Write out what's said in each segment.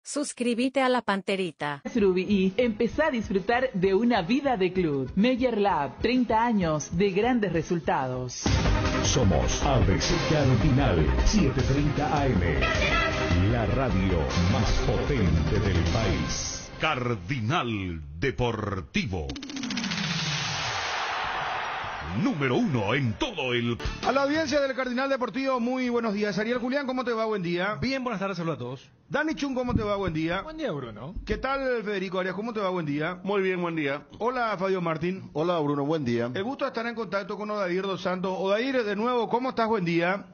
Suscríbete a la Panterita. Ruby y empezá a disfrutar de una vida de club. Meyer Lab, 30 años de grandes resultados. Somos ABC Cardinal 730 AM, la radio más potente del país. Cardinal Deportivo. Número 1 en todo el... A la audiencia del Cardinal Deportivo, muy buenos días. Ariel Julián, ¿cómo te va? Buen día. Bien, buenas tardes, saludos a todos. Dani Chun, ¿cómo te va? Buen día. Buen día, Bruno. ¿Qué tal, Federico Arias? ¿Cómo te va? Buen día. Muy bien, buen día. Hola, Fabio Martín. Hola, Bruno, buen día. El gusto de estar en contacto con Odair dos Santos. Odair, de nuevo, ¿cómo estás? Buen día.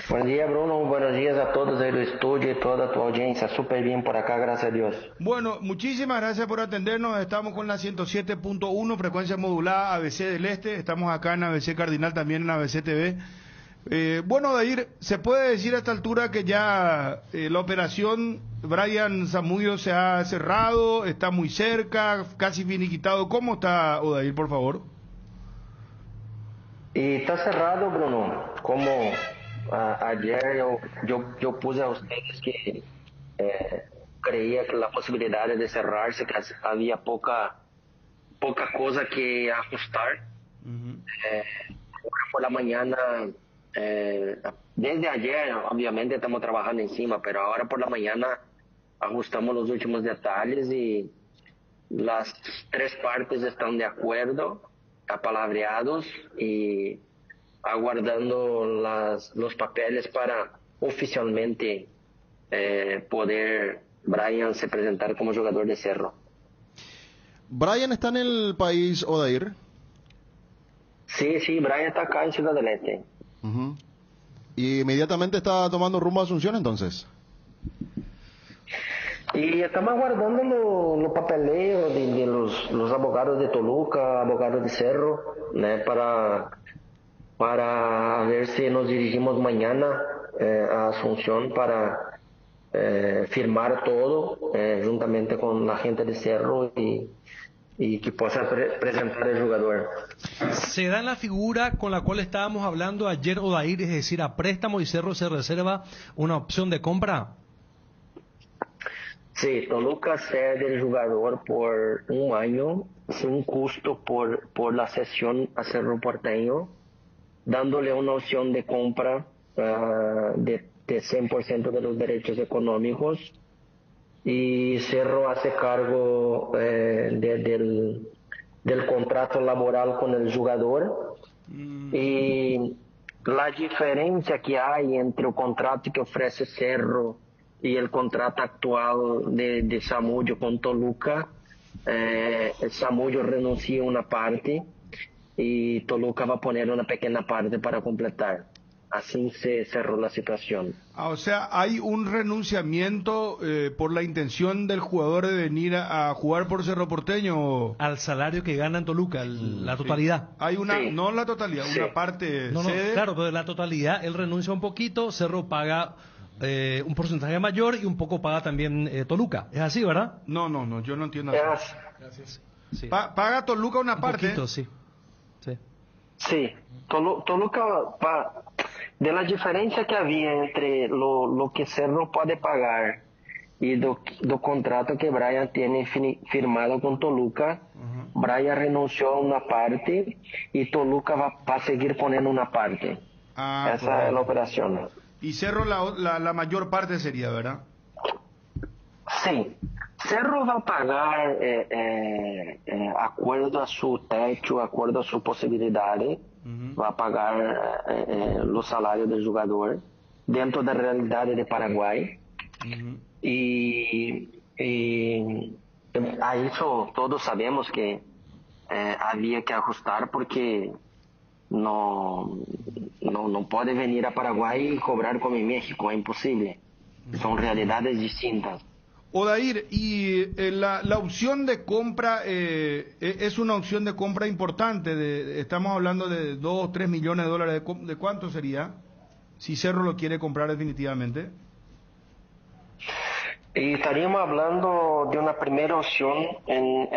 Buen día, Bruno. Buenos días a todos del estudio y toda tu audiencia. Súper bien por acá, gracias a Dios. Bueno, muchísimas gracias por atendernos. Estamos con la 107.1, frecuencia modulada ABC del Este. Estamos acá en ABC Cardinal, también en ABC TV. Bueno, Odair, ¿se puede decir a esta altura que ya la operación Brian Zamudio se ha cerrado, está muy cerca, casi finiquitado? ¿Cómo está, Odair, por favor? Y está cerrado, Bruno. Como ayer yo puse a ustedes que creía que la posibilidad de cerrarse, que había poca cosa que ajustar. Por la mañana, desde ayer, obviamente estamos trabajando encima, pero ahora por la mañana ajustamos los últimos detalles y las tres partes están de acuerdo, apalabreados y aguardando los papeles para oficialmente poder Brian se presentar como jugador de Cerro. ¿Brian está en el país, Odair? Sí, Brian está acá en Ciudad del Este. ¿Y inmediatamente está tomando rumbo a Asunción entonces? Y estamos aguardando los papeleos de los abogados de Toluca, abogados de Cerro, ¿no? para ver si nos dirigimos mañana a Asunción para firmar todo juntamente con la gente de Cerro y que pueda presentar el jugador. Se da en la figura con la cual estábamos hablando ayer, Odair, es decir, a préstamo y Cerro se reserva una opción de compra. Sí, Toluca cede el jugador por un año sin costo por la cesión a Cerro Porteño, dándole una opción de compra de 100% de los derechos económicos, y Cerro hace cargo del contrato laboral con el jugador. Y la diferencia que hay entre el contrato que ofrece Cerro y el contrato actual de Zamudio con Toluca, Zamudio renuncia una parte y Toluca va a poner una pequeña parte para completar. Así se cerró la situación. O sea, hay un renunciamiento por la intención del jugador de venir a jugar por Cerro Porteño. Al salario que gana en Toluca, la totalidad. Hay una, no la totalidad, una parte cede. Claro, pero de la totalidad él renuncia un poquito, Cerro paga un porcentaje mayor y un poco paga también Toluca. ¿Es así, verdad? No, yo no entiendo así. Gracias. Sí. Paga Toluca una parte. Poquito, sí. Sí, Toluca de la diferencia que había entre lo que Cerro puede pagar y do contrato que Brian tiene firmado con Toluca, Brian renunció a una parte y Toluca va a seguir poniendo una parte. Esa es la operación. Y Cerro la mayor parte sería, ¿verdad? Sí. Cerro va a pagar acuerdo a su techo, acuerdo a sus posibilidades, va a pagar los salarios del jugador dentro de la realidad de Paraguay. Y a eso todos sabemos que había que ajustar porque no puede venir a Paraguay y cobrar como en México, es imposible. Son realidades distintas. Odair, y la opción de compra es una opción de compra importante. Estamos hablando de 2 o 3 millones de dólares. ¿De cuánto sería? Si Cerro lo quiere comprar definitivamente. Y estaríamos hablando de una primera opción en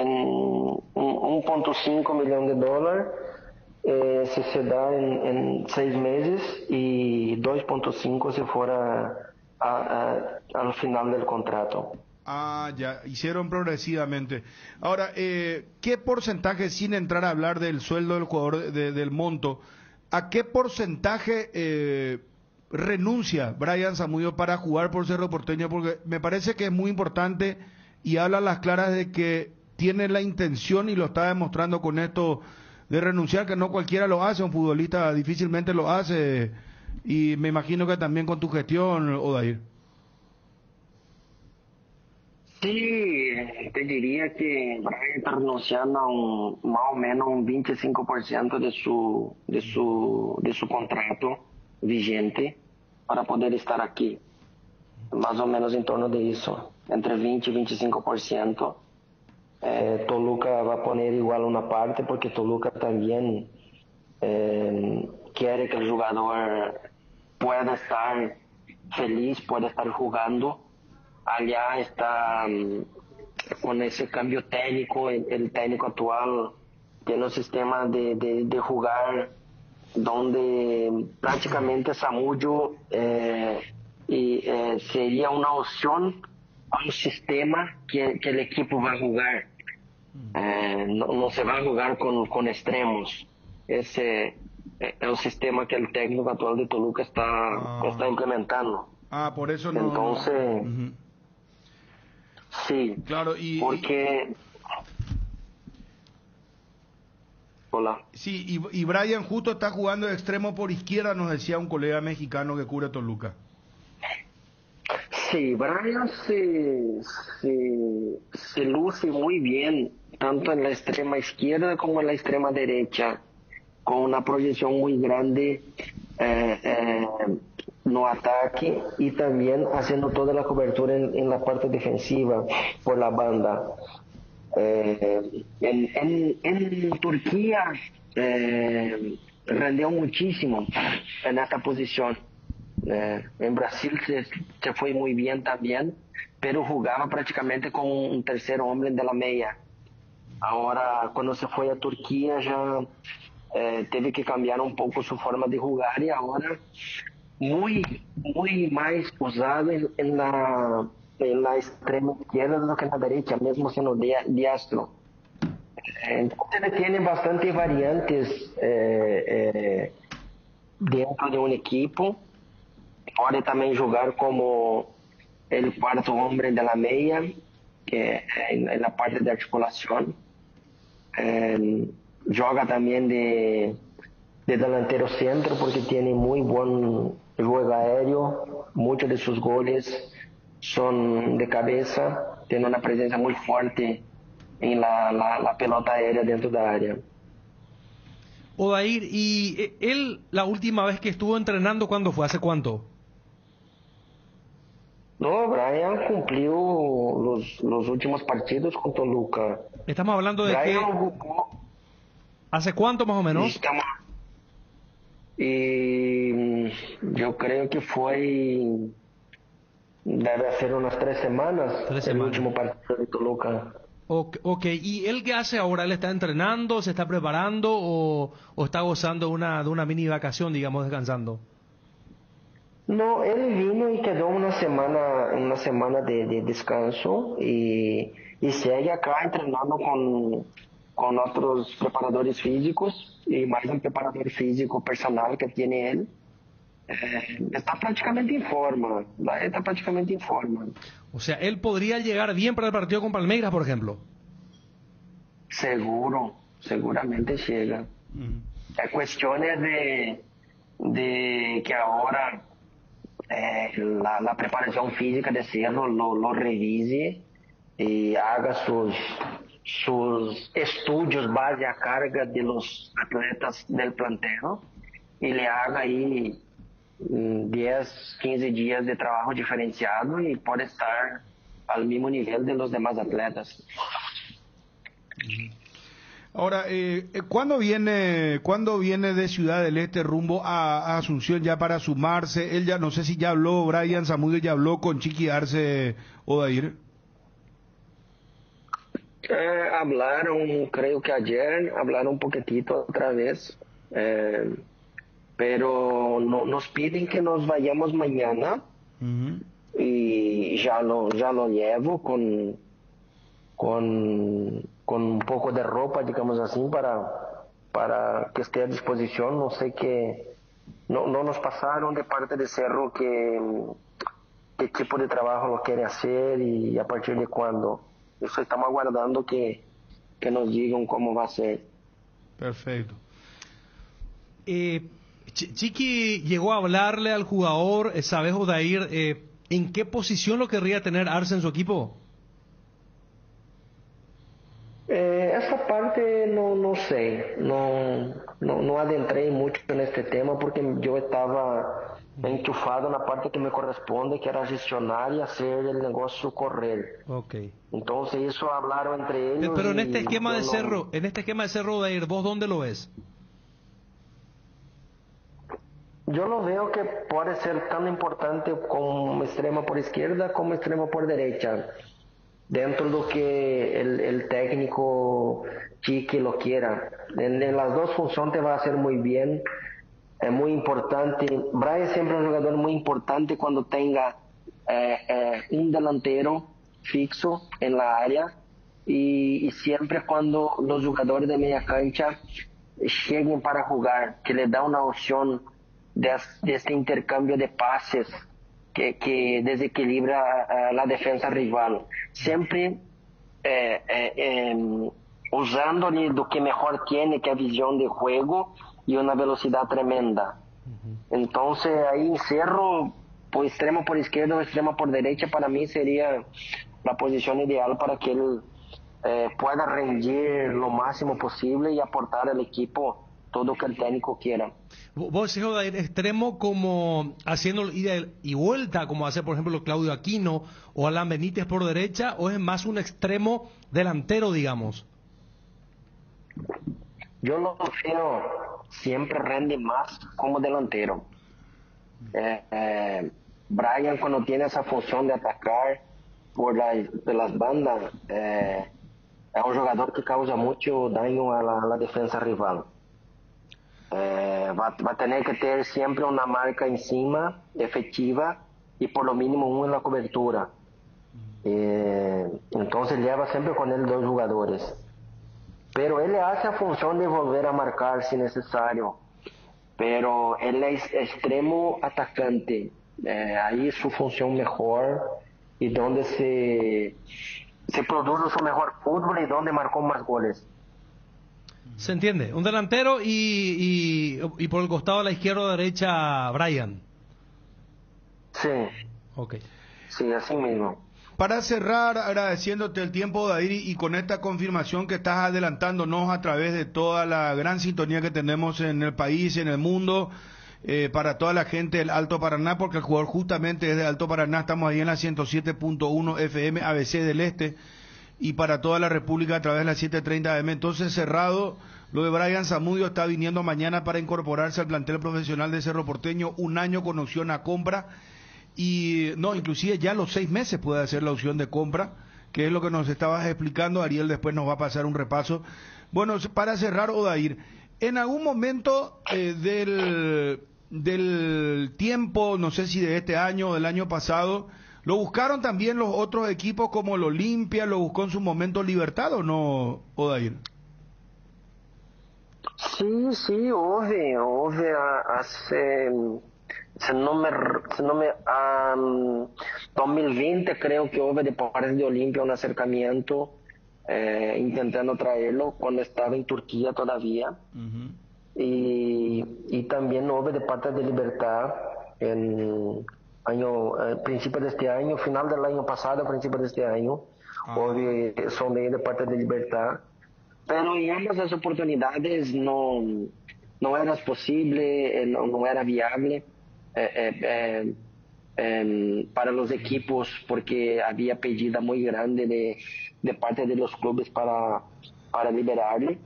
1.5 millones de dólares. Si se da en 6 meses y 2.5 si fuera al final del contrato. Ah, ya, hicieron progresivamente. Ahora, ¿qué porcentaje, sin entrar a hablar del sueldo del jugador, del monto, a qué porcentaje renuncia Brian Zamudio para jugar por Cerro Porteño? Porque me parece que es muy importante y habla a las claras de que tiene la intención y lo está demostrando con esto de renunciar, que no cualquiera lo hace, un futbolista difícilmente lo hace, y me imagino que también con tu gestión, Odair. Sí, te diría que Brian está renunciando a más o menos un 25% de su contrato vigente para poder estar aquí. Más o menos en torno de eso, entre 20 y 25%. Toluca va a poner igual una parte porque Toluca también quiere que el jugador pueda estar feliz, pueda estar jugando. Allá está con ese cambio técnico, el técnico actual tiene un sistema de jugar donde prácticamente Zamudio sería una opción a un sistema que el equipo va a jugar. No se va a jugar con extremos. Ese es el sistema que el técnico actual de Toluca está implementando. Por eso no. Entonces, sí, claro, porque... Hola. Sí, y Brian justo está jugando de extremo por izquierda, nos decía un colega mexicano que cubre Toluca. Sí, Brian se luce muy bien, tanto en la extrema izquierda como en la extrema derecha, con una proyección muy grande no ataque y también haciendo toda la cobertura en la parte defensiva por la banda. En Turquía rendió muchísimo en esta posición. En Brasil se fue muy bien también, pero jugaba prácticamente con un tercer hombre de la media. Ahora, cuando se fue a Turquía, ya teve que cambiar un poco su forma de jugar y ahora muy más usado en la extrema izquierda do que en la derecha, mesmo siendo diestro. Entonces tiene bastantes variantes dentro de un equipo. Pode também jogar como el cuarto hombre de la media, que en la parte de articulación. Joga también de delantero centro porque tiene muy buen juego aéreo. Muchos de sus goles son de cabeza, tiene una presencia muy fuerte en la pelota aérea dentro de la área. Odair, ¿y él la última vez que estuvo entrenando cuándo fue? ¿Hace cuánto? No, Brian cumplió los últimos partidos con Toluca. Estamos hablando de Brian que... jugó... ¿Hace cuánto más o menos? Y yo creo que debe ser unas 3 semanas. El último partido de Toluca. Ok, ¿y él qué hace ahora? ¿Él está entrenando, se está preparando o está gozando de una mini vacación, digamos, descansando? No, él vino y quedó una semana de descanso y sigue acá entrenando con otros preparadores físicos y más un preparador físico personal que tiene él. Está prácticamente en forma. O sea, él podría llegar bien para el partido con Palmeiras, por ejemplo. Seguramente llega. La cuestión es de que ahora la preparación física de Cerro lo revise y haga sus estudios base a carga de los atletas del plantel y le haga ahí 10, 15 días de trabajo diferenciado y puede estar al mismo nivel de los demás atletas. Ahora, ¿cuándo viene de Ciudad del Este rumbo a Asunción ya para sumarse? Él ya, no sé si ya habló, Brian Zamudio ya habló con Chiqui Arce, Odair. Hablaron, creo que ayer, hablaron un poquitito otra vez, pero nos piden que nos vayamos mañana y ya lo llevo con un poco de ropa, digamos así, para que esté a disposición. No sé qué, no nos pasaron de parte de Cerro qué tipo de trabajo lo quiere hacer y a partir de cuándo. Eso estamos aguardando que nos digan cómo va a ser. Perfecto. Chiqui llegó a hablarle al jugador, ¿sabes, Odair, en qué posición lo querría tener Arce en su equipo? Esa parte no sé, no adentré mucho en este tema porque yo estaba enchufado en la parte que me corresponde, que era gestionar y hacer el negocio correr. Okay. Entonces eso hablaron entre ellos. Pero en este esquema de no... Cerro, Odair, ¿vos dónde lo ves? Yo lo veo que puede ser tan importante como extremo por izquierda como extremo por derecha, dentro de lo que el técnico Chiqui lo quiera. En las dos funciones te va a hacer muy bien, es muy importante. Brian siempre es un jugador muy importante cuando tenga un delantero fixo en la área y siempre cuando los jugadores de media cancha lleguen para jugar, que le da una opción de este intercambio de pases que desequilibra la defensa rival. Siempre usándole lo que mejor tiene, que es visión de juego y una velocidad tremenda. Entonces ahí en Cerro, por extremo por izquierda o extremo por derecha, para mí sería la posición ideal para que él pueda rendir lo máximo posible y aportar al equipo todo lo que el técnico quiera. ¿Vos decís, Odair, extremo como haciendo ida y vuelta, como hace por ejemplo Claudio Aquino o Alan Benítez por derecha, o es más un extremo delantero, digamos? Yo lo veo siempre rende más como delantero. Brian, cuando tiene esa función de atacar de las bandas, es un jugador que causa mucho daño a la defensa rival. Va a tener que tener siempre una marca encima, efectiva, y por lo mínimo uno en la cobertura. Entonces lleva siempre con él dos jugadores. Pero él hace la función de volver a marcar si necesario. Pero él es extremo atacante. Ahí es su función mejor y donde se produce su mejor fútbol y donde marcó más goles. Se entiende, un delantero y por el costado a la izquierda o derecha Brian. Sí. Okay. Sí, así mismo. Para cerrar, agradeciéndote el tiempo, Odair, y con esta confirmación que estás adelantándonos a través de toda la gran sintonía que tenemos en el país, en el mundo, para toda la gente del Alto Paraná, porque el jugador justamente es de Alto Paraná, estamos ahí en la 107.1 FM ABC del Este, y para toda la República a través de la 730 AM. Entonces, cerrado, lo de Brian Zamudio está viniendo mañana para incorporarse al plantel profesional de Cerro Porteño, 1 año con opción a compra, y no, inclusive ya a los 6 meses puede hacer la opción de compra, que es lo que nos estabas explicando. Ariel después nos va a pasar un repaso. Bueno, para cerrar, Odair, en algún momento del tiempo, no sé si de este año o del año pasado, ¿lo buscaron también los otros equipos como el Olimpia, lo buscó en su momento Libertad o no, Odair? Sí, houve hace, se no me 2020 creo que houve de parte de Olimpia un acercamiento intentando traerlo cuando estaba en Turquía todavía. Y también houve de parte de Libertad en principio de este año, final del año pasado, principio de este año, houve sondeo de parte de Libertad. Pero en ambas las oportunidades no era posible, no era viable para los equipos, porque había pedida muy grande de parte de los clubes para liberarle.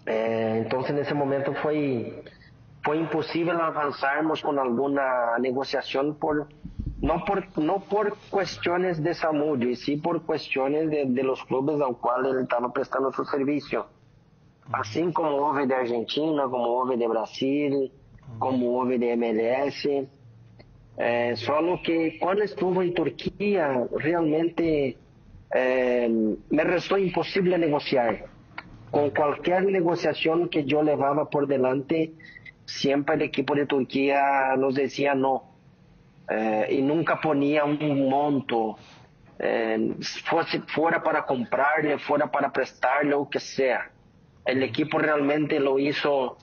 Entonces en ese momento fue imposible avanzarmos con alguna negociación no por cuestiones de Zamudio, y sí por cuestiones de los clubes al cual él estaba prestando su servicio. Así como houve de Argentina, como houve de Brasil, como houve de MLS. Solo que cuando estuve en Turquía realmente me resultó imposible negociar. Con cualquier negociación que yo llevaba por delante, siempre el equipo de Turquía nos decía no. Y nunca ponía un monto, fuera para comprarle, fuera para prestarle, o que sea. El equipo realmente lo hizo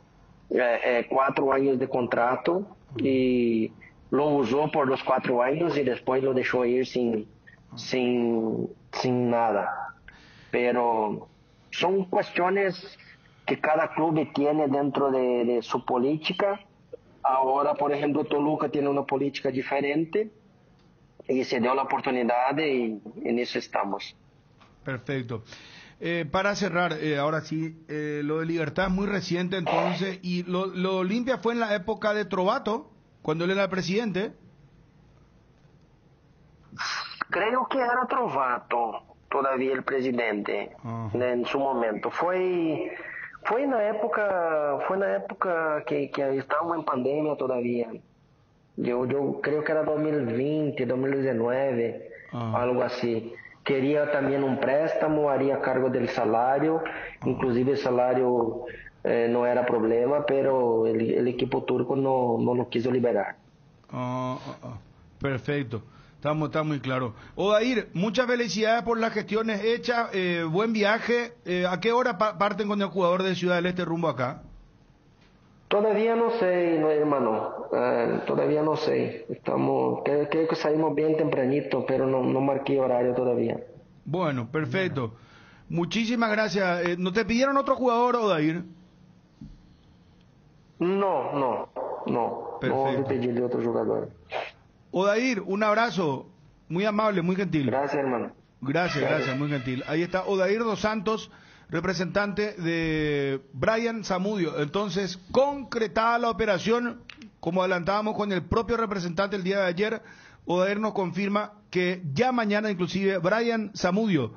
4 años de contrato y lo usó por los 4 años y después lo dejó ir sin nada. Pero son cuestiones que cada club tiene dentro de su política. Ahora, por ejemplo, Toluca tiene una política diferente y se dio la oportunidad y en eso estamos. Perfecto. Para cerrar, ahora sí, lo de Libertad es muy reciente entonces, y lo Olimpia fue en la época de Trovato, cuando él era presidente. Creo que era Trovato todavía el presidente en su momento. Fue en la época que estábamos en pandemia todavía. Yo creo que era 2020, 2019, algo así. Quería también un préstamo, haría cargo del salario, inclusive el salario no era problema, pero el equipo turco no lo quiso liberar. Perfecto, está muy claro. Odair, muchas felicidades por las gestiones hechas, buen viaje. ¿A qué hora parten con el jugador de Ciudad del Este rumbo acá? Todavía no sé, hermano, todavía no sé. Creo que salimos bien tempranito, pero no marqué horario todavía. Bueno, perfecto. Muchísimas gracias. ¿No te pidieron otro jugador, Odair? No. Perfecto. No pedí de otro jugador. Odair, un abrazo. Muy amable, muy gentil. Gracias, hermano. Gracias, muy gentil. Ahí está Odair dos Santos, representante de Brian Zamudio. Entonces, concretada la operación, como adelantábamos con el propio representante el día de ayer, Odair nos confirma que ya mañana inclusive Brian Zamudio,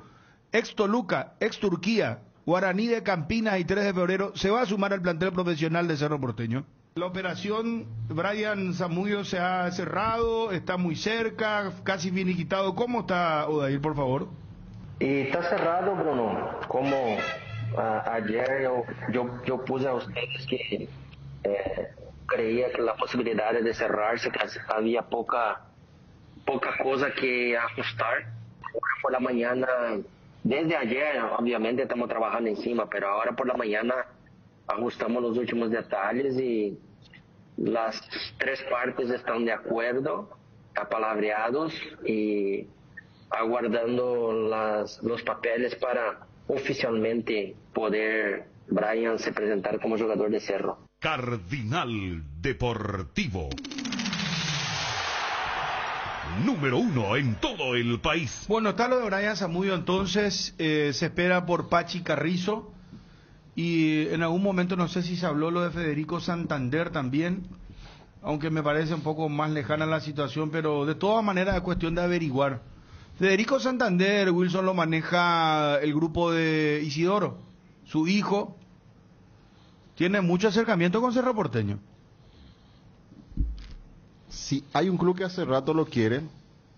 ex Toluca, ex Turquía, Guaraní de Campinas y 3 de febrero, se va a sumar al plantel profesional de Cerro Porteño. La operación Brian Zamudio se ha cerrado, está muy cerca, casi finiquitado. ¿Cómo está, Odair, por favor? Y está cerrado, Bruno. Como ayer yo puse a ustedes que creía que la posibilidad de cerrarse, que había poca cosa que ajustar. Ahora por la mañana, desde ayer, obviamente estamos trabajando encima, pero ahora por la mañana ajustamos los últimos detalles y las 3 partes están de acuerdo, apalabreados y aguardando los papeles para oficialmente poder Brian se presentar como jugador de Cerro. Cardinal Deportivo. Número 1 en todo el país. Bueno, está lo de Brian Zamudio, entonces se espera por Pachi Carrizo. Y en algún momento no sé si se habló lo de Federico Santander también, aunque me parece un poco más lejana la situación, pero de todas maneras es cuestión de averiguar. Federico Santander, Wilson, lo maneja el grupo de Isidoro, su hijo, tiene mucho acercamiento con Cerro Porteño. Sí, hay un club que hace rato lo quiere,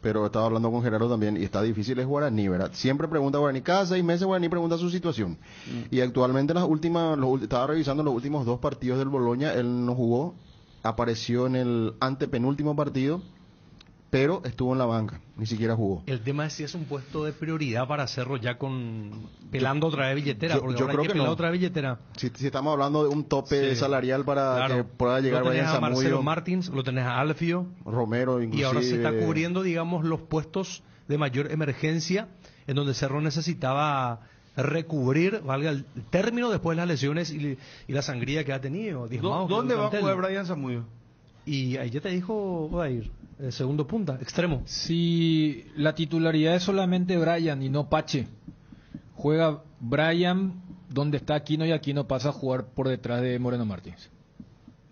pero estaba hablando con Gerardo también, y está difícil, es Guaraní, ¿verdad? Siempre pregunta Guaraní, cada 6 meses Guaraní pregunta su situación. Y actualmente estaba revisando los últimos 2 partidos del Bologna, él no jugó, apareció en el antepenúltimo partido, pero estuvo en la banca, ni siquiera jugó. El tema es si es un puesto de prioridad para Cerro ya pelando otra vez billetera, porque yo ahora creo hay que que pelar no. otra billetera. Si estamos hablando de un tope salarial para que pueda llegar Lo tenés Brian a Marcelo Zamudio, Martins, lo tenés a Alfio, Romero inclusive. y ahora se está cubriendo, digamos, los puestos de mayor emergencia, en donde Cerro necesitaba recubrir, valga el término, después de las lesiones y la sangría que ha tenido. ¿Dónde va a jugar Brian Zamudio? Y ahí ya te dijo Odair, segundo punta, extremo. Si la titularidad es solamente Brian y no Pache, juega Brian donde está Aquino y Aquino pasa a jugar por detrás de Moreno Martins.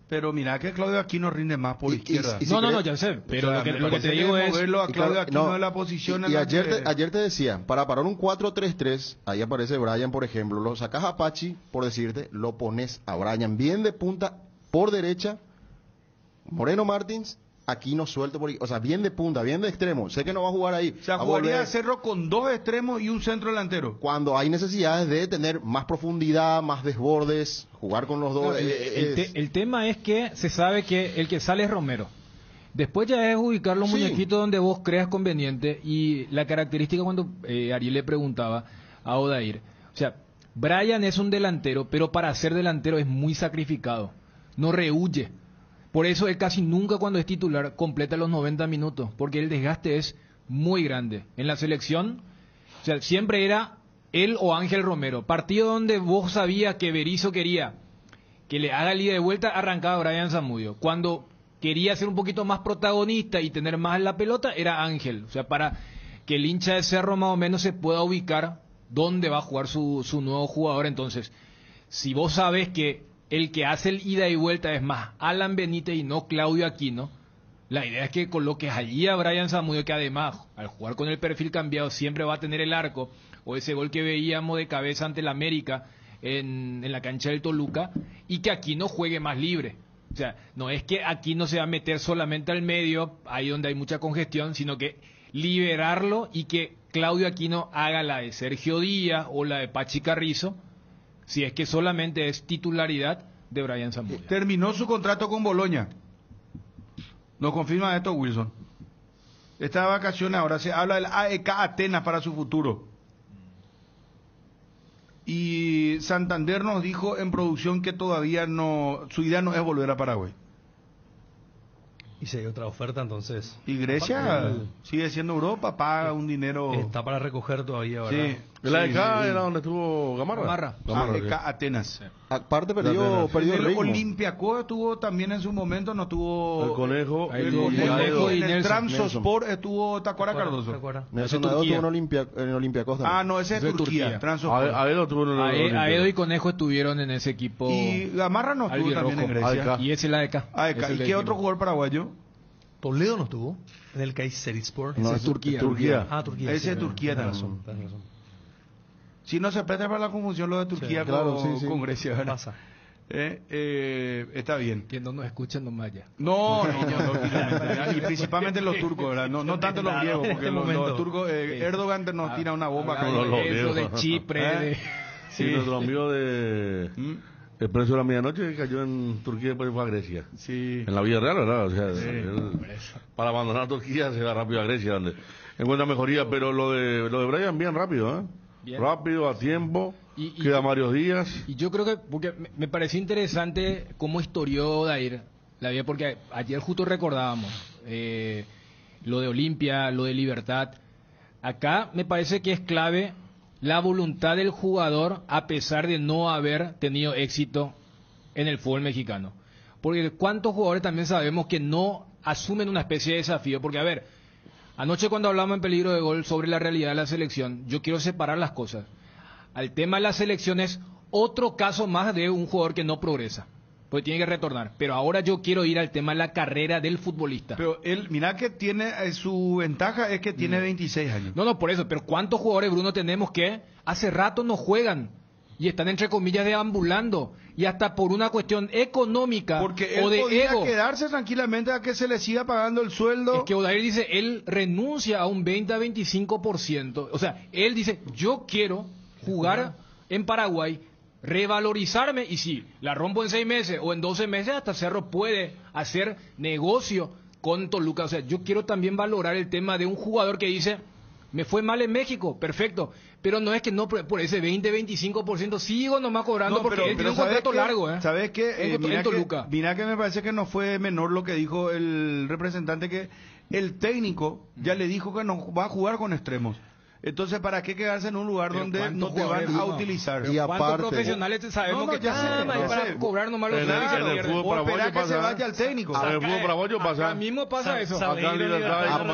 Pero mira que Claudio Aquino rinde más por izquierda. No, ya sé, pero lo que te digo es moverlo a Claudio Aquino de la posición en y la ayer te decía, para parar un 4-3-3, ahí aparece Brian, por ejemplo, lo sacas a Pachi, por decirte, lo pones a Brian bien de punta por derecha, Moreno Martins, Aquino suelto, o sea, bien de punta, bien de extremo. Sé que no va a jugar ahí. O sea, jugaría Cerro con 2 extremos y un centro delantero. Cuando hay necesidades de tener más profundidad, más desbordes, jugar con los dos. No, el tema es que se sabe que el que sale es Romero. Después ya es ubicar los muñequitos donde vos creas conveniente. Y la característica cuando Ariel le preguntaba a Odair, o sea, Brian es un delantero, pero para ser delantero es muy sacrificado, no rehuye. Por eso él casi nunca cuando es titular completa los 90 minutos, porque el desgaste es muy grande. En la selección, o sea, siempre era él o Ángel Romero. Partido donde vos sabías que Berizzo quería que le haga el ida de vuelta, arrancaba Brian Zamudio. Cuando quería ser un poquito más protagonista y tener más la pelota, era Ángel. O sea, para que el hincha de Cerro más o menos se pueda ubicar dónde va a jugar su nuevo jugador. Entonces, si vos sabes que el que hace el ida y vuelta es más Alan Benítez y no Claudio Aquino, la idea es que coloques allí a Brian Zamudio, que además, al jugar con el perfil cambiado, siempre va a tener el arco, o ese gol que veíamos de cabeza ante el América en la cancha del Toluca, y que Aquino juegue más libre. O sea, no es que Aquino se va a meter solamente al medio, ahí donde hay mucha congestión, sino que liberarlo y que Claudio Aquino haga la de Sergio Díaz o la de Pachi Carrizo, si es que solamente es titularidad de Brian Zamudio. Terminó su contrato con Boloña. ¿Nos confirma esto, Wilson? Esta vacación ahora se habla del AEK Atenas para su futuro. Y Santander nos dijo en producción que todavía no, su idea no es volver a Paraguay. Y si hay otra oferta, entonces... Y Grecia sigue siendo Europa, paga un dinero... Está para recoger todavía, ¿verdad? Sí. ¿El AEK era donde estuvo Gamarra? AEK Atenas. Sí. Aparte perdió el ritmo. Olympiacos estuvo también en su momento, no tuvo... El Conejo. En el Nelson. Transosport estuvo Tacuara Cardoso. Nelson Aedo tuvo en Olympiacos también. Ah, no, ese es Turquía. Transosport. Aedo tuvo en el Aedo y Conejo estuvieron en ese equipo. Y Gamarra no estuvo también en Grecia. Y es el AEK. ¿Y qué otro jugador paraguayo? Toledo no estuvo en el Kayserispor. No, es Turquía. Ah, Turquía. Ese es Turquía también. Tienes razón. Si no se presta para la confusión lo de Turquía con Grecia, ¿verdad? Pasa. Está bien. Que no nos escuchen nomás ya. No, y principalmente los turcos, ¿verdad? No tanto los griegos, porque los turcos, Erdogan nos tira una bomba con los eso de Chipre. Sí, nuestro amigo de El Precio de la Medianoche que cayó en Turquía y después fue a Grecia. Sí. En la vida real, ¿verdad? O sea, él, para abandonar Turquía se va rápido a Grecia, donde encuentra mejoría, pero lo de Brian bien rápido, ¿eh? Bien. Rápido, a tiempo, queda varios días. Y yo creo que, porque me pareció interesante cómo historió Odair la vida, porque ayer justo recordábamos lo de Olimpia, lo de Libertad. Acá me parece que es clave la voluntad del jugador a pesar de no haber tenido éxito en el fútbol mexicano. Porque cuántos jugadores también sabemos que no asumen una especie de desafío. Porque, a ver, anoche cuando hablamos en Peligro de Gol sobre la realidad de la selección, yo quiero separar las cosas. Al tema de la selección es otro caso más de un jugador que no progresa, porque tiene que retornar. Pero ahora yo quiero ir al tema de la carrera del futbolista. Pero él, mira que tiene, su ventaja es que tiene 26 años. No, por eso, pero ¿cuántos jugadores, Bruno, tenemos que hace rato no juegan y están entre comillas deambulando y hasta por una cuestión económica porque él o de podría ego quedarse tranquilamente a que se le siga pagando el sueldo? Es que Odair dice, él renuncia a un 20 a 25%. O sea, él dice, yo quiero jugar en Paraguay, revalorizarme, y si la rompo en 6 meses o en 12 meses, hasta Cerro puede hacer negocio con Toluca. O sea, yo quiero también valorar el tema de un jugador que dice, me fue mal en México, perfecto, pero no es que no por ese 20-25% sigo nomás cobrando, porque él tiene un contrato largo. ¿Sabes qué? En Toluca. Mira que me parece que no fue menor lo que dijo el representante, que el técnico ya le dijo que no va a jugar con extremos. Entonces, ¿para qué quedarse en un lugar donde no te van a utilizar? Y aparte, ¿cuántos profesionales sabemos que para cobrar nomás los o esperar que se vaya el técnico? En el fútbol paraguayo pasa. Acá mismo pasa eso. Acá en Libertad,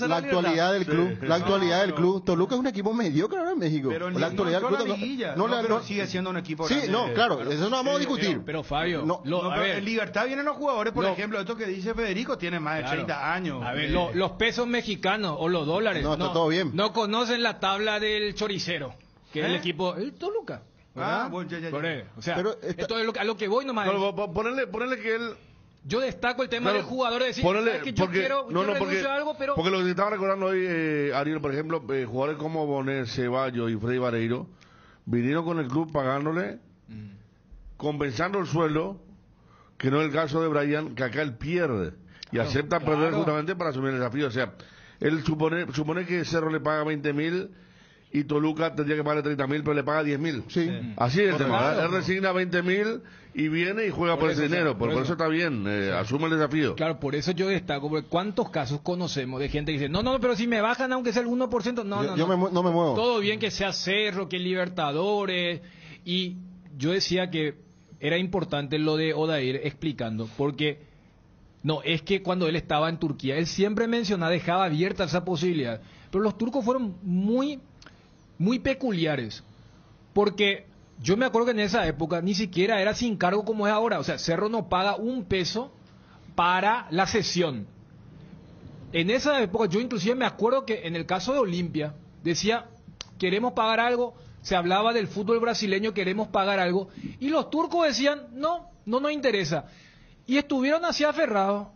la actualidad del club, la actualidad del club. Toluca es un equipo mediocre ahora en México. Pero la actualidad del club pero sigue siendo un equipo grande. Sí, no, claro, eso no vamos a discutir. Pero Fabio, en Libertad vienen los jugadores, por ejemplo, esto que dice Federico, tiene más de 30 años. A ver, los pesos mexicanos o los dólares no, está todo bien. No conocen la tabla del choricero, que es el equipo, el Toluca. Bueno, ya. O sea, pero esto es a lo que voy nomás. Ponerle que él Yo destaco el tema del jugador de decir, ponele, que yo quiero renuncio a algo, pero... Porque lo que te estaba recordando hoy, Ariel, por ejemplo, jugadores como Bonet, Ceballos y Freddy Vareiro vinieron con el club pagándole, compensando el sueldo, que no es el caso de Brian, que acá él pierde y acepta perder justamente para asumir el desafío. O sea, él supone que Cerro le paga 20.000 y Toluca tendría que pagarle 30.000, pero le paga 10.000. Sí. Así es el tema. Él resigna 20.000 y viene y juega por ese dinero. Por eso está bien, asume el desafío. Claro, por eso yo destaco, porque ¿cuántos casos conocemos de gente que dice, no, pero si me bajan aunque sea el 1%, no. No me muevo. Todo bien que sea Cerro, que Libertadores, y yo decía que era importante lo de Odair explicando, porque no, es que cuando él estaba en Turquía, él siempre mencionaba, dejaba abierta esa posibilidad, pero los turcos fueron muy peculiares, porque yo me acuerdo que en esa época ni siquiera era sin cargo como es ahora, o sea, Cerro no paga un peso para la sesión. En esa época yo inclusive me acuerdo que en el caso de Olimpia decía, queremos pagar algo, se hablaba del fútbol brasileño, queremos pagar algo, y los turcos decían, no nos interesa, y estuvieron así aferrados,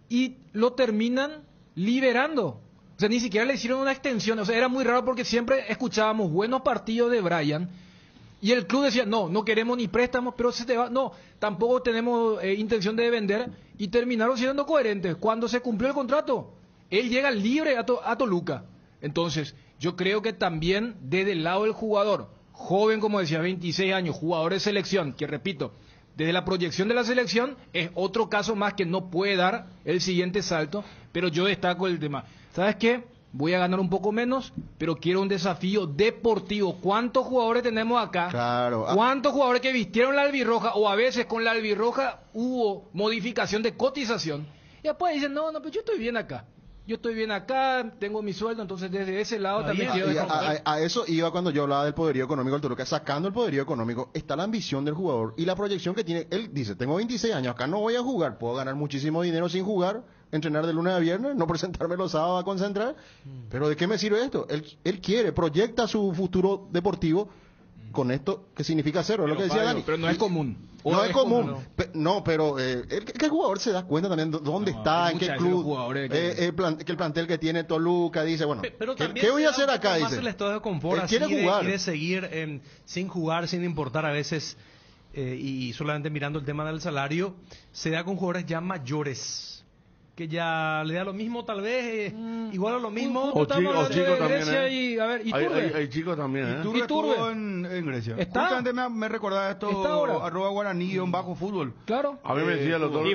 y lo terminan liberando. O sea, ni siquiera le hicieron una extensión. O sea, era muy raro porque siempre escuchábamos buenos partidos de Brian y el club decía, no queremos ni préstamos, pero se te va. No, tampoco tenemos intención de vender, y terminaron siendo coherentes. Cuando se cumplió el contrato, él llega libre a Toluca. Entonces, yo creo que también desde el lado del jugador, joven como decía, 26 años, jugador de selección, que repito, desde la proyección de la selección es otro caso más que no puede dar el siguiente salto, pero yo destaco el tema. ¿Sabes qué? Voy a ganar un poco menos, pero quiero un desafío deportivo. ¿Cuántos jugadores tenemos acá? Claro. ¿Cuántos jugadores que vistieron la albirroja, o a veces con la albirroja hubo modificación de cotización? Y después dicen, no, pero yo estoy bien acá. Yo estoy bien acá, tengo mi sueldo, entonces desde ese lado también quiero a eso iba cuando yo hablaba del poderío económico del Toluca. Sacando el poderío económico está la ambición del jugador y la proyección que tiene. Él dice, tengo 26 años, acá no voy a jugar, puedo ganar muchísimo dinero sin jugar, entrenar de lunes a viernes, no presentarme los sábados a concentrar, pero ¿de qué me sirve esto? Él quiere, proyecta su futuro deportivo con esto que significa cero, es lo que decía Dani. Pero no es común. No es común. No, pero el jugador se da cuenta también dónde está, en qué club, que el plantel que tiene Toluca dice, bueno, ¿qué voy a hacer acá? Dice. Dice. El estado de confort, quiere jugar. Quiere seguir sin jugar, sin importar a veces, y solamente mirando el tema del salario, se da con jugadores ya mayores, que ya le da lo mismo tal vez, igual a lo mismo. O chicos también, y, a ver, Iturbe. Hay chicos también, Iturbe estuvo en Grecia. ¿Está? Justamente me recordaba esto, @Guaraní _fútbol. Claro. A mí me decía el doctor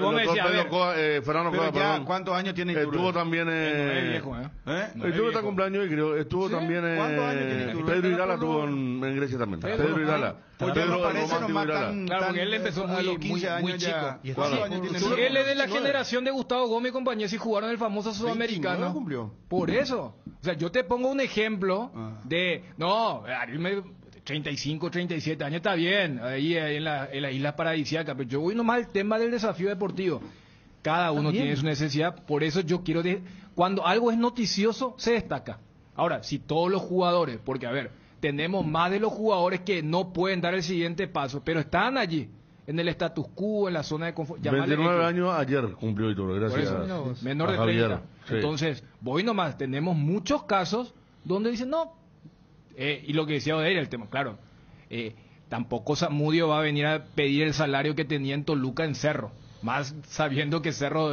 Fernando Coda, ya, ¿cuántos años tiene Iturbe? Estuvo también Iturbe está cumpleaños y creo, estuvo también ¿Cuántos años tiene Iturbe? Pedro Hidala estuvo en Grecia también. Pedro Hidala. Pues ya no parece nomás Claro, porque él empezó a los 15 años muy chico. ya. ¿Cuántos años tiene Iturbe? Él es de la generación de Gustavo Gómez y compañía, si jugaron el famoso Sudamericano. Cumplió. Por eso. O sea, yo te pongo un ejemplo de... No, Ariel me... 35, 37 años está bien, ahí en la isla paradisíaca, pero yo voy nomás al tema del desafío deportivo. Cada uno tiene su necesidad, por eso yo quiero... Cuando algo es noticioso, se destaca. Ahora, si todos los jugadores, porque a ver, tenemos más de los jugadores que no pueden dar el siguiente paso, pero están allí, en el status quo, en la zona de confort. 29 años ayer cumplió Iturbe, gracias menor de 30. Sí. Entonces, voy nomás, tenemos muchos casos donde dicen, no, y lo que decía Odair, el tema, claro, tampoco Zamudio va a venir a pedir el salario que tenía en Toluca en Cerro, más sabiendo que Cerro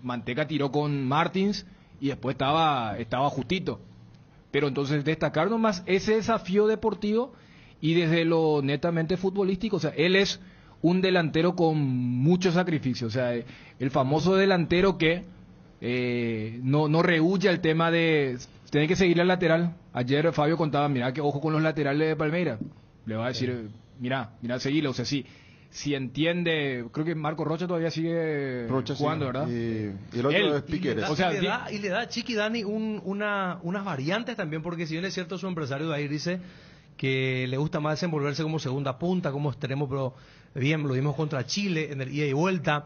Manteca tiró con Martins y después estaba justito. Pero entonces destacar nomás ese desafío deportivo y desde lo netamente futbolístico, o sea, él es un delantero con mucho sacrificio, o sea, el famoso delantero que no rehuye el tema de tener que seguir al lateral. Ayer Fabio contaba, mira que ojo con los laterales de Palmeiras, le va a decir, mira, seguilo, o sea, si entiende, creo que Marco Rocha todavía sigue jugando, ¿verdad? Y el otro es Piqueres. Y le da a Chiqui Dani unas variantes también, porque si bien es cierto, su empresario de ahí dice que le gusta más desenvolverse como segunda punta, como extremo, pero bien, lo vimos contra Chile en el ida y vuelta.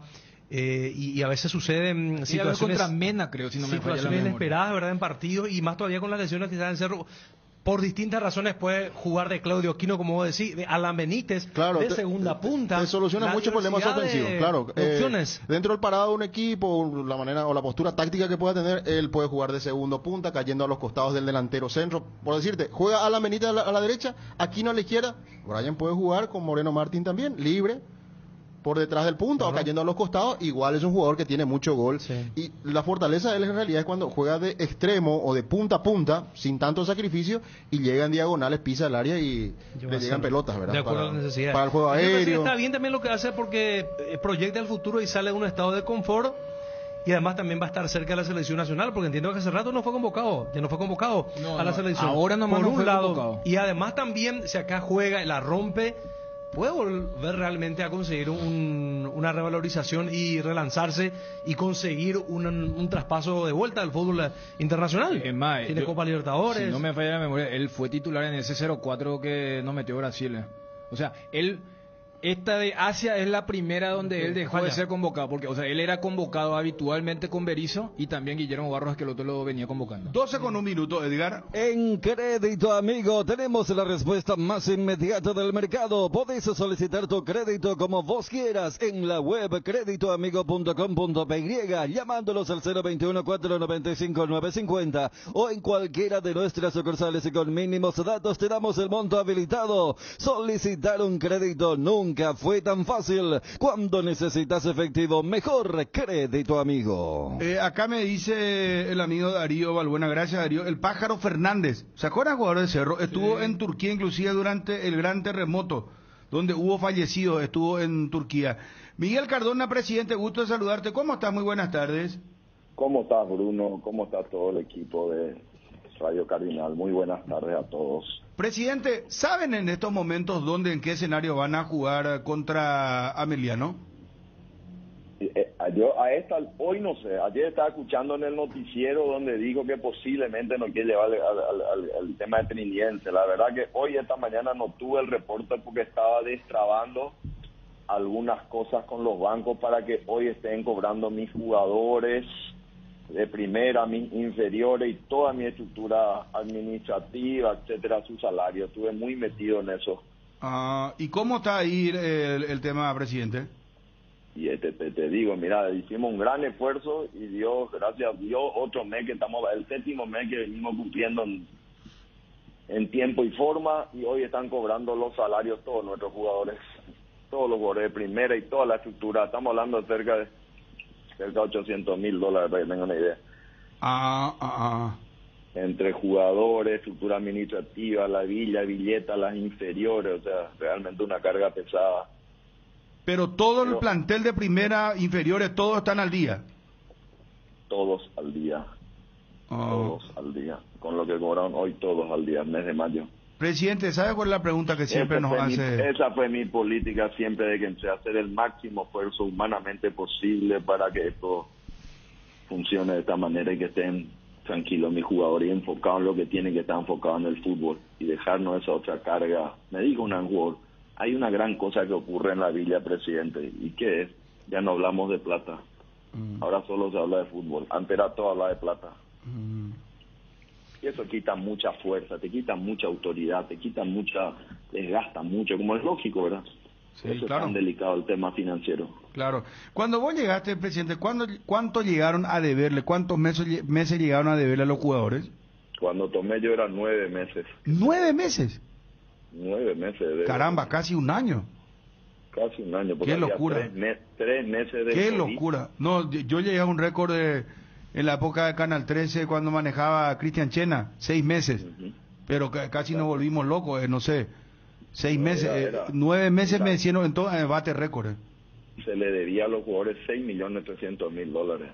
Y a veces suceden situaciones contra Mena, creo, si no me falla la memoria, inesperadas, ¿verdad? En partidos, y más todavía con las lesiones que están en Cerro. por distintas razones puede jugar de Claudio Aquino, como vos decís, de Alan Benítez, Claro, de segunda punta. Te soluciona La muchos problemas diversidad ofensivos, de claro. opciones. Dentro del parado de un equipo, la manera o la postura táctica que pueda tener, él puede jugar de segundo punta, cayendo a los costados del delantero centro. Por decirte, juega Alan Benítez a la derecha, Aquino a la izquierda. Brian puede jugar con Moreno Martín también, libre, por detrás del punta o cayendo a los costados. Igual es un jugador que tiene mucho gol. Sí. Y la fortaleza de él en realidad es cuando juega de extremo o de punta a punta, sin tanto sacrificio, y llega en diagonales, pisa el área y le llegan pelotas, ¿verdad? De acuerdo a las necesidades. Para el juego Yo creo que sí, aéreo. está bien también lo que hace porque proyecta el futuro y sale de un estado de confort. Y además también va a estar cerca de la selección nacional, porque entiendo que hace rato no fue convocado, ya no fue convocado a la selección. Ahora nomás por no un fue lado, convocado. y además también, si acá juega y la rompe, puede volver realmente a conseguir una revalorización y relanzarse y conseguir un traspaso de vuelta al fútbol internacional. Es más, Tiene Copa Libertadores. Si no me falla la memoria, él fue titular en ese 0-4 que nos metió Brasil. O sea, él... Esta de Asia es la primera donde él dejó de ser convocado, porque, o sea, él era convocado habitualmente con Berizzo y también Guillermo Barros, que el otro lo venía convocando. 12:01, Edgar. En Crédito Amigo tenemos la respuesta más inmediata del mercado. Podés solicitar tu crédito como vos quieras en la web creditoamigo.com.py, llamándolos al 021-495-950 o en cualquiera de nuestras sucursales, y con mínimos datos te damos el monto habilitado. Solicitar un crédito nunca fue tan fácil. Cuando necesitas efectivo, mejor Crédito Amigo. Acá me dice el amigo Darío Balbuena, gracias Darío, el Pájaro Fernández, ¿se acuerdan, jugador de Cerro? Estuvo en Turquía inclusive durante el gran terremoto, donde hubo fallecidos, estuvo en Turquía. Miguel Cardona, presidente, gusto de saludarte, ¿cómo estás? Muy buenas tardes. ¿Cómo estás, Bruno? ¿Cómo está todo el equipo de Radio Cardinal? Muy buenas tardes a todos. Presidente, ¿saben en estos momentos dónde, en qué escenario van a jugar contra Ameliano? Hoy no sé, ayer estaba escuchando en el noticiero donde dijo que posiblemente no quiere llevar al tema de Trinidense. La verdad que hoy, esta mañana, no tuve el reporte porque estaba destrabando algunas cosas con los bancos para que hoy estén cobrando mis jugadores de primera, mis inferiores y toda mi estructura administrativa, etcétera, su salario. Estuve muy metido en eso. ¿Y cómo está ahí el tema, presidente? Y te digo, mira, hicimos un gran esfuerzo y Dios, gracias a Dios, otro mes que estamos, el 7º mes que venimos cumpliendo en tiempo y forma, y hoy están cobrando los salarios todos nuestros jugadores, todos los jugadores de primera y toda la estructura. Estamos hablando de cerca de $800,000, para que tengan una idea. Entre jugadores, estructura administrativa, la villa, billetas, las inferiores, o sea, realmente una carga pesada. Pero todo el plantel de primera, inferiores, todos están al día. Todos al día. Todos al día. Con lo que cobraron hoy, todos al día, el mes de mayo. Presidente, ¿sabe cuál es la pregunta que siempre nos hace? Esa fue mi política siempre, de que hacer el máximo esfuerzo humanamente posible para que esto funcione de esta manera y que estén tranquilos mis jugadores y enfocados en lo que tienen que estar enfocados en el fútbol y dejarnos esa otra carga. Me dijo un jugador, hay una gran cosa que ocurre en la villa, presidente, ¿y qué es? Ya no hablamos de plata. Ahora solo se habla de fútbol. Antes era todo hablar de plata. Y eso quita mucha fuerza, te quita mucha autoridad, desgasta mucho, como es lógico, ¿verdad? Sí, eso claro. Es tan delicado el tema financiero. Claro. Cuando vos llegaste, presidente, ¿cuánto llegaron a deberle? ¿Cuántos meses llegaron a deberle a los jugadores? Cuando tomé yo eran 9 meses. ¿9 meses? 9 meses de... Caramba, casi un año. Casi un año. Porque qué locura. 3 meses de... Qué COVID. locura. No, yo llegué a un récord en la época de Canal 13 cuando manejaba a Cristian Chena, 6 meses. Pero casi nos volvimos locos, no sé. 6 meses, 9 meses me hicieron en todo, bate récord. Se le debía a los jugadores $6,300,000.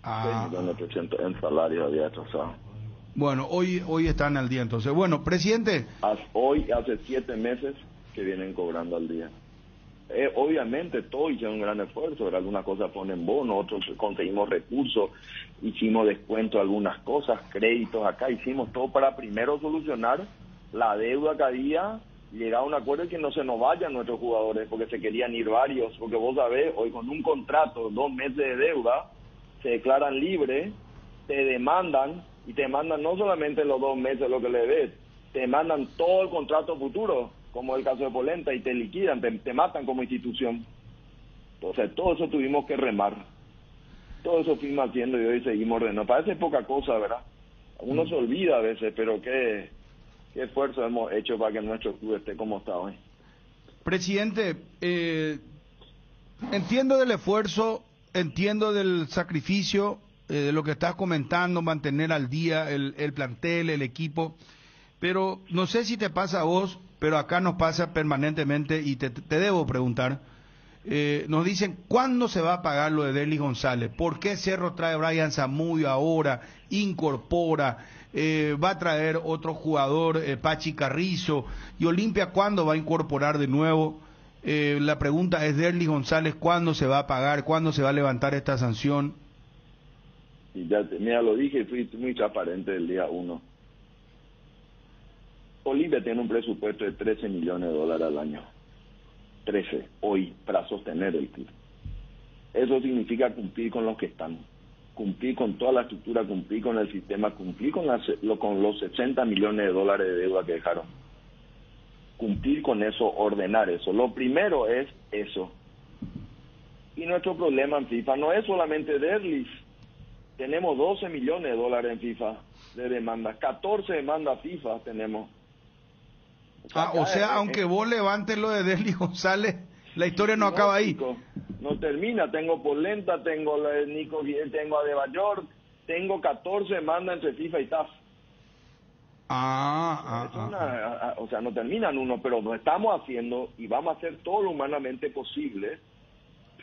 6,300,000 en salario había destrozado. Bueno, hoy están al día entonces. Bueno, presidente. Hoy hace 7 meses que vienen cobrando al día. Obviamente todos hicieron un gran esfuerzo, pero algunas cosas ponen bono, otros conseguimos recursos, hicimos descuento de algunas cosas, créditos acá, hicimos todo para primero solucionar la deuda que había, llegar a un acuerdo y que no se nos vayan nuestros jugadores, porque se querían ir varios, porque vos sabés, hoy con un contrato, 2 meses de deuda, se declaran libres, te demandan y te mandan no solamente los 2 meses lo que le debes, te mandan todo el contrato futuro, como el caso de Polenta, y te liquidan, te matan como institución. Entonces todo eso tuvimos que remar, todo eso fuimos haciendo y hoy seguimos ordenando. Parece poca cosa, ¿verdad? Uno se olvida a veces, pero qué esfuerzo hemos hecho para que nuestro club esté como está hoy. Presidente, entiendo del esfuerzo, entiendo del sacrificio, de lo que estás comentando, mantener al día el plantel, el equipo, pero no sé si te pasa a vos, pero acá nos pasa permanentemente y te debo preguntar. Nos dicen, ¿cuándo se va a pagar lo de Derlis González? ¿Por qué Cerro trae a Brian Zamudio ahora? Incorpora, va a traer otro jugador, Pachi Carrizo, y Olimpia, ¿cuándo va a incorporar de nuevo? La pregunta es, Derlis González, ¿cuándo se va a pagar? ¿Cuándo se va a levantar esta sanción? Y ya, mira, lo dije, fui muy transparente el día 1. Olimpia tiene un presupuesto de $13 millones al año. 13 hoy para sostener el club. Eso significa cumplir con los que están, cumplir con toda la estructura, cumplir con el sistema, cumplir con los $60 millones de deuda que dejaron, cumplir con eso, ordenar eso. Lo primero es eso. Y nuestro problema en FIFA no es solamente Derlis. Tenemos $12 millones en FIFA de demandas, 14 demandas FIFA tenemos. O sea, aunque vos levantes lo de Derlis González, la historia no acaba ahí. No termina. Tengo Polenta, tengo Nico Guillén, tengo a Debayor, tengo 14 demandas entre FIFA y TAF. O sea, no terminan uno, pero lo estamos haciendo y vamos a hacer todo lo humanamente posible.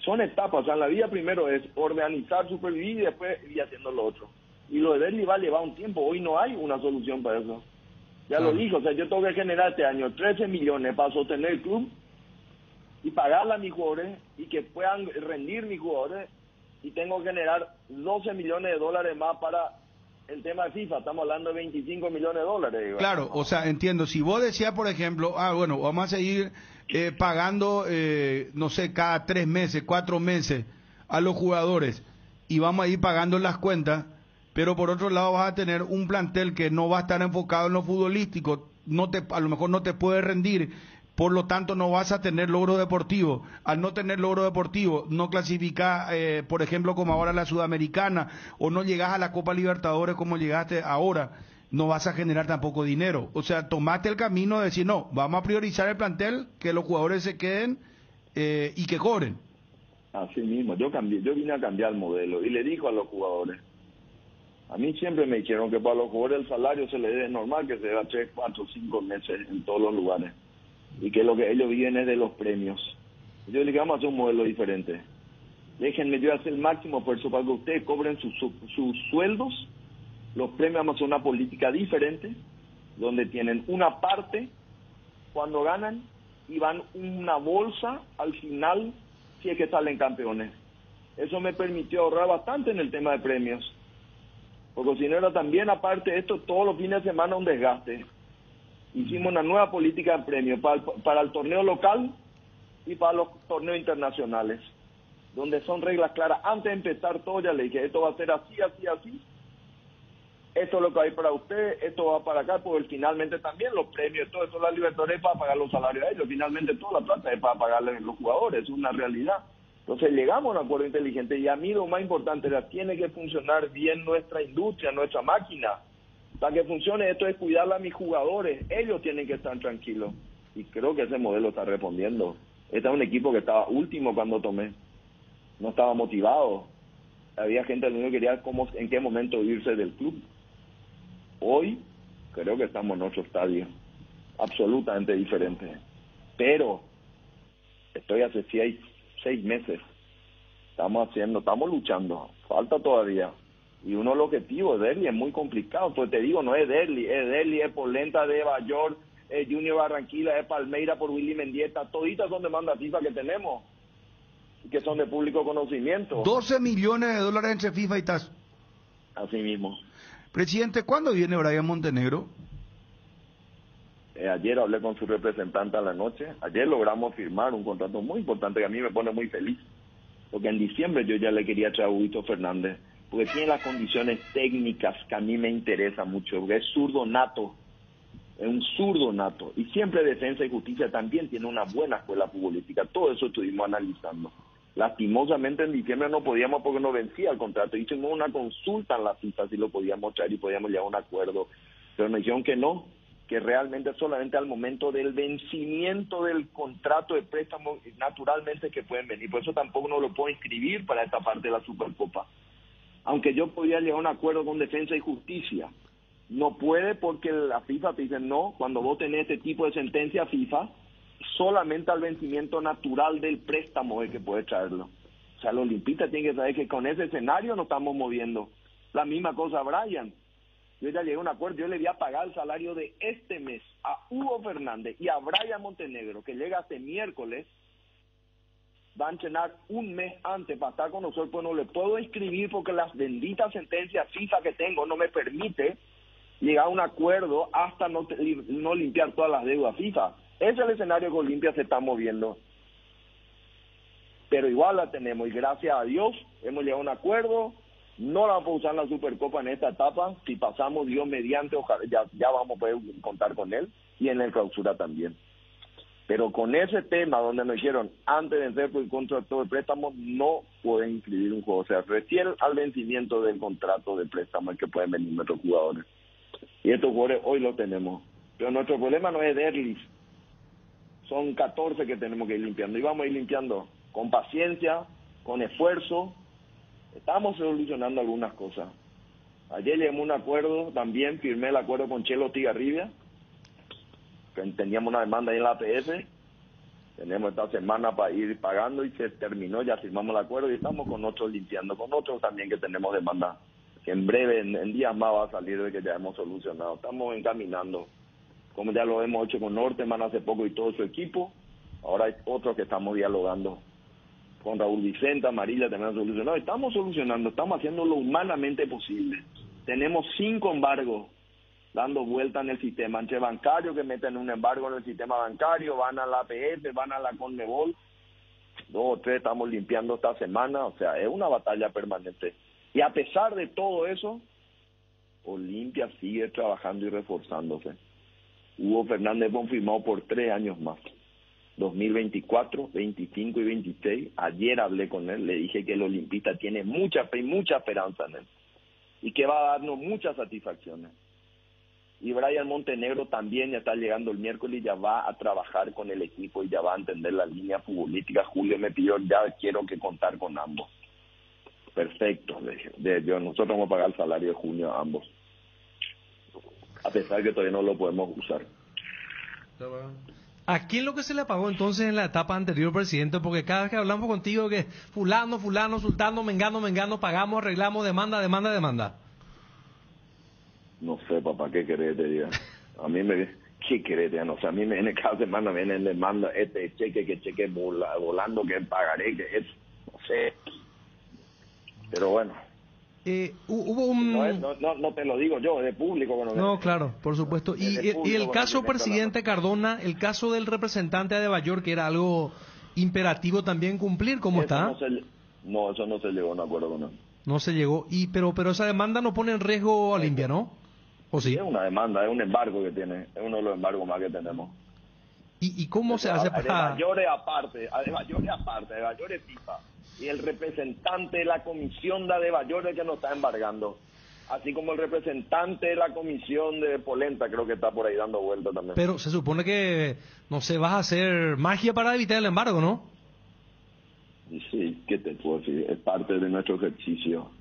Son etapas. O sea, en la vida primero es organizar, supervivir y después ir haciendo lo otro. Y lo de Derlis va a llevar un tiempo. Hoy no hay una solución para eso. Ya lo dijo, o sea, yo tengo que generar este año 13 millones para sostener el club y pagarle a mis jugadores y que puedan rendir mis jugadores, y tengo que generar $12 millones más para el tema de FIFA. Estamos hablando de $25 millones. Digo. Claro, o sea, entiendo. Si vos decías, por ejemplo, bueno, vamos a seguir pagando, no sé, cada 3 meses, 4 meses a los jugadores y vamos a ir pagando las cuentas, pero por otro lado vas a tener un plantel que no va a estar enfocado en lo futbolístico, a lo mejor no te puede rendir, por lo tanto no vas a tener logro deportivo. Al no tener logro deportivo, no clasificás, por ejemplo, como ahora la Sudamericana, o no llegás a la Copa Libertadores como llegaste ahora, no vas a generar tampoco dinero. O sea, tomaste el camino de decir, no, vamos a priorizar el plantel, que los jugadores se queden y que cobren. Así mismo, yo vine a cambiar el modelo y le digo a los jugadores, a mí siempre me dijeron que para los jugadores el salario se les dé normal, que se da 3, 4, 5 meses en todos los lugares, y que lo que ellos viven es de los premios. Yo les dije, vamos a hacer un modelo diferente. Déjenme yo hacer el máximo esfuerzo para que ustedes cobren sus sueldos. Los premios, vamos a hacer una política diferente, donde tienen una parte cuando ganan y van una bolsa al final si es que salen campeones. Eso me permitió ahorrar bastante en el tema de premios. Porque si no era también, aparte de esto, todos los fines de semana un desgaste. Hicimos una nueva política de premios para el torneo local y para los torneos internacionales, donde son reglas claras. Antes de empezar todo ya le dije, esto va a ser así, así, así. Esto es lo que hay para usted, esto va para acá, porque finalmente también los premios, todo eso, la Libertadores es para pagar los salarios de ellos, finalmente toda la plata es para pagarle a los jugadores, es una realidad. Entonces llegamos a un acuerdo inteligente y a mí lo más importante era, tiene que funcionar bien nuestra industria, nuestra máquina. Para que funcione esto es cuidar a mis jugadores, ellos tienen que estar tranquilos. Y creo que ese modelo está respondiendo. Este es un equipo que estaba último cuando tomé, no estaba motivado. Había gente que no quería en qué momento irse del club. Hoy creo que estamos en otro estadio, absolutamente diferente. Pero estoy hace 6 meses, estamos luchando, falta todavía. Y uno de los objetivos de Derlis es muy complicado, pues te digo, no es Derlis, es Polenta, de Bayor, es Junior Barranquilla, es Palmeira por Willy Mendieta, toditas son demandas FIFA que tenemos, que son de público conocimiento. $12 millones entre FIFA y TAS. Así mismo. Presidente, ¿cuándo viene Brian Montenegro? Ayer hablé con su representante a la noche. Ayer logramos firmar un contrato muy importante que a mí me pone muy feliz. Porque en diciembre yo ya le quería traer a Huguito Fernández. porque tiene las condiciones técnicas que a mí me interesan mucho, porque es zurdo nato, es un zurdo nato, y siempre Defensa y Justicia también tiene una buena escuela futbolística. Todo eso estuvimos analizando. Lastimosamente en diciembre no podíamos porque no vencía el contrato. Hicimos una consulta en la FIFA si lo podíamos traer y podíamos llegar a un acuerdo, pero me dijeron que no, que realmente solamente al momento del vencimiento del contrato de préstamo naturalmente que pueden venir. Por eso tampoco no lo puedo inscribir para esta parte de la Supercopa. Aunque yo podía llegar a un acuerdo con Defensa y Justicia, no puede porque la FIFA te dice no, cuando vos tenés este tipo de sentencia FIFA, solamente al vencimiento natural del préstamo es que puede traerlo. O sea, los olimpistas tienen que saber que con ese escenario nos estamos moviendo. La misma cosa a Brian. Yo ya llegué a un acuerdo, yo le voy a pagar el salario de este mes a Hugo Fernández y a Brian Montenegro, que llega este miércoles, va a entrenar un mes antes para estar con nosotros, pues no le puedo inscribir porque las benditas sentencias FIFA que tengo no me permite llegar a un acuerdo hasta no limpiar todas las deudas FIFA. Ese es el escenario que Olimpia se está moviendo. Pero igual la tenemos y gracias a Dios hemos llegado a un acuerdo. No la vamos a usar en la Supercopa en esta etapa. Si pasamos, Dios mediante, ojalá, ya vamos a poder contar con él y en el clausura también. Pero con ese tema donde nos dijeron antes de vencer por el contrato de préstamo no pueden inscribir un juego. O sea, recién al vencimiento del contrato de préstamo es que pueden venir nuestros jugadores. Y estos jugadores hoy lo tenemos. Pero nuestro problema no es Derlis. Son 14 que tenemos que ir limpiando. Y vamos a ir limpiando con paciencia, con esfuerzo. Estamos solucionando algunas cosas. Ayer llegamos a un acuerdo, también firmé el acuerdo con Chelo Tigarribia, que teníamos una demanda ahí en la APS. Tenemos esta semana para ir pagando y se terminó, ya firmamos el acuerdo y estamos con otros limpiando, con otros también que tenemos demanda, que en breve, en días más va a salir de que ya hemos solucionado. Estamos encaminando, como ya lo hemos hecho con Norteman hace poco y todo su equipo. Ahora hay otros que estamos dialogando con Raúl Vicente, Amarilla también solucionado. Estamos solucionando, estamos haciendo lo humanamente posible. Tenemos 5 embargos dando vuelta en el sistema, entre bancarios que meten un embargo en el sistema bancario, van a la APF, van a la Conmebol, 2 o 3 estamos limpiando esta semana. O sea, es una batalla permanente. Y a pesar de todo eso, Olimpia sigue trabajando y reforzándose. Hugo Fernández confirmado por 3 años más. 2024, 25 y 26. Ayer hablé con él, le dije que el olimpista tiene mucha fe y mucha esperanza en él. Y que va a darnos muchas satisfacciones. Y Brian Montenegro también ya está llegando el miércoles y ya va a trabajar con el equipo y ya va a entender la línea futbolística. Julio me pidió, ya quiero que contar con ambos. Perfecto, le dije. Nosotros vamos a pagar el salario de junio a ambos. A pesar que todavía no lo podemos usar. ¿A quién lo que se le pagó entonces en la etapa anterior, presidente? Porque cada vez que hablamos contigo que fulano, sultano, mengano, pagamos, arreglamos, demanda. No sé, papá, ¿qué querés te diga? A mí ¿qué querés te diga? No sé, a mí en cada semana me vienen demanda cheque volando, que pagaré, que es, no sé. Pero bueno. Hubo un... No te lo digo yo, es de público. No, claro, por supuesto. Y el caso, presidente Cardona, el caso del representante de Adebayor, que era algo imperativo también cumplir, ¿cómo está? No, eso no se llegó a un acuerdo con él. No se llegó, pero esa demanda no pone en riesgo a Olimpia, ¿no? ¿O sí? Es una demanda, es un embargo que tiene, es uno de los embargos más que tenemos. ¿Y cómo se hace para...? Adebayor es FIFA. Y el representante de la comisión de Adebayor es el que nos está embargando. Así como el representante de la comisión de Polenta creo que está por ahí dando vueltas también. Pero se supone que, no sé, vas a hacer magia para evitar el embargo, ¿no? Y sí, ¿qué te puedo decir? Es parte de nuestro ejercicio.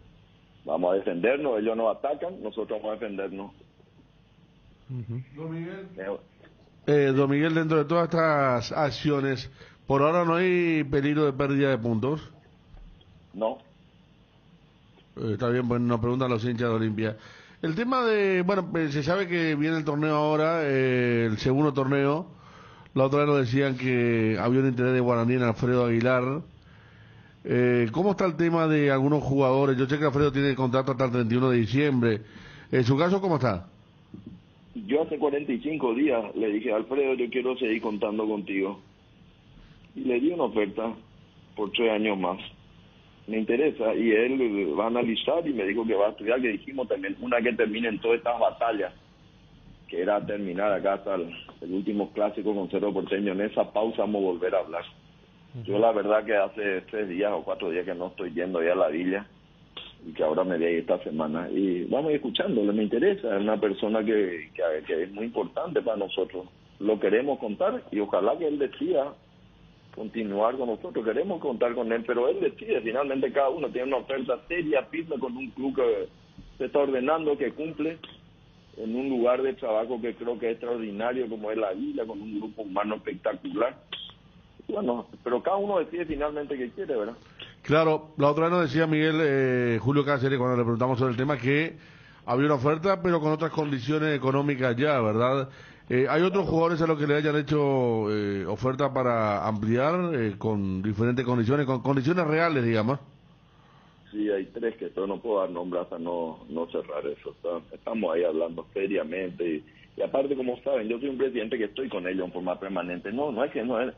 Vamos a defendernos, ellos nos atacan, nosotros vamos a defendernos. Don Miguel, dentro de todas estas acciones, ¿por ahora no hay peligro de pérdida de puntos? No. Está bien, pues nos preguntan los hinchas de Olimpia. El tema de, bueno, se sabe que viene el torneo ahora, el segundo torneo. La otra vez nos decían que había un interés de Guaraní en Alfredo Aguilar. ¿Cómo está el tema de algunos jugadores? Yo sé que Alfredo tiene contrato hasta el 31 de diciembre. ¿En su caso cómo está? Yo hace 45 días le dije a Alfredo, yo quiero seguir contando contigo. Y le di una oferta por 3 años más. me interesa, y él va a analizar y me dijo que va a estudiar, que dijimos también, una que terminen todas estas batallas, que era terminar acá hasta el último clásico con Cerro Porteño. En esa pausa vamos a volver a hablar. Yo la verdad que hace 3 días o 4 días que no estoy yendo ya a la villa, y que ahora me voy a ir esta semana, y vamos a ir escuchándole, me interesa, es una persona que es muy importante para nosotros, lo queremos contar, y ojalá que él decida continuar con nosotros, queremos contar con él, pero él decide, finalmente cada uno tiene una oferta seria, firme, con un club que se está ordenando, que cumple, en un lugar de trabajo que creo que es extraordinario como es la villa, con un grupo humano espectacular. Bueno, pero cada uno decide finalmente qué quiere, ¿verdad? Claro, la otra vez nos decía Miguel, Julio Cáceres, cuando le preguntamos sobre el tema, que había una oferta, pero con otras condiciones económicas ya, ¿verdad? ¿Hay otros jugadores a los que le hayan hecho oferta para ampliar con diferentes condiciones, con condiciones reales, digamos? Sí, hay 3 que yo no puedo dar nombre hasta no cerrar eso. Estamos ahí hablando seriamente, y aparte, como saben, yo soy un presidente que estoy con ellos en forma permanente. No es que no es...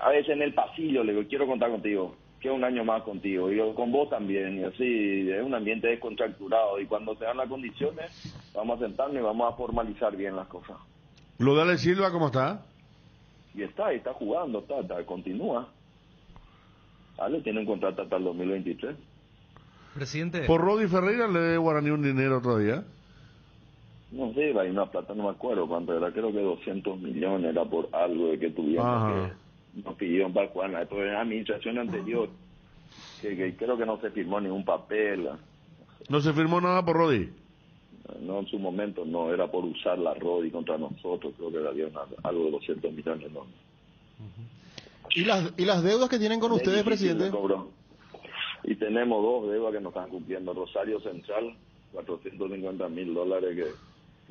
A veces en el pasillo le digo, quiero contar contigo, quiero un año más contigo, y yo con vos también, y así, es un ambiente descontracturado, y cuando se dan las condiciones, vamos a sentarnos y vamos a formalizar bien las cosas. ¿Lo de Ale Silva cómo está? Y está jugando, continúa. Ale tiene un contrato hasta el 2023. Presidente. ¿Por Rodi Ferreira le debe Guaraní un dinero todavía? No sé, hay una plata, no me acuerdo cuánto era, creo que 200 millones era por algo de que tuvieron, que nos pidieron para Juana. Esto era la administración anterior, que creo que no se firmó ningún papel. ¿No se firmó nada por Rodi? No, en su momento no, era por usar la Rodi contra nosotros, creo que había algo de 200 millones, no. ¿Y las deudas que tienen con ustedes, presidente? Y tenemos 2 deudas que nos están cumpliendo. Rosario Central, $450,000 que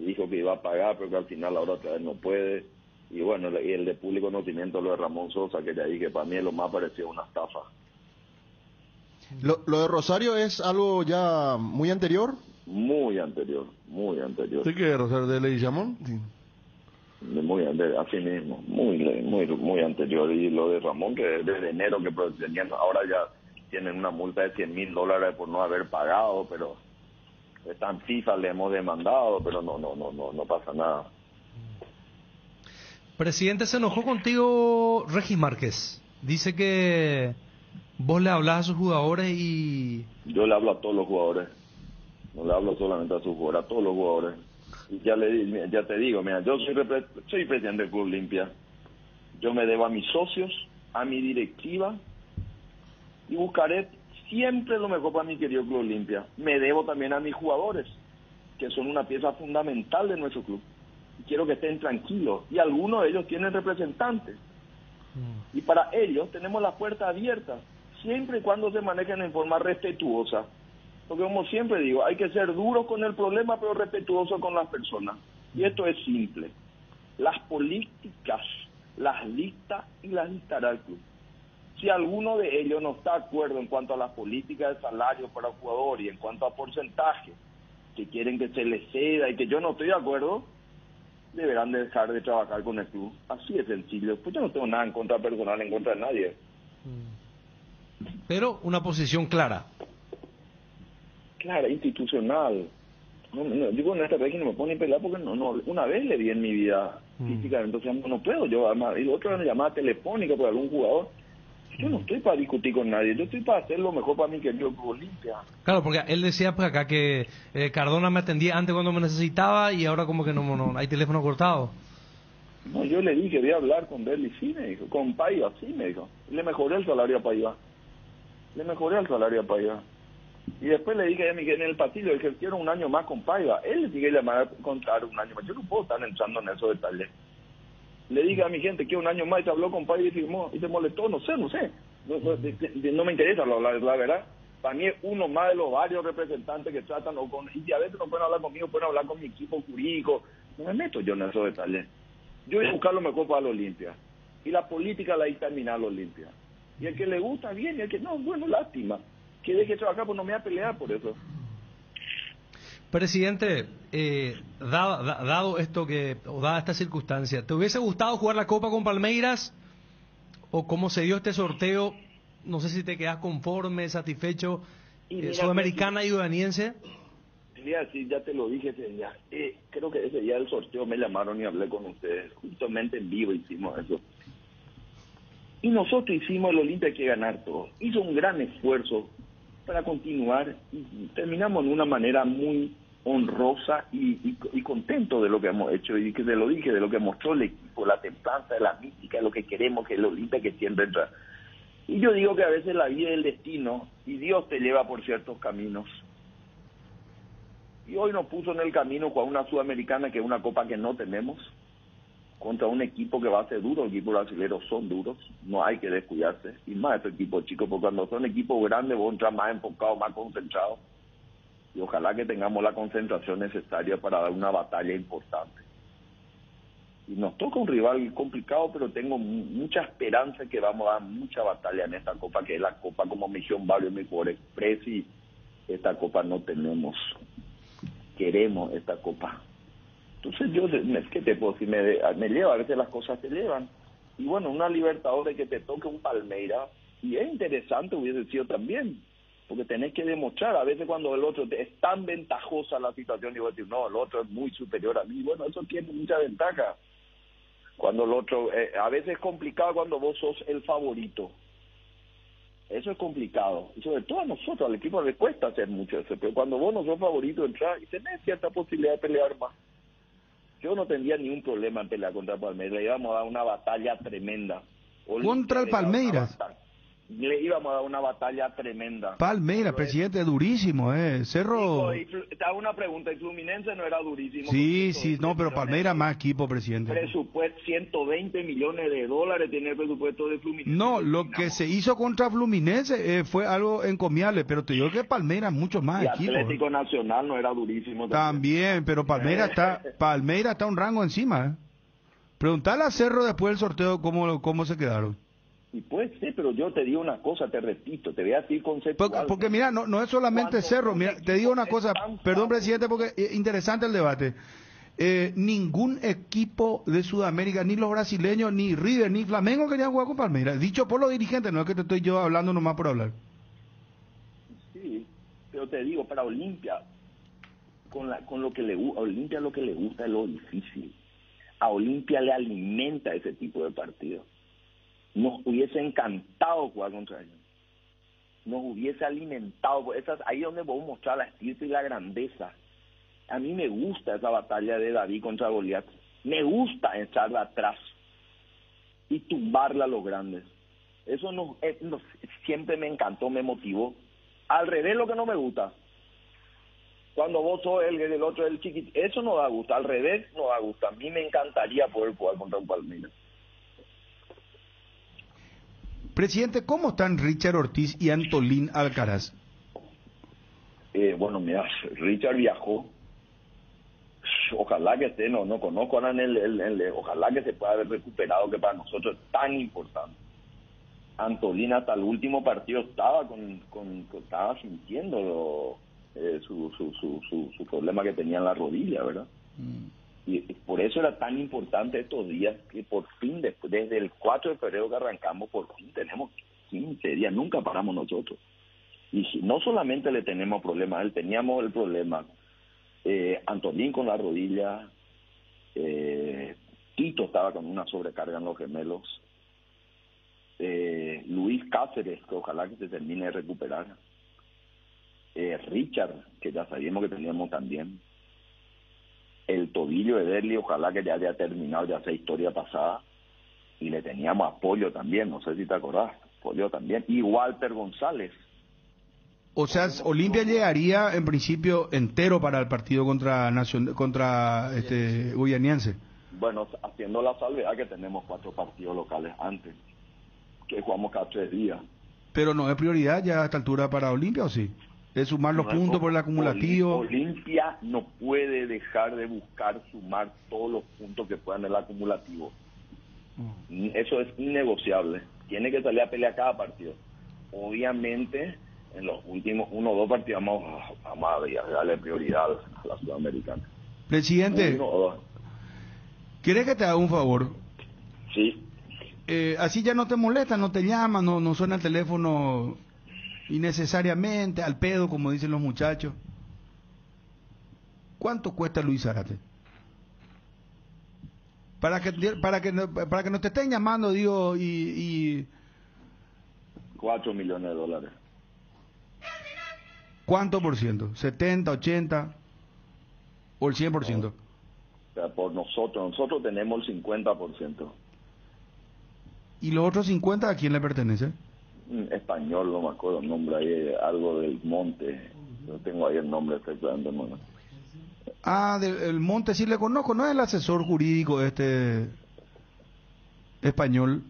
dijo que iba a pagar, pero que al final ahora otra vez no puede. Y bueno, y el de público conocimiento, lo de Ramón Sosa, que de ahí que para mí es lo más parecido a una estafa. ¿Lo de Rosario es algo ya muy anterior? Muy anterior. ¿Sí que Rosario de Leguizamón? Sí. Así mismo, muy anterior. Y lo de Ramón, que desde enero que tenían, ahora ya tienen una multa de $100,000 por no haber pagado, pero están FIFA, le hemos demandado, pero no pasa nada. Presidente, se enojó contigo Regis Márquez. Dice que vos le hablas a sus jugadores y... Yo le hablo a todos los jugadores. No le hablo solamente a sus jugadores, a todos los jugadores. Y ya te digo, mira, yo soy presidente del Club Olimpia. Yo me debo a mis socios, a mi directiva, y buscaré siempre lo mejor para mi querido Club Olimpia. Me debo también a mis jugadores, que son una pieza fundamental de nuestro club. Quiero que estén tranquilos, y algunos de ellos tienen representantes. Y para ellos tenemos la puerta abierta, siempre y cuando se manejen en forma respetuosa. Porque como siempre digo, hay que ser duros con el problema, pero respetuosos con las personas. Y esto es simple. Las políticas las dicta y las dictará el club. Si alguno de ellos no está de acuerdo en cuanto a las políticas de salario para el jugador y en cuanto a porcentaje, que quieren que se les ceda y que yo no estoy de acuerdo, deberán de dejar de trabajar con el club. Así de sencillo. Pues yo no tengo nada en contra personal, en contra de nadie. Pero una posición clara. Clara, institucional. Digo, en esta régimen no me pone a pelear porque una vez le di en mi vida física, entonces no puedo yo, además, y la otra llamada telefónica por algún jugador. Yo no estoy para discutir con nadie, yo estoy para hacer lo mejor para mi querido Club Olimpia. Claro, porque él decía pues acá que Cardona me atendía antes cuando me necesitaba y ahora como que no hay teléfono cortado. No, yo le dije, voy a hablar con Berli, sí me dijo, con Paiva, sí me dijo. Le mejoré el salario a Paiva. Y después le dije a Miguel en el pasillo, dije, quiero un año más con Paiva. Él le sigue llamando a contar un año más. Yo no puedo estar entrando en esos detalles. Le dije a mi gente, quiero un año más, y se habló con Paiva y firmó, y se molestó, no sé. No me interesa la verdad. Para mí es uno más de los varios representantes que tratan, y si a veces no pueden hablar conmigo, pueden hablar con mi equipo jurídico. No me meto yo en esos detalles. Yo voy a buscar lo mejor para la Olimpia. Y la política la dictamina la Olimpia. Y el que le gusta, bien, y el que no, bueno, lástima. Que deje de trabajar, pues no me voy a pelear por eso. Presidente, dado esto o dada esta circunstancia, ¿te hubiese gustado jugar la Copa con Palmeiras? ¿O cómo se dio este sorteo? no sé si te quedas conforme, satisfecho, Y mira, Sudamericana y Udaniense. Te voy a decir, ya te lo dije ese día. Creo que ese día del sorteo me llamaron y hablé con ustedes. Justamente en vivo hicimos eso. Y nosotros hicimos el Olimpia, hay que ganar todo. Hizo un gran esfuerzo para continuar y terminamos de una manera muy honrosa y contento de lo que hemos hecho. Y que te lo dije, de lo que mostró el equipo, la templanza, la mística, lo que queremos, que el Olimpia que siempre entra. Y yo digo que a veces la vida es el destino y Dios te lleva por ciertos caminos. Y hoy nos puso en el camino con una Sudamericana, que es una copa que no tenemos, contra un equipo que va a ser duro. Los equipos brasileños son duros, no hay que descuidarse. Y más estos equipos chicos, porque cuando son equipos grandes vos entras más enfocado, más concentrado. Y ojalá que tengamos la concentración necesaria para dar una batalla importante. Y nos toca un rival complicado, pero tengo mucha esperanza que vamos a dar mucha batalla en esta copa, que es la copa, como me dijeron varios mi por Express, y esta copa no tenemos. Queremos esta copa. Entonces yo, ¿qué te puedo decir? Me lleva, a veces las cosas te llevan. Y bueno, una Libertadores que te toque un Palmeiras, y es interesante, hubiese sido también, porque tenés que demostrar, a veces cuando el otro es tan ventajosa la situación, y vos decís, no, el otro es muy superior a mí, bueno, eso tiene mucha ventaja. Cuando el otro, a veces es complicado cuando vos sos el favorito. Eso es complicado. Y sobre todo a nosotros, al equipo le cuesta hacer mucho eso. Pero cuando vos no sos favorito, entras y tenés cierta posibilidad de pelear más. Yo no tendría ningún problema en pelear contra Palmeiras. Le íbamos a dar una batalla tremenda. Contra el Palmeiras. Le íbamos a dar una batalla tremenda. Palmeiras, presidente, durísimo, Cerro... Te hago una pregunta, ¿el Fluminense no era durísimo? Sí, no, pero Palmeiras más equipo, presidente. Presupuesto, 120 millones de dólares tiene el presupuesto de Fluminense. No, lo que se hizo contra Fluminense fue algo encomiable, pero te digo que Palmeiras mucho más equipo. Atlético Nacional no era durísimo. También, pero Palmeiras está un rango encima, Preguntale a Cerro después del sorteo cómo se quedaron. Y puede ser, pero yo te digo una cosa, te repito, te voy a decir conceptual. Porque mira, no es solamente Cerro, mira, te digo una cosa, perdón presidente, porque es interesante el debate. Ningún equipo de Sudamérica, ni los brasileños, ni River, ni Flamengo querían jugar con Palmeiras. Dicho por los dirigentes, no es que te estoy yo hablando nomás por hablar. Sí, pero te digo, para Olimpia, con lo que le gusta, a Olimpia lo que le gusta es lo difícil. A Olimpia le alimenta ese tipo de partidos. Nos hubiese encantado jugar contra ellos. Nos hubiese alimentado. Ahí es donde podemos mostrar la estirpe y la grandeza. A mí me gusta esa batalla de David contra Goliat. Me gusta echarla atrás y tumbarla a los grandes. Eso siempre me encantó, me motivó. Al revés, lo que no me gusta. Cuando vos sos el otro es el chiquito. Eso no da gusto. Al revés, no da gusto. A mí me encantaría poder jugar contra un Palmeiras. Presidente, ¿cómo están Richard Ortiz y Antolín Alcaraz? Bueno, mira, Richard viajó. Ojalá que esté, no conozco ahora ojalá que se pueda haber recuperado, que para nosotros es tan importante. Antolín hasta el último partido estaba estaba sintiendo su problema que tenía en la rodilla, ¿verdad? Y por eso era tan importante estos días, que por fin, desde el 4 de febrero que arrancamos, por fin tenemos 15 días, nunca paramos nosotros. Y no solamente le tenemos problemas, él teníamos el problema, Antolín con la rodilla, Tito estaba con una sobrecarga en los gemelos, Luis Cáceres, que ojalá que se termine de recuperar, Richard, que ya sabíamos que teníamos también, el tobillo de Derli, ojalá que ya haya terminado, ya sea historia pasada, y le teníamos apoyo también, no sé si te acordás, apoyo también, y Walter González. O sea, Olimpia llegaría en principio entero para el partido contra Goianiense. Bueno, haciendo la salvedad que tenemos 4 partidos locales antes, que jugamos cada 3 días. Pero no es prioridad ya a esta altura para Olimpia, ¿o sí? Es sumar los puntos por el acumulativo. Olimpia no puede dejar de buscar sumar todos los puntos que puedan en el acumulativo. Eso es innegociable. Tiene que salir a pelear cada partido. Obviamente, en los últimos 1 o 2 partidos vamos a darle prioridad a la Sudamericana. Presidente, ¿quieres que te haga un favor? Sí. así ya no te molesta, no te llama, no suena el teléfono innecesariamente, al pedo, como dicen los muchachos. ¿Cuánto cuesta Luis Zárate? Para que no te estén llamando, digo, y 4 millones de dólares. ¿Cuánto por ciento? ¿70, 80 o el 100%? O sea, por nosotros tenemos el 50%. ¿Y los otros 50 a quién le pertenece? Español, no me acuerdo el nombre, ahí algo del Monte. Yo tengo ahí el nombre exactamente, hermano. Ah, del Monte sí le conozco, ¿no es el asesor jurídico español?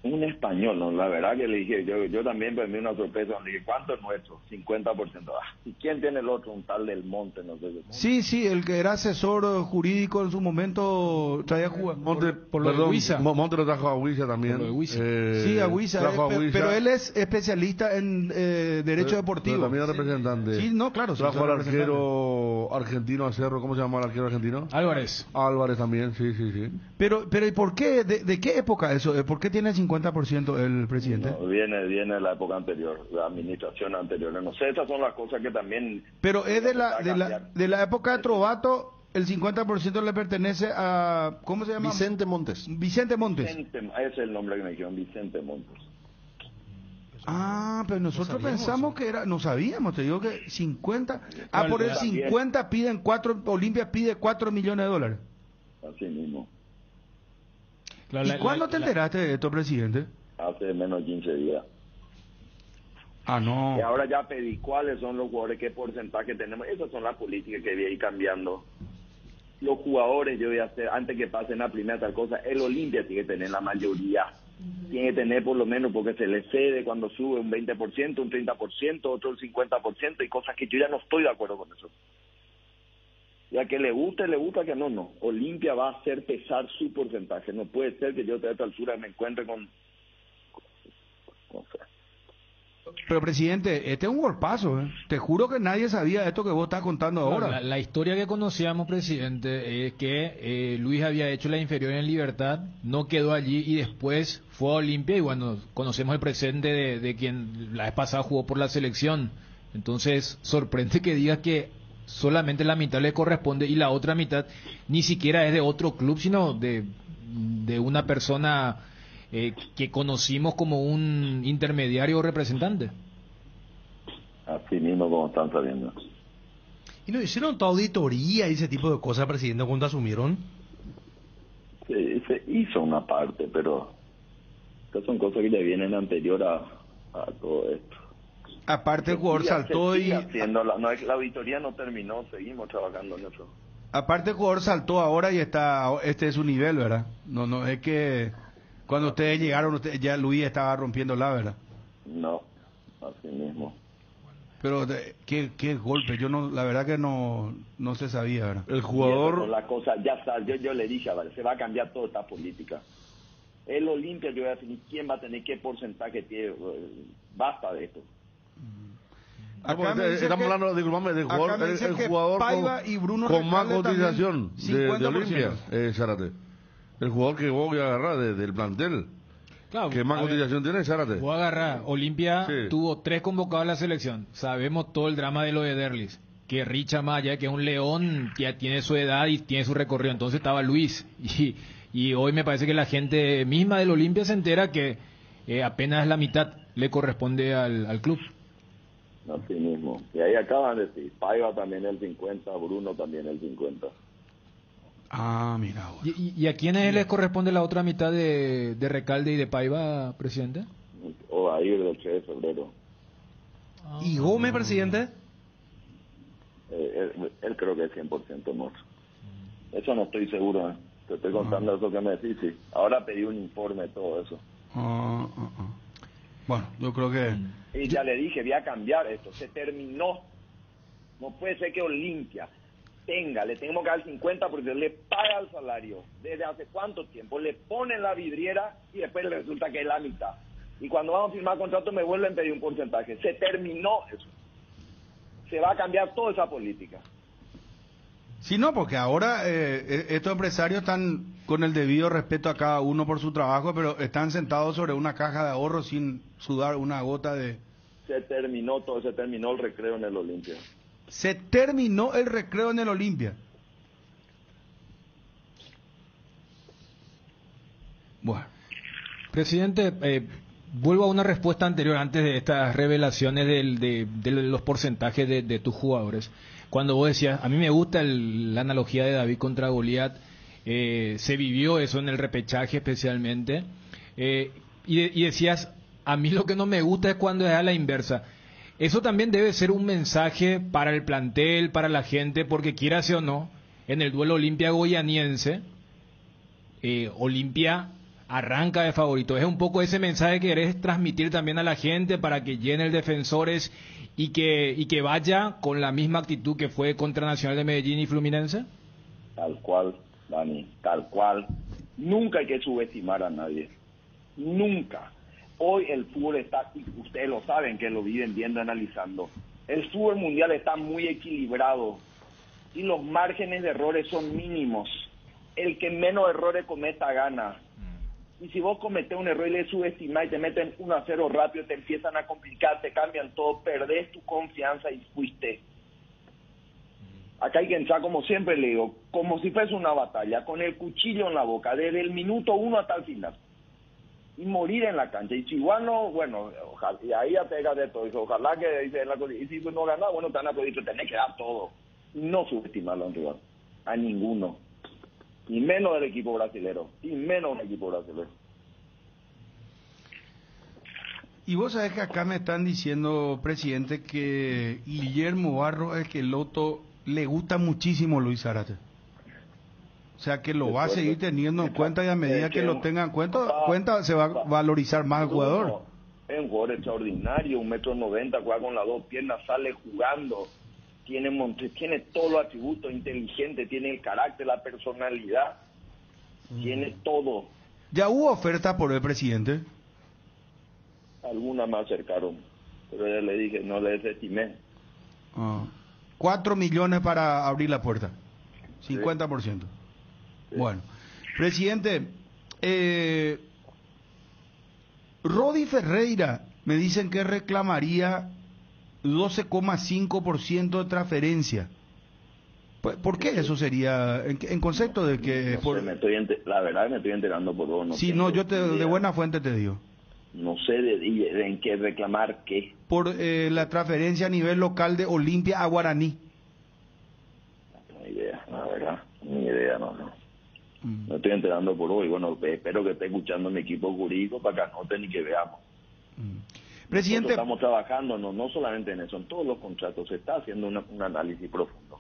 Un español, no, la verdad que le dije, yo también me una sorpresa, le dije, ¿cuánto es nuestro? 50%. ¿Y quién tiene el otro? Un tal del Monte, no sé. Sí, el que era asesor jurídico en su momento traía jugar. Monte, por lo de Huiza. Monte lo trajo a Huiza también. Por lo de Huiza. Sí, a Huiza, pero él es especialista en derecho deportivo. Pero también es representante. Sí, no, claro. Trajo al arquero argentino a Cerro, ¿cómo se llama el arquero argentino? Álvarez también, sí. Pero ¿y por qué? ¿De qué época eso? ¿Por qué tiene 50% el presidente? No, viene de la época anterior, la administración anterior. No sé, esas son las cosas que también... Pero es de la época de Trovato, el 50% le pertenece a... ¿Cómo se llama? Vicente Montes. Vicente Montes. Ese es el nombre que me dijeron, Vicente Montes. Ah, pero nosotros pensamos que era... No sabíamos, te digo que 50... Ah, por el 50 piden 4... Olimpia pide 4 millones de dólares. Así mismo. ¿Y cuándo te enteraste de esto, presidente? Hace menos de 15 días. Ah, no. Y ahora ya pedí cuáles son los jugadores, qué porcentaje tenemos. Esas son las políticas que voy a ir cambiando. Los jugadores, yo voy a hacer, antes que pasen la primera tal cosa, el Olimpia tiene que tener la mayoría. Tiene que tener por lo menos, porque se le cede cuando sube un 20%, un 30%, otro el 50%, y cosas que yo ya no estoy de acuerdo con eso. Ya que le gusta, que no. Olimpia va a hacer pesar su porcentaje. No puede ser que yo a esta altura me encuentre con Pero, presidente, este es un golpazo, ¿eh? Te juro que nadie sabía esto que vos estás contando ahora. La historia que conocíamos, presidente, es que Luis había hecho la inferior en Libertad, no quedó allí y después fue a Olimpia, y bueno, conocemos el presente de quien la vez pasada jugó por la selección. Entonces, sorprende que digas que solamente la mitad le corresponde y la otra mitad ni siquiera es de otro club, sino de una persona que conocimos como un intermediario o representante. Así mismo como están sabiendo. ¿Y no hicieron toda auditoría y ese tipo de cosas, presidente, cuando asumieron? Sí, se hizo una parte, pero estas son cosas que ya vienen anterior a todo esto. Aparte el jugador saltó y... la auditoría no terminó, seguimos trabajando en eso. Aparte el jugador saltó ahora y este es su nivel, ¿verdad? No es que cuando ustedes llegaron ya Luis estaba rompiendo la, ¿verdad? No, así mismo. Pero qué golpe, la verdad que no se sabía, ¿verdad? El jugador... La cosa, ya está, yo le dije, ¿vale? Se va a cambiar toda esta política. El Olimpia, yo voy a definir quién va a tener qué porcentaje tiene, basta de esto. Estamos hablando, disculpame, del jugador, el jugador Paiva y Bruno con más Recalde cotización de Olimpia, 50%. Zárate. El jugador que vos voy a agarrar del plantel. Claro, ¿Qué más cotización tiene Zárate? Voy a agarrar. Olimpia tuvo 3 convocados a la selección. Sabemos todo el drama de lo de Derlis. Que Richa Maya, que es un león, ya tiene su edad y tiene su recorrido. Entonces estaba Luis. Y hoy me parece que la gente misma del Olimpia se entera que apenas la mitad le corresponde al club. Así mismo. Y ahí acaban de decir, Paiva también el 50, Bruno también el 50. Ah, mira. Bueno. ¿Y a quiénes les corresponde la otra mitad de Recalde y de Paiva, presidente? O a ir del 3 de febrero. ¿Y Gómez, presidente? Él creo que es 100% nuestro. Eso no estoy seguro, ¿eh? Te estoy contando eso que me decís, sí. Ahora pedí un informe de todo eso. Bueno, yo creo que... Y ya le dije, voy a cambiar esto. Se terminó. No puede ser que Olimpia le tenemos que dar 50 porque le paga el salario. ¿Desde hace cuánto tiempo? Le ponen la vidriera y después le resulta que es la mitad. Y cuando vamos a firmar contrato me vuelven a pedir un porcentaje. Se terminó eso. Se va a cambiar toda esa política. Sí, no, porque ahora estos empresarios están con el debido respeto a cada uno por su trabajo, pero están sentados sobre una caja de ahorro sin sudar una gota de... Se terminó el recreo en el Olimpia. Se terminó el recreo en el Olimpia. Bueno. Presidente, vuelvo a una respuesta anterior antes de estas revelaciones de los porcentajes de tus jugadores. Cuando vos decías, a mí me gusta la analogía de David contra Goliat, se vivió eso en el repechaje especialmente, y decías, a mí lo que no me gusta es cuando es a la inversa. Eso también debe ser un mensaje para el plantel, para la gente, porque quiera o no, en el duelo Olimpia-Goianiense, Olimpia arranca de favorito. Es un poco ese mensaje que querés transmitir también a la gente para que llene el Defensores y que vaya con la misma actitud que fue contra Nacional de Medellín y Fluminense. Tal cual, Dani, tal cual. Nunca hay que subestimar a nadie. Nunca. Hoy el fútbol está, y ustedes lo saben que lo viven viendo, analizando. El fútbol mundial está muy equilibrado y los márgenes de errores son mínimos. El que menos errores cometa gana. Y si vos cometés un error y le subestimás y te meten 1-0 rápido, te empiezan a complicar, te cambian todo, perdés tu confianza y fuiste. Acá hay que entrar, como siempre le digo, como si fuese una batalla, con el cuchillo en la boca, desde el minuto 1 hasta el final. Y morir en la cancha. Y si igual no, bueno, ojalá, y ahí ya pega de todo. Ojalá que dice y si no ganas, bueno, te van a pedir, tenés que dar todo. Y no subestimarlo en rival. A ninguno. Y menos del equipo brasilero. Y menos del equipo brasilero. Y vos sabés que acá me están diciendo, presidente, que Guillermo Barro es que el Loto le gusta muchísimo Luis Zárate. O sea que lo va a seguir teniendo en cuenta y a medida que lo tenga en cuenta se va a valorizar más el jugador. Es un jugador extraordinario, 1,90 m, juega con las dos piernas, sale jugando, tiene todos los atributos, inteligente, tiene el carácter, la personalidad, tiene todo. ¿Ya hubo ofertas por el presidente? Algunas me acercaron, pero ya le dije, no le desestimé. 4 millones para abrir la puerta, 50%. Sí. Bueno, presidente, Rodi Ferreira me dicen que reclamaría 12,5% de transferencia. ¿Por qué eso sería? ¿En concepto de que...? La verdad me estoy enterando por vos. Yo de buena fuente te digo. No sé en qué reclamar qué. Por la transferencia a nivel local de Olimpia a Guaraní. No hay idea, la verdad. Ni idea, no. Me estoy enterando por hoy. Bueno, espero que esté escuchando mi equipo jurídico para que anoten y que veamos. Presidente, nosotros estamos trabajando no solamente en eso, en todos los contratos. Se está haciendo un análisis profundo.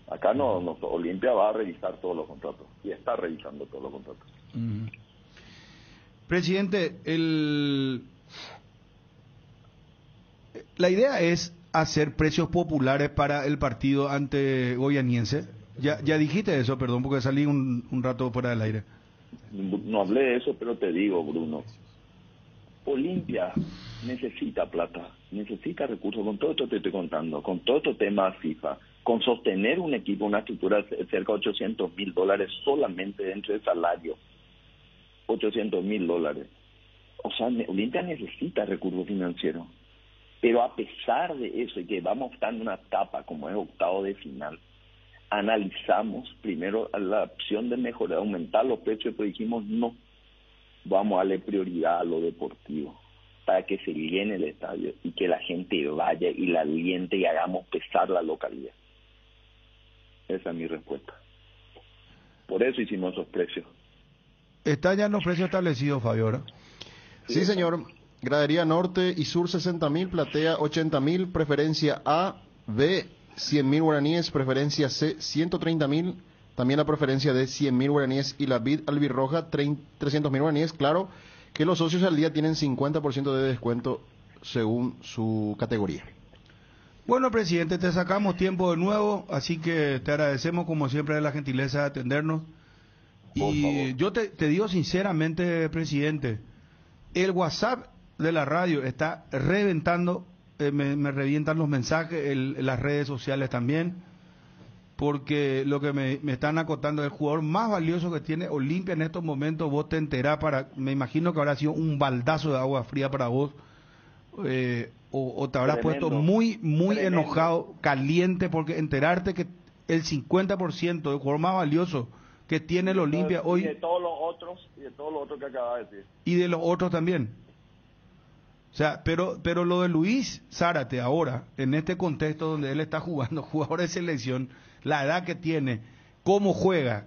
Acá Olimpia va a revisar todos los contratos y está revisando todos los contratos. Presidente, la idea es hacer precios populares para el partido ante Goianiense. Ya dijiste eso, perdón, porque salí un rato fuera del aire. No hablé de eso, pero te digo, Bruno. Olimpia necesita plata, necesita recursos. Con todo esto te estoy contando, con todo estos temas FIFA, con sostener un equipo, una estructura de cerca de $800,000 solamente dentro del salario. $800,000. O sea, Olimpia necesita recursos financieros. Pero a pesar de eso, y que vamos a estar en una etapa como es octavo de final, analizamos primero la opción de mejorar, aumentar los precios, pero dijimos no, vamos a darle prioridad a lo deportivo para que se llene el estadio y que la gente vaya y la aliente y hagamos pesar la localidad. Esa es mi respuesta. Por eso hicimos esos precios. ¿Están ya los precios establecidos, Fabio? Sí, señor. Gradería norte y sur 60,000, platea 80,000, preferencia A, B 100,000 guaraníes, preferencia C 130,000, también la preferencia D 100,000 guaraníes y la BID albirroja 300,000 guaraníes. Claro que los socios al día tienen 50% de descuento según su categoría. Bueno, presidente, te sacamos tiempo de nuevo, así que te agradecemos como siempre la gentileza de atendernos. Y yo te digo sinceramente, presidente, el WhatsApp de la radio está reventando, me revientan los mensajes, las redes sociales también. porque lo que me están acotando, el jugador más valioso que tiene Olimpia en estos momentos, vos te enterás, me imagino que habrá sido un baldazo de agua fría para vos, o te habrás Tremendo. puesto muy Tremendo. enojado, caliente, porque enterarte que el 50% del jugador más valioso que tiene el Olimpia Y hoy, de todos los otros que acabas de decir. y de los otros también. O sea, pero lo de Luis Zárate ahora, en este contexto donde él está jugando, jugador de selección, la edad que tiene, cómo juega,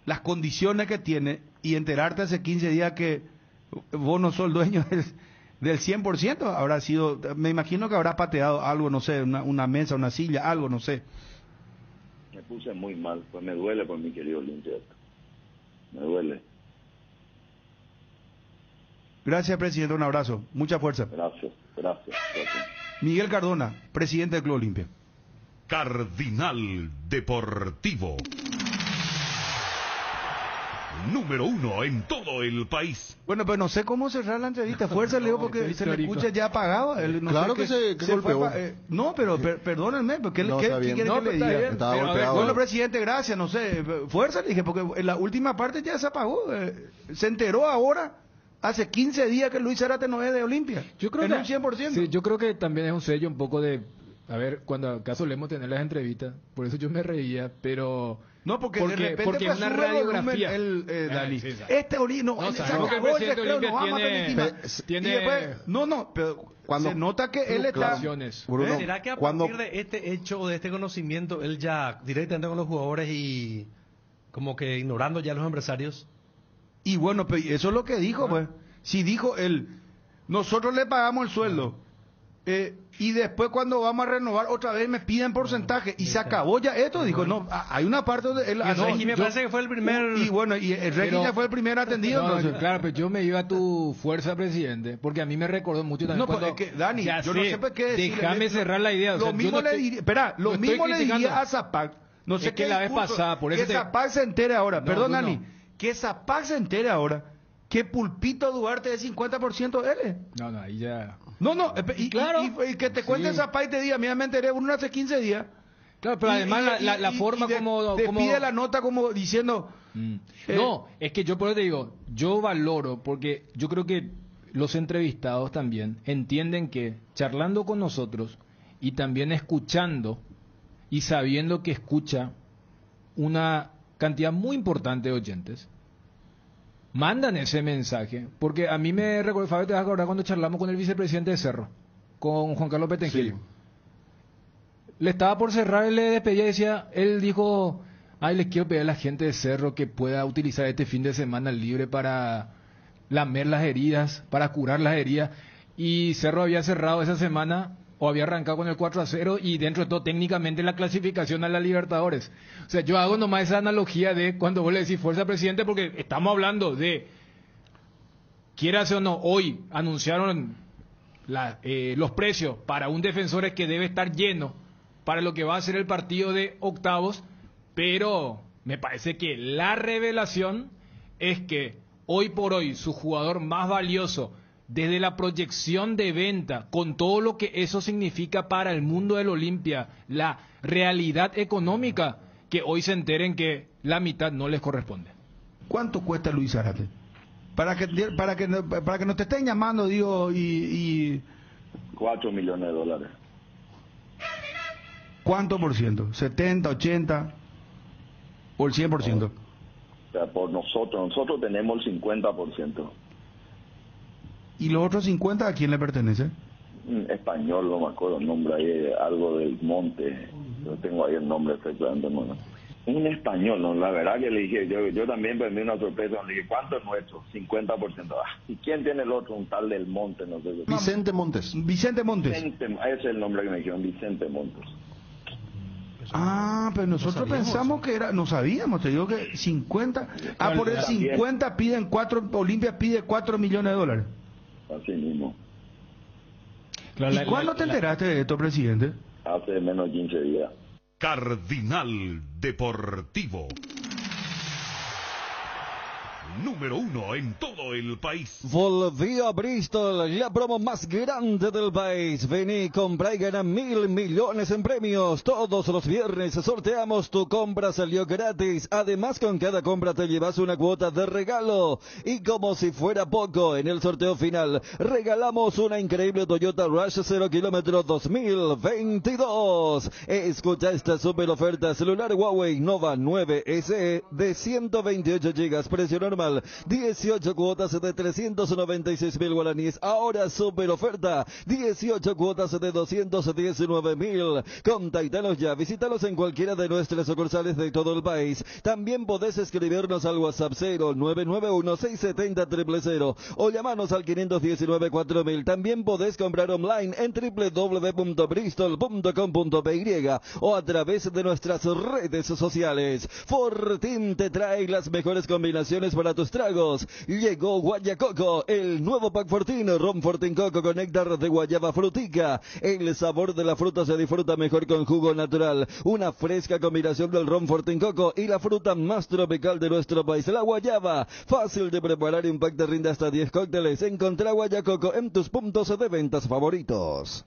las condiciones que tiene, y enterarte hace 15 días que vos no sos el dueño del 100%, habrá sido, me imagino que habrá pateado algo, no sé, una mesa, una silla, algo, no sé. Me puse muy mal, pues me duele por mi querido Olimpia. Me duele. Gracias, presidente, un abrazo, mucha fuerza. Gracias. Miguel Cardona, presidente del Club Olimpia. Cardinal Deportivo. Número 1 en todo el país. Bueno, pues no sé cómo cerrar la entrevista. Fuerza, Leo, porque se le escucha ya apagado. No Claro sé que se golpeó. No, pero perdónenme, porque No, ¿qué está bien. quiere No, que le pero está diga? bien. Estaba Pero, golpeado. bueno, presidente, gracias, no sé. Fuerza, le dije, porque en la última parte ya se apagó. Se enteró ahora, hace 15 días, que Luis Zárate no es de Olimpia. Yo creo en que un 100%. Sí, yo creo que también es un sello un poco de, a ver, cuando acá solemos tener las entrevistas, por eso yo me reía, pero No, porque de repente porque pues, es una sube el radiografía. volumen, Dani. Sí, sí. Este Olimpia, no, se sabemos que el acabó el presidente recreo, Olimpia nos vamos a tiene- permitir. tiene- Y después, pero Cuando- se nota que él está... fluctuaciones. Bruno, ¿Será que a cuando- partir de este hecho o de este conocimiento él ya directamente con los jugadores y como que ignorando ya a los empresarios? Y bueno, pues eso es lo que dijo, pues. Si dijo él, nosotros le pagamos el sueldo, y después cuando vamos a renovar otra vez me piden porcentaje, y se acabó ya esto, dijo, no, hay una parte donde él... Y el Reggie me parece que fue el primer... Y bueno, y el Reggie Pero- ya fue el primer atendido, No, entonces. claro, pero yo me iba a tu fuerza, presidente, porque a mí me recordó mucho también No, pues cuando... es que, Dani, Ya yo no sé por qué decirle- déjame cerrar la idea. o sea, Lo yo mismo no le estoy- diría, espera, lo no estoy mismo le criticando. diría a Zapac. No sé Es que qué la vez discurso, pasada, por eso que te- Zapac se entere ahora, No, perdón, Bruno. Dani, que Zapac se entere ahora que Pulpito Duarte es 50% de él. No, no, ahí ya... No, y, Claro. y que te cuente Sí. Zapac y te diga, mira, me enteré uno hace 15 días. Claro, pero además la forma como... Te como- pide la nota como diciendo... No, es que yo por eso te digo, yo valoro, porque yo creo que los entrevistados también entienden que charlando con nosotros y también escuchando y sabiendo que escucha una cantidad muy importante de oyentes, mandan ese mensaje, porque a mí me recuerda, Fabio, te vas a acordar cuando charlamos con el vicepresidente de Cerro, con Juan Carlos Petengil. Sí. Le estaba por cerrar y le despedía y decía, él dijo, ay, les quiero pedir a la gente de Cerro que pueda utilizar este fin de semana libre para lamer las heridas, para curar las heridas. Y Cerro había cerrado esa semana, o había arrancado con el 4-0, y dentro de todo técnicamente la clasificación a la Libertadores. O sea, yo hago nomás esa analogía de cuando vos le decís fuerza presidente, porque estamos hablando de, quieras o no, hoy anunciaron los precios para un defensor que debe estar lleno para lo que va a ser el partido de octavos, pero me parece que la revelación es que hoy por hoy su jugador más valioso, desde la proyección de venta, con todo lo que eso significa para el mundo del Olimpia, la realidad económica, que hoy se enteren que la mitad no les corresponde. ¿Cuánto cuesta Luis Zárate? Para que no te estén llamando, digo, y 4 millones de dólares. ¿cuánto por ciento? ¿70, 80 o el 100%? O sea, por nosotros tenemos el 50%. ¿Y los otros 50 a quién le pertenece? Español, no me acuerdo el nombre ahí, algo del Monte. Yo tengo ahí el nombre exactamente, bueno. Un español, no, la verdad que le dije, yo también perdí una sorpresa, le dije, ¿cuánto es nuestro? 50%. ¿Y quién tiene el otro? Un tal del Monte, no sé. Vicente Montes. Vicente Montes. Ese es el nombre que me dijeron, Vicente Montes. Ah, pero nosotros pensamos que era, no sabíamos, te digo que 50, por el 50 piden 4, Olimpia pide 4 millones de dólares. Así mismo. ¿Y cuándo te enteraste de esto, presidente? Hace menos de 15 días. Cardinal Deportivo. número 1 en todo el país. Volvió a Bristol, la promo más grande del país. Vení, compra y gana 1.000 millones en premios. Todos los viernes sorteamos, tu compra salió gratis. Además, con cada compra te llevas una cuota de regalo. Y como si fuera poco, en el sorteo final regalamos una increíble Toyota Rush 0 kilómetro 2022. Escucha esta super oferta: celular Huawei Nova 9 SE de 128 GB, precio normal 18 cuotas de 396.000 guaraníes. Ahora super oferta, 18 cuotas de 219.000. Contáctanos ya, visítalos en cualquiera de nuestras sucursales de todo el país. También podés escribirnos al WhatsApp 0991-670-000 o llamarnos al 519-4000. También podés comprar online en www.bristol.com.py o a través de nuestras redes sociales. Fortín te trae las mejores combinaciones para tus tragos. Llegó Guayacoco, el nuevo pack Fortín, ron Fortín Coco con néctar de guayaba frutica. El sabor de la fruta se disfruta mejor con jugo natural. Una fresca combinación del ron Fortín Coco y la fruta más tropical de nuestro país, la guayaba. Fácil de preparar y un pack te rinde hasta 10 cócteles. Encontrá Guayacoco en tus puntos de ventas favoritos.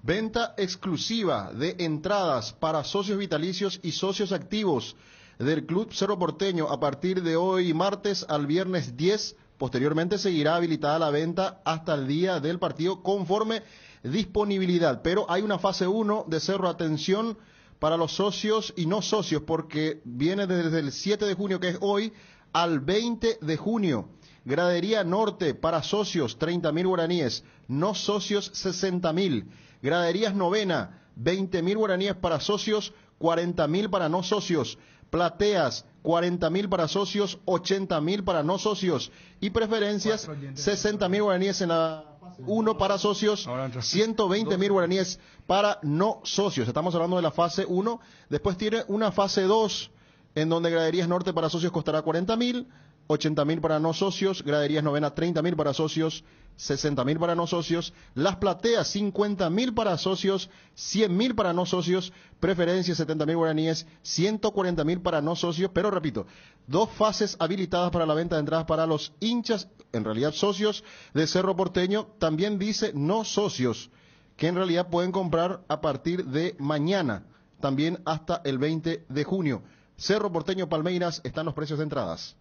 Venta exclusiva de entradas para socios vitalicios y socios activos del Club Cerro Porteño a partir de hoy martes al viernes 10. Posteriormente seguirá habilitada la venta hasta el día del partido conforme disponibilidad. Pero hay una fase 1 de Cerro. Atención para los socios y no socios, porque viene desde el 7 de junio, que es hoy, al 20 de junio. Gradería Norte para socios, 30.000 guaraníes. No socios, 60.000. Graderías Novena, 20.000 guaraníes para socios, 40.000 para no socios. Plateas, 40.000 para socios, 80.000 para no socios. Y preferencias, 60.000 guaraníes en la fase 1 para socios, 120.000 guaraníes para no socios. Estamos hablando de la fase 1. Después tiene una fase 2, en donde Graderías Norte para socios costará 40.000, 80.000 para no socios. Graderías Novena, 30.000 para socios, 60.000 para no socios. Las Plateas, 50.000 para socios, 100.000 para no socios. Preferencias, 70.000 guaraníes, 140.000 para no socios. Pero repito, 2 fases habilitadas para la venta de entradas para los hinchas, en realidad socios de Cerro Porteño. También dice no socios, que en realidad pueden comprar a partir de mañana, también hasta el 20 de junio. Cerro Porteño Palmeiras, están los precios de entradas.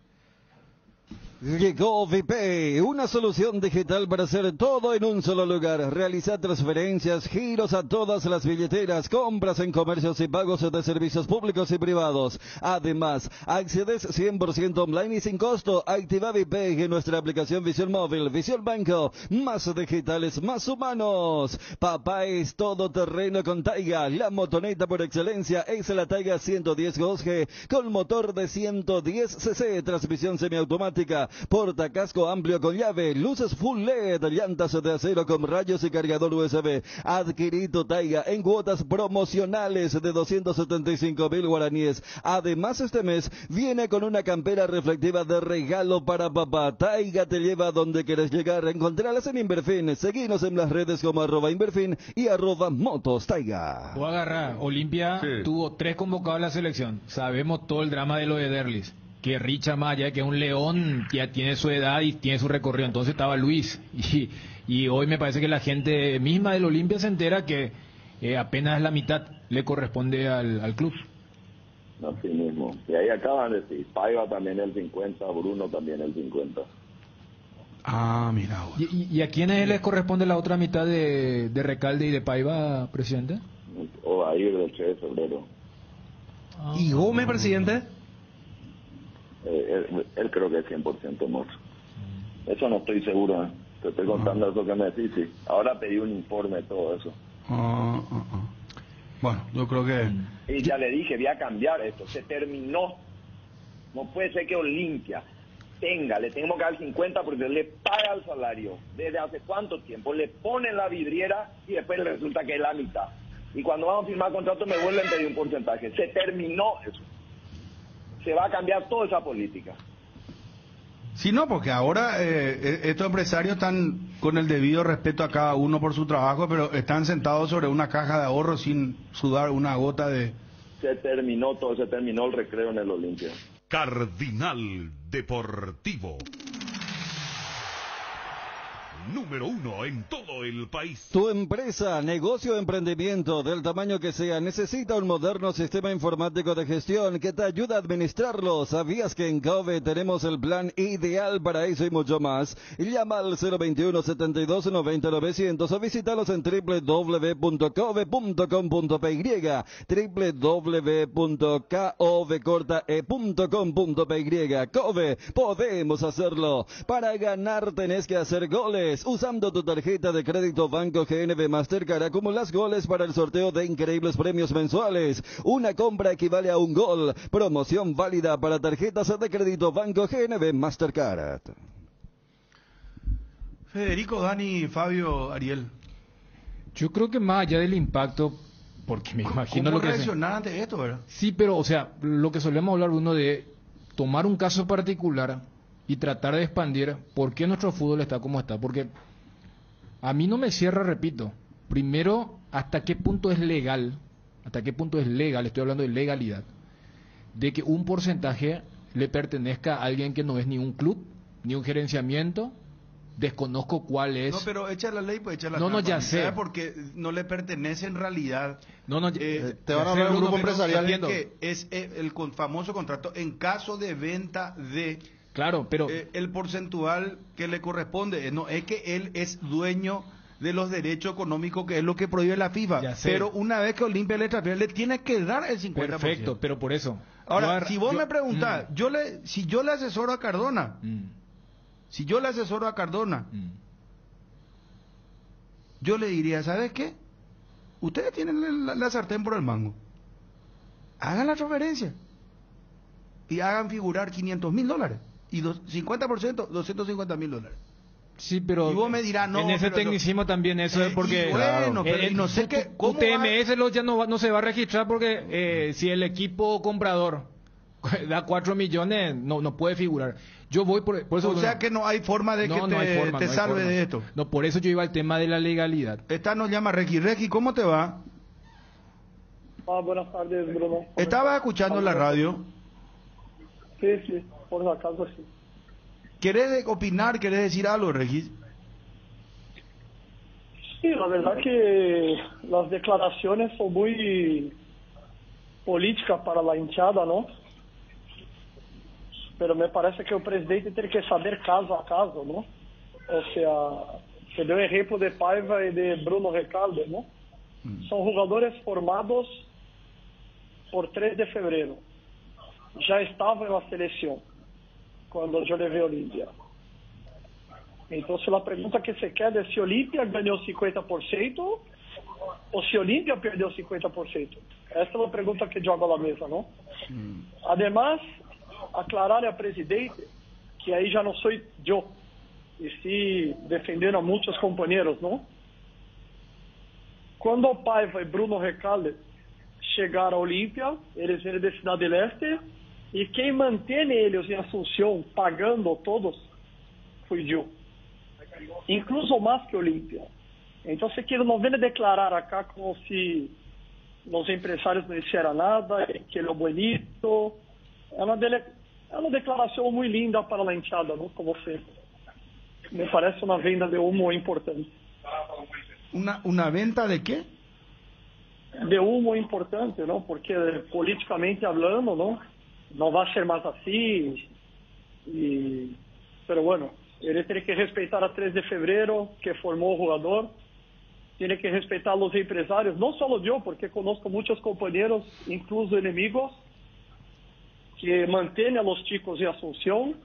Llegó VP, una solución digital para hacer todo en un solo lugar. Realiza transferencias, giros a todas las billeteras, compras en comercios y pagos de servicios públicos y privados. Además, accedes 100% online y sin costo. Activa VP en nuestra aplicación Visión Móvil, Visión Banco. Más digitales, más humanos. Papá es todoterreno con Taiga. La motoneta por excelencia es la Taiga 110 GOSG con motor de 110 cc, transmisión semiautomática. Portacasco amplio con llave, luces full LED, llantas de acero con rayos y cargador USB. Adquirí tu Taiga en cuotas promocionales de 275.000 guaraníes. Además, este mes viene con una campera reflectiva de regalo para papá. Taiga te lleva a donde quieres llegar. Encontralas en Inverfin. Seguinos en las redes como @Inverfin y @Motos Taiga. O agarrar, Olimpia tuvo 3 convocados a la selección. Sabemos todo el drama de lo de Derlis. Que Richa Maya, que es un león, ya tiene su edad y tiene su recorrido. Entonces estaba Luis. Y hoy me parece que la gente misma del Olimpia se entera que apenas la mitad le corresponde al club. Así mismo. Y ahí acaban de decir, Paiva también el 50, Bruno también el 50. Ah, mira. Bueno. ¿Y a quiénes les corresponde la otra mitad de Recalde y de Paiva, presidente? O a ir del 3 de febrero. ¿Y Gómez, presidente? Él creo que es 100% muerto. Eso no estoy seguro, ¿eh? Te estoy contando eso que me decís, sí. Ahora pedí un informe de todo eso. Bueno, yo creo que... Y ya le dije, voy a cambiar esto. Se terminó. No puede ser que Olimpia le tenemos que dar 50 porque le paga el salario. ¿Desde hace cuánto tiempo? Le ponen la vidriera y después le resulta que es la mitad. Y cuando vamos a firmar contrato me vuelven a pedir un porcentaje. Se terminó eso. Se va a cambiar toda esa política. Sí, no, porque ahora estos empresarios están con el debido respeto a cada uno por su trabajo, pero están sentados sobre una caja de ahorro sin sudar una gota de... Se terminó todo, se terminó el recreo en el Olimpia. Cardinal Deportivo. Número 1 en todo el país. Tu empresa, negocio o emprendimiento del tamaño que sea necesita un moderno sistema informático de gestión que te ayude a administrarlo. ¿Sabías que en Cove tenemos el plan ideal para eso y mucho más? Llama al 021 72 90 900 o visítalos en www.cove.com.py, www.cove.com.py. Cove, podemos hacerlo. Para ganar tenés que hacer goles. Usando tu tarjeta de crédito Banco GNB Mastercard acumulas goles para el sorteo de increíbles premios mensuales. Una compra equivale a un gol. Promoción válida para tarjetas de crédito Banco GNB Mastercard. Federico, Dani, Fabio, Ariel. Yo creo que más allá del impacto, porque me imagino ¿Cómo lo que reaccionar ante esto, verdad? Sí, pero, o sea, lo que solemos hablar uno de tomar un caso particular y tratar de expandir por qué nuestro fútbol está como está. Porque a mí no me cierra, repito, primero, hasta qué punto es legal, estoy hablando de legalidad, de que un porcentaje le pertenezca a alguien que no es ni un club, ni un gerenciamiento, desconozco cuál es. No, pero echa la ley, pues echa la No, trampa. ya sé. Porque no le pertenece en realidad. No, te van a hablar de un grupo empresarial. Que es el famoso contrato en caso de venta de... Claro, pero... el porcentual que le corresponde. No es que él es dueño de los derechos económicos, que es lo que prohíbe la FIFA. Pero una vez que Olimpia le transfiere, le tiene que dar el 50%. Perfecto, pero por eso. Ahora, si vos me preguntás, si yo le asesoro a Cardona, yo le diría, ¿sabes qué? Ustedes tienen la sartén por el mango. Hagan la transferencia y hagan figurar $500,000 y 50%, $250,000. Sí, pero y vos me dirás, no, en ese tecnicismo también eso es porque bueno, pero no sé qué, tu TMS ya no se va a registrar porque si el equipo comprador da 4 millones no puede figurar. Yo voy por eso. O sea que no hay forma de que te salve de esto. No, por eso yo iba al tema de la legalidad. Esta nos llama Requi, ¿cómo te va? Buenas tardes, Bruno. ¿Estabas escuchando la radio? Sí, por si acaso sí. ¿Querés opinar, querés decir algo, Regis? Sí, la verdad que las declaraciones son muy políticas para la hinchada, ¿no? Pero me parece que el presidente tiene que saber caso a caso, ¿no? O sea, se dio el ejemplo de Paiva y de Bruno Recalde, ¿no? Son jugadores formados por 3 de febrero. Ya estaban en la selección cuando yo le vi a Olimpia. Entonces la pregunta que se queda es si Olimpia ganó 50% o si Olimpia perdió 50%. Esa es la pregunta que yo hago a la mesa, ¿no? Además, aclarar al presidente que ahí ya no soy yo, y sí defendiendo a muchos compañeros, ¿no? Cuando Paiva y Bruno Recalde llegaron a Olimpia, eles vienen de Ciudad del Este, y quien mantiene ellos en Asunción pagando todos fui yo, incluso más que Olimpia. Entonces que no viene declarar acá como si los empresarios no hicieran nada, que lo bonito. É uma declaração muito linda para a hinchada, ¿no? Como sempre. Me parece uma venda de humo importante. ¿Una venta de qué? De humo importante, ¿no? Porque políticamente hablando, ¿no? No va a ser más así. Pero bueno, ele tiene que respeitar a 3 de febrero, que formó el jugador. Tiene que respetar a los empresarios, no solo yo, porque conozco muchos compañeros, incluso enemigos, que mantienen a los chicos en Asunción,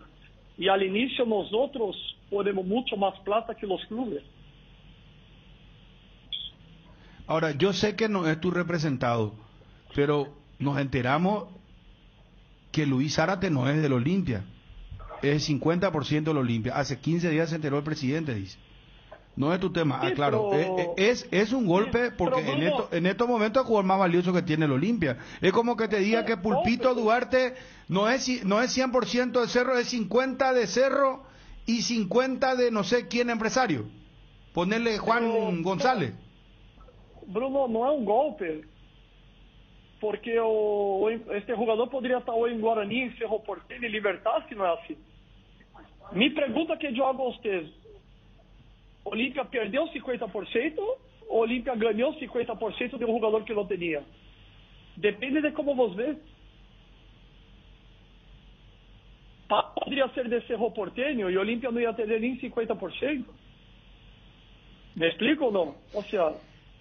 y al inicio nosotros ponemos mucho más plata que los clubes. Ahora, yo sé que no es tu representado, pero nos enteramos que Luis Zárate no es del Olimpia, es 50% del Olimpia. Hace 15 días se enteró el presidente, dice. No es tu tema, Sí, claro, pero- es un golpe porque pero en estos momentos es el jugador más valioso que tiene el Olimpia. Es como que te diga que Pulpito Duarte no es 100% de Cerro, es 50 de Cerro y 50 de no sé quién empresario. Ponerle Juan González. Bruno, não é um golpe. porque este jogador poderia estar ou em Guarani, em Cerro Porteño, em Libertad, que não é assim. Me pergunta que eu hago a vocês, Olímpia perdeu 50%, ou Olímpia ganhou 50% de um jogador que não tinha? Depende de como você vê. Poderia ser de Cerro Porteño e Olímpia não ia ter nem 50%. ¿Me explico o no? O sea,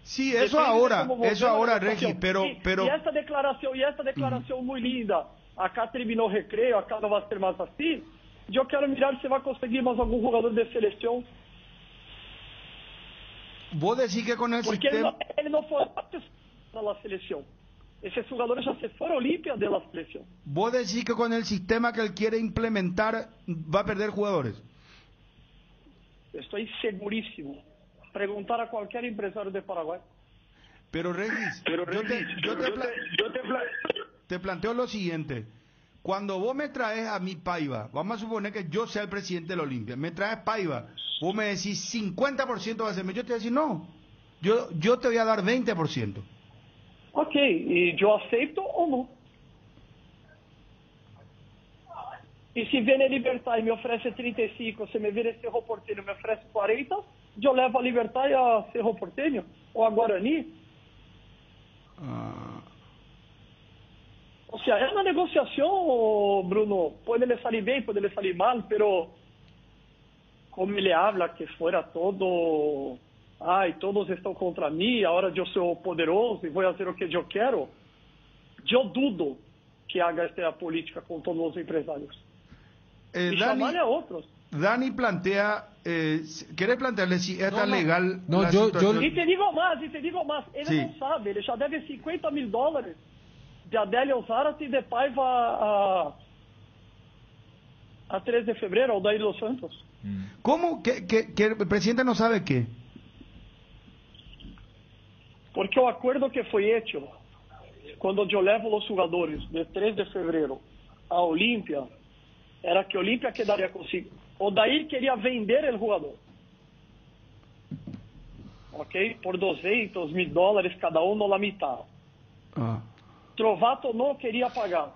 sí, eso ahora, Regis, pero... Y esta declaración muy linda, acá terminou o recreio, acá não vai ser mais assim, eu quero mirar se vai conseguir mais algum jogador de seleção. Vos decís que con el Porque sistema... ele não foi na seleção. Esses jogadores já se foram Olímpia da seleção. Vos decís que con el sistema que él quiere implementar va a perder jugadores. Estou seguríssimo. Preguntar a qualquer empresário de Paraguay. Pero Regis, te planteo lo siguiente. Cuando vos me traes a mi Paiva, vamos a suponer que yo sea el presidente del Olimpia, me traes Paiva, vos me decís 50% va a ser, yo te voy a decir no, yo te voy a dar 20%. Ok, e eu aceito ou não? E se viene Libertad e me oferece 35, se me viene Cerro Porteño e me oferece 40, eu levo a Libertad e a Cerro Porteño ou a Guarani. O sea, é uma negociação, Bruno. Pode ele sair bem, pode ele sair mal, pero como ele habla que fuera todo, ai, todos estão contra mim, agora eu sou poderoso e vou fazer o que eu quero, eu dudo que haga esta política com todos os empresários. Y llamarle a otros. Dani plantea, ¿querés plantearle si está legal no, la yo, situación? E te digo mais, ele Sí. não sabe, ele já deve $50 mil de Adélio Zárate e de Paiva a 3 de fevereiro, ao Dair dos Santos. ¿Cómo? ¿Que el presidente no sabe qué? Porque o acordo que foi hecho, quando eu levo os jogadores de 3 de fevereiro a Olímpia, era que Olímpia quedaria consigo. O Dair queria vender o jogador. Ok? Por $200 mil cada um na mitad. Trovato não queria pagar.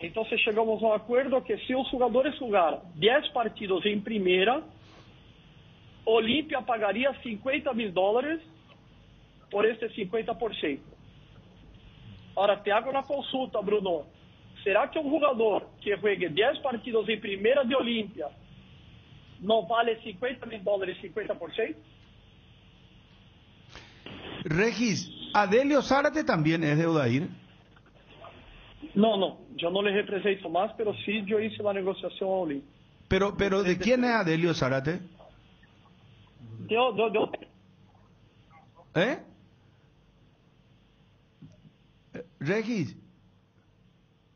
Então chegamos a um acordo que se os jogadores jogaram 10 partidos em primeira, Olímpia pagaria $50 mil por este 50%. Ora, te hago uma consulta, Bruno. Será que um jogador que juegue 10 partidos em primeira de Olímpia não vale $50 mil 50%? Regis, Adelio Zárate también es de Odair. Não, eu não lhe represento mais, pero sim eu hice uma negociação ao Olímpia. Pero ¿de quién es Adelio Zárate? ¿Eh? Regis.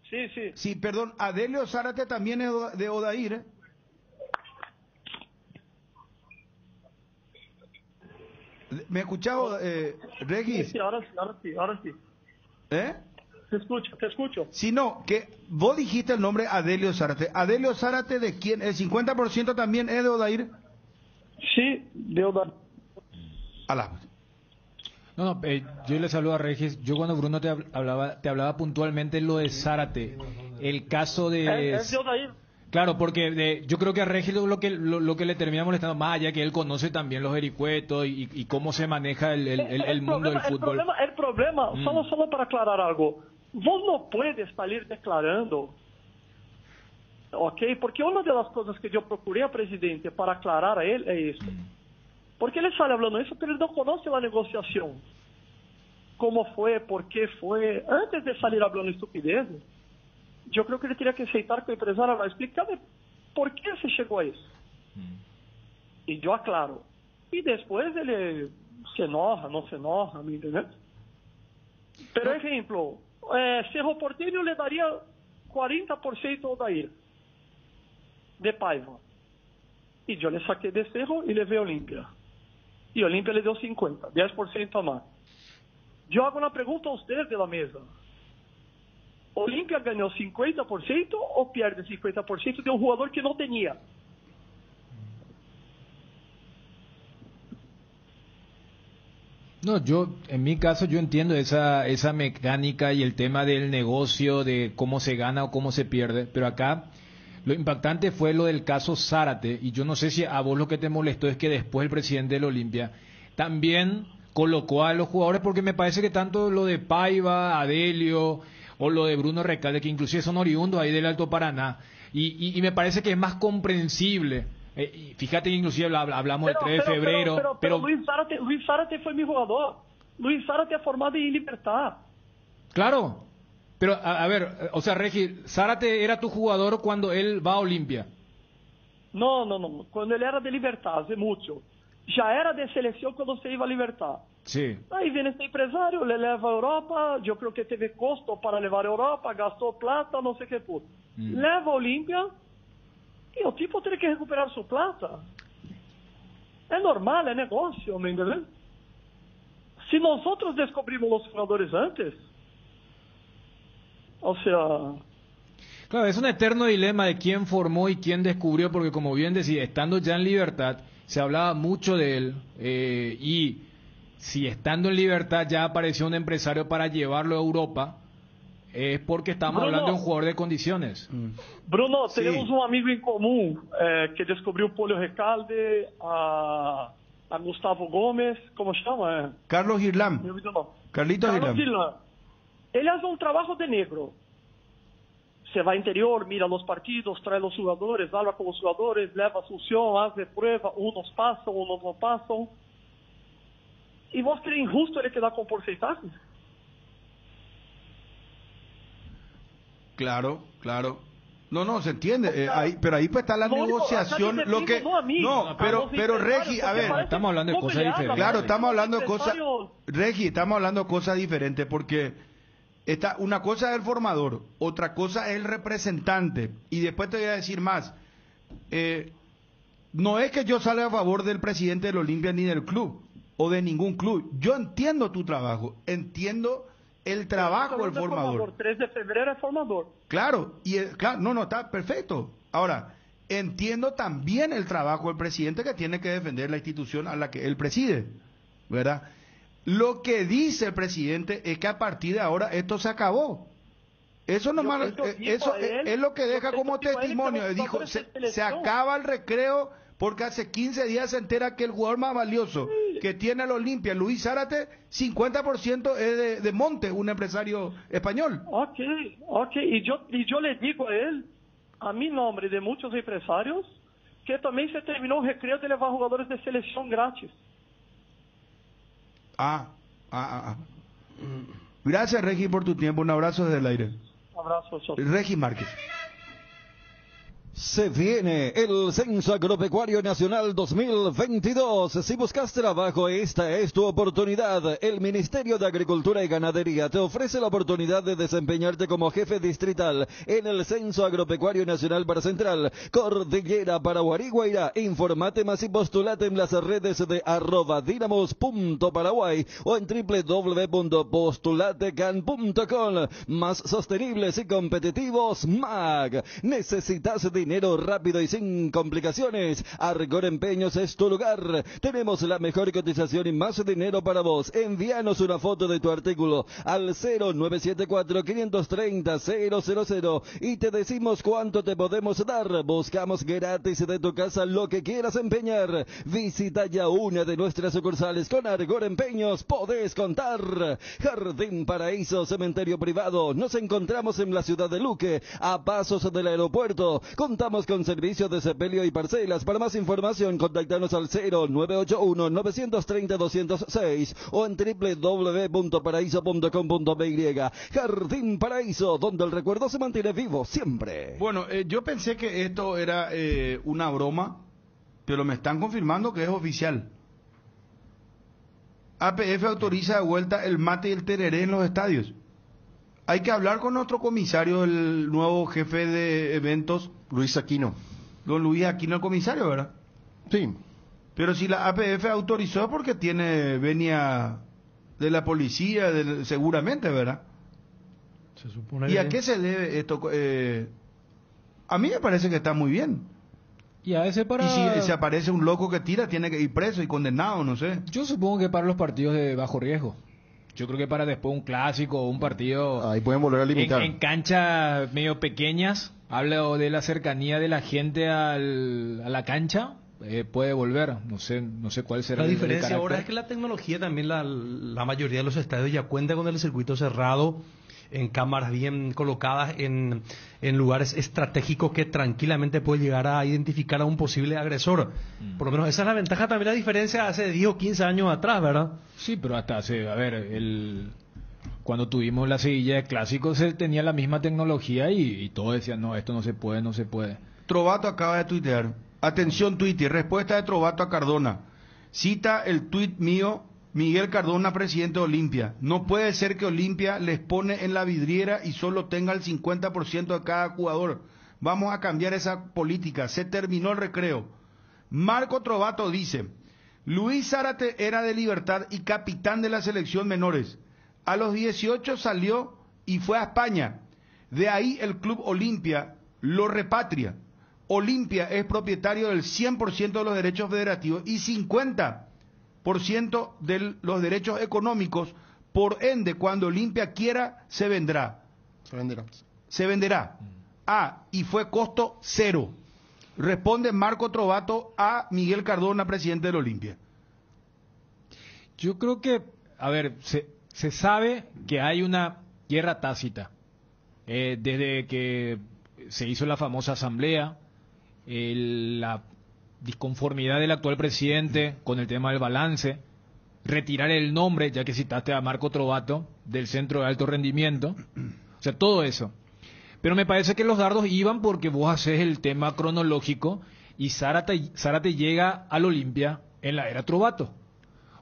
Sí. Sí, perdón, Adelio Zárate también es de Odair, ¿eh? ¿Me escuchaba, Regis? Sí, ahora sí. ¿Eh? Te escucho. Sí, no, que vos dijiste el nombre Adelio Zárate. ¿Adelio Zárate de quién? ¿El 50% también es de Odair? Sí, de Odair. No, yo le saludo a Regis. Yo cuando Bruno te hablaba puntualmente lo de Zárate. El caso de... Es de Odair. Claro, porque yo creo que a Regis lo que le termina molestando, más allá que él conoce también los vericuetos y cómo se maneja el mundo del fútbol. El problema, solo para aclarar algo, vos no puedes salir declarando, ok? Porque una de las cosas que yo procuré al presidente para aclarar a él es eso. Porque ele sale hablando isso, pero ele não conoce a negociação. Como foi, por que foi. Antes de salir hablando estupidez, eu creo que ele teria que aceitar que o empresário vai explicar por que se chegou a isso. E eu aclaro. E depois ele se enoja, não se enoja, me entendeu? Por exemplo, Cerro Porteño le daria 40% ao Dair de Paiva. E eu le saquei de Cerro e levei a Olímpia. E Olímpia le deu 50%, 10% a mais. Eu hago uma pergunta a vocês da mesa. Olímpia ganhou 50% ou perde 50% de um jogador que não tinha? No, en mi caso, yo entiendo esa mecánica y el tema del negocio, de cómo se gana o cómo se pierde, pero acá lo impactante fue lo del caso Zárate, y yo no sé si a vos lo que te molestó es que después el presidente del Olimpia también colocó a los jugadores, porque me parece que tanto lo de Paiva, Adelio, o lo de Bruno Recalde, que inclusive son oriundos ahí del Alto Paraná, y me parece que es más comprensible. Fíjate que inclusive hablamos del 3 de febrero. Pero Luis Zárate fue mi jugador. Luis Zárate es formado en Libertad. Claro, pero a ver, o sea, Regi, Zárate era tu jugador cuando él va a Olimpia. No. Cuando él era de Libertad, hace mucho. Ya era de selección cuando se iba a Libertad. Sí. Aí vem esse empresário, ele leva a Europa, eu creio que teve custo para levar a Europa, gastou plata, não sei o que tudo. Leva a Olímpia e o tipo tem que recuperar sua plata. É normal, é negócio, ¿me entendeu? Se nós descobrimos os jogadores antes, o sea... Claro, es un eterno dilema de quién formó y quién descubrió, porque como bien decía, estando ya en Libertad, se hablaba mucho de él, y si estando en Libertad ya apareció un empresario para llevarlo a Europa, es porque estamos hablando de un jugador de condiciones. Bruno, tenemos un amigo en común que descubrió Polio Recalde, a Gustavo Gómez, ¿cómo se llama? Carlos Girlán. Carlitos Girlán. Él hace un trabajo de negro. Se va al interior, mira los partidos, trae los jugadores, habla con los jugadores, leva a Asunción, hace prueba, unos pasan, unos no pasan. ¿Y vos crees injusto ele quedar con porcentaje? Claro. No, se entiende. Pero ahí pues está la negociación. Pero Regi, a ver. Estamos hablando de cosas diferentes. Claro, estamos hablando de cosas. Regi, estamos hablando de cosas diferentes porque una cosa es el formador, otra cosa es el representante. Y después te voy a decir más. No es que yo salga a favor del presidente del Olimpia ni del club o de ningún club. Yo entiendo tu trabajo, entiendo el trabajo del formador. 3 de febrero es formador. Claro, está perfecto. Ahora, entiendo también el trabajo del presidente que tiene que defender la institución a la que él preside, ¿verdad? Lo que dice el presidente es que a partir de ahora esto se acabó. Eso nomás, eso es lo que deja como testimonio. Dijo, se acaba el recreo porque hace 15 días se entera que el jugador más valioso que tiene el Olimpia, Luis Zárate, 50% es de Monte, un empresario español. Ok. Y yo le digo a él, a mi nombre y de muchos empresarios, que también se terminó el recreo de llevar jugadores de selección gratis. Gracias, Regi, por tu tiempo. Un abrazo desde el aire. Un abrazo. Regi Márquez. Se viene el Censo Agropecuario Nacional 2022. Si buscas trabajo, esta es tu oportunidad. El Ministerio de Agricultura y Ganadería te ofrece la oportunidad de desempeñarte como jefe distrital en el Censo Agropecuario Nacional para Central, Cordillera, Paraguay y Guairá. Informate más y postulate en las redes de @dinamos.paraguay o en www.postulatecan.com. Más sostenibles y competitivos, MAG. ¿Necesitas dinero rápido y sin complicaciones? Argor Empeños es tu lugar. Tenemos la mejor cotización y más dinero para vos. Envíanos una foto de tu artículo al 0974-530-000 y te decimos cuánto te podemos dar. Buscamos gratis de tu casa lo que quieras empeñar. Visita ya una de nuestras sucursales. Con Argor Empeños podés contar. Jardín Paraíso, cementerio privado. Nos encontramos en la ciudad de Luque, a pasos del aeropuerto. Contamos con servicios de sepelio y parcelas. Para más información, contactanos al 0981-930-206 o en www.paraíso.com.py. Jardín Paraíso, donde el recuerdo se mantiene vivo siempre. Bueno, yo pensé que esto era una broma, pero me están confirmando que es oficial. APF autoriza de vuelta el mate y el tereré en los estadios. Hay que hablar con nuestro comisario, el nuevo jefe de eventos, Luis Aquino. Don Luis Aquino, el comisario, ¿verdad? Sí. Pero si la APF autorizó es porque tiene venia de la policía, seguramente, ¿verdad? Se supone. ¿Y a qué se debe esto? A mí me parece que está muy bien. Y a veces para... Y si se aparece un loco que tira, tiene que ir preso y condenado, no sé. Yo supongo que para los partidos de bajo riesgo. Yo creo que para después un clásico o un partido... Ahí pueden volver a limitar. En canchas medio pequeñas, hablo de la cercanía de la gente a la cancha, puede volver. No sé cuál será la el diferencia carácter. ahora es que la tecnología también, la mayoría de los estadios ya cuenta con el circuito cerrado, en cámaras bien colocadas en lugares estratégicos que tranquilamente puede llegar a identificar a un posible agresor. Por lo menos esa es la ventaja, también la diferencia hace 10 o 15 años atrás, ¿verdad? Sí, pero hasta hace, a ver, cuando tuvimos la seguilla de clásicos se tenía la misma tecnología y todos decían, no, esto no se puede. Trovato acaba de tuitear. Atención, Twitter, respuesta de Trovato a Cardona. Cita el tuit mío, Miguel Cardona, presidente de Olimpia. No puede ser que Olimpia les pone en la vidriera y solo tenga el 50% de cada jugador. Vamos a cambiar esa política. Se terminó el recreo. Marco Trovato dice, Luis Zárate era de Libertad y capitán de la selección menores. A los 18 salió y fue a España. De ahí el club Olimpia lo repatria. Olimpia es propietario del 100% de los derechos federativos y 50% de los derechos económicos. Por ende, cuando Olimpia quiera, se venderá. Y fue costo cero. Responde Marco Trovato a Miguel Cardona, presidente del Olimpia. Yo creo que, a ver, se sabe que hay una guerra tácita. Desde que se hizo la famosa asamblea, la disconformidad del actual presidente con el tema del balance, retirar el nombre, ya que citaste a Marco Trovato, del Centro de Alto Rendimiento, o sea, todo eso. Pero me parece que los dardos iban porque vos haces el tema cronológico y Zárate llega al Olimpia en la era Trovato.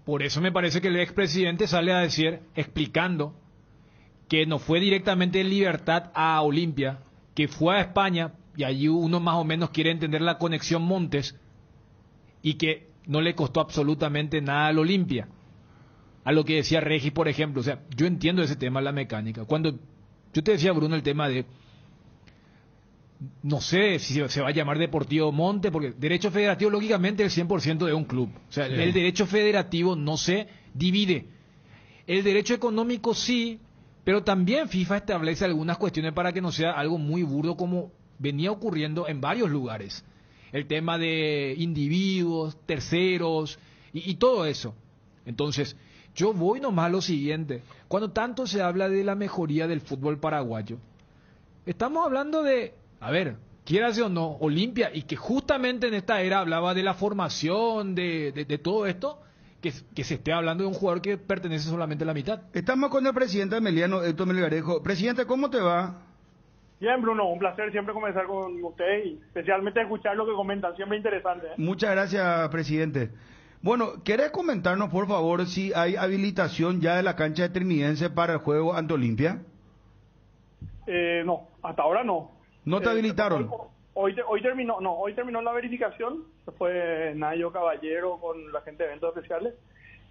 Por eso me parece que el expresidente sale a decir, explicando, que no fue directamente en Libertad a Olimpia, que fue a España, y allí uno más o menos quiere entender la conexión Montes, y que no le costó absolutamente nada al Olimpia. A lo que decía Regis, por ejemplo. O sea, yo entiendo ese tema, la mecánica. Cuando yo te decía, Bruno, el tema de, no sé si se va a llamar Deportivo Monte, porque derecho federativo, lógicamente, el 100% de un club. O sea, sí. El derecho federativo no se divide. El derecho económico sí, pero también FIFA establece algunas cuestiones para que no sea algo muy burdo como venía ocurriendo en varios lugares. El tema de individuos, terceros y todo eso. Entonces, yo voy nomás a lo siguiente. Cuando tanto se habla de la mejoría del fútbol paraguayo, estamos hablando de, a ver, quieras o no, Olimpia, y que justamente en esta era hablaba de la formación, de todo esto, que se esté hablando de un jugador que pertenece solamente a la mitad. Estamos con el presidente Emiliano Héctor Melgarejo. Presidente, ¿cómo te va? Bien, Bruno, un placer siempre conversar con usted y especialmente escuchar lo que comentan, siempre interesante. Muchas gracias, presidente. Bueno, ¿querés comentarnos, por favor, si hay habilitación ya de la cancha de Trinidense para el juego ante Olimpia? No, hasta ahora no. ¿No te habilitaron? Hoy terminó la verificación. Fue Nayo Caballero con la gente de eventos especiales.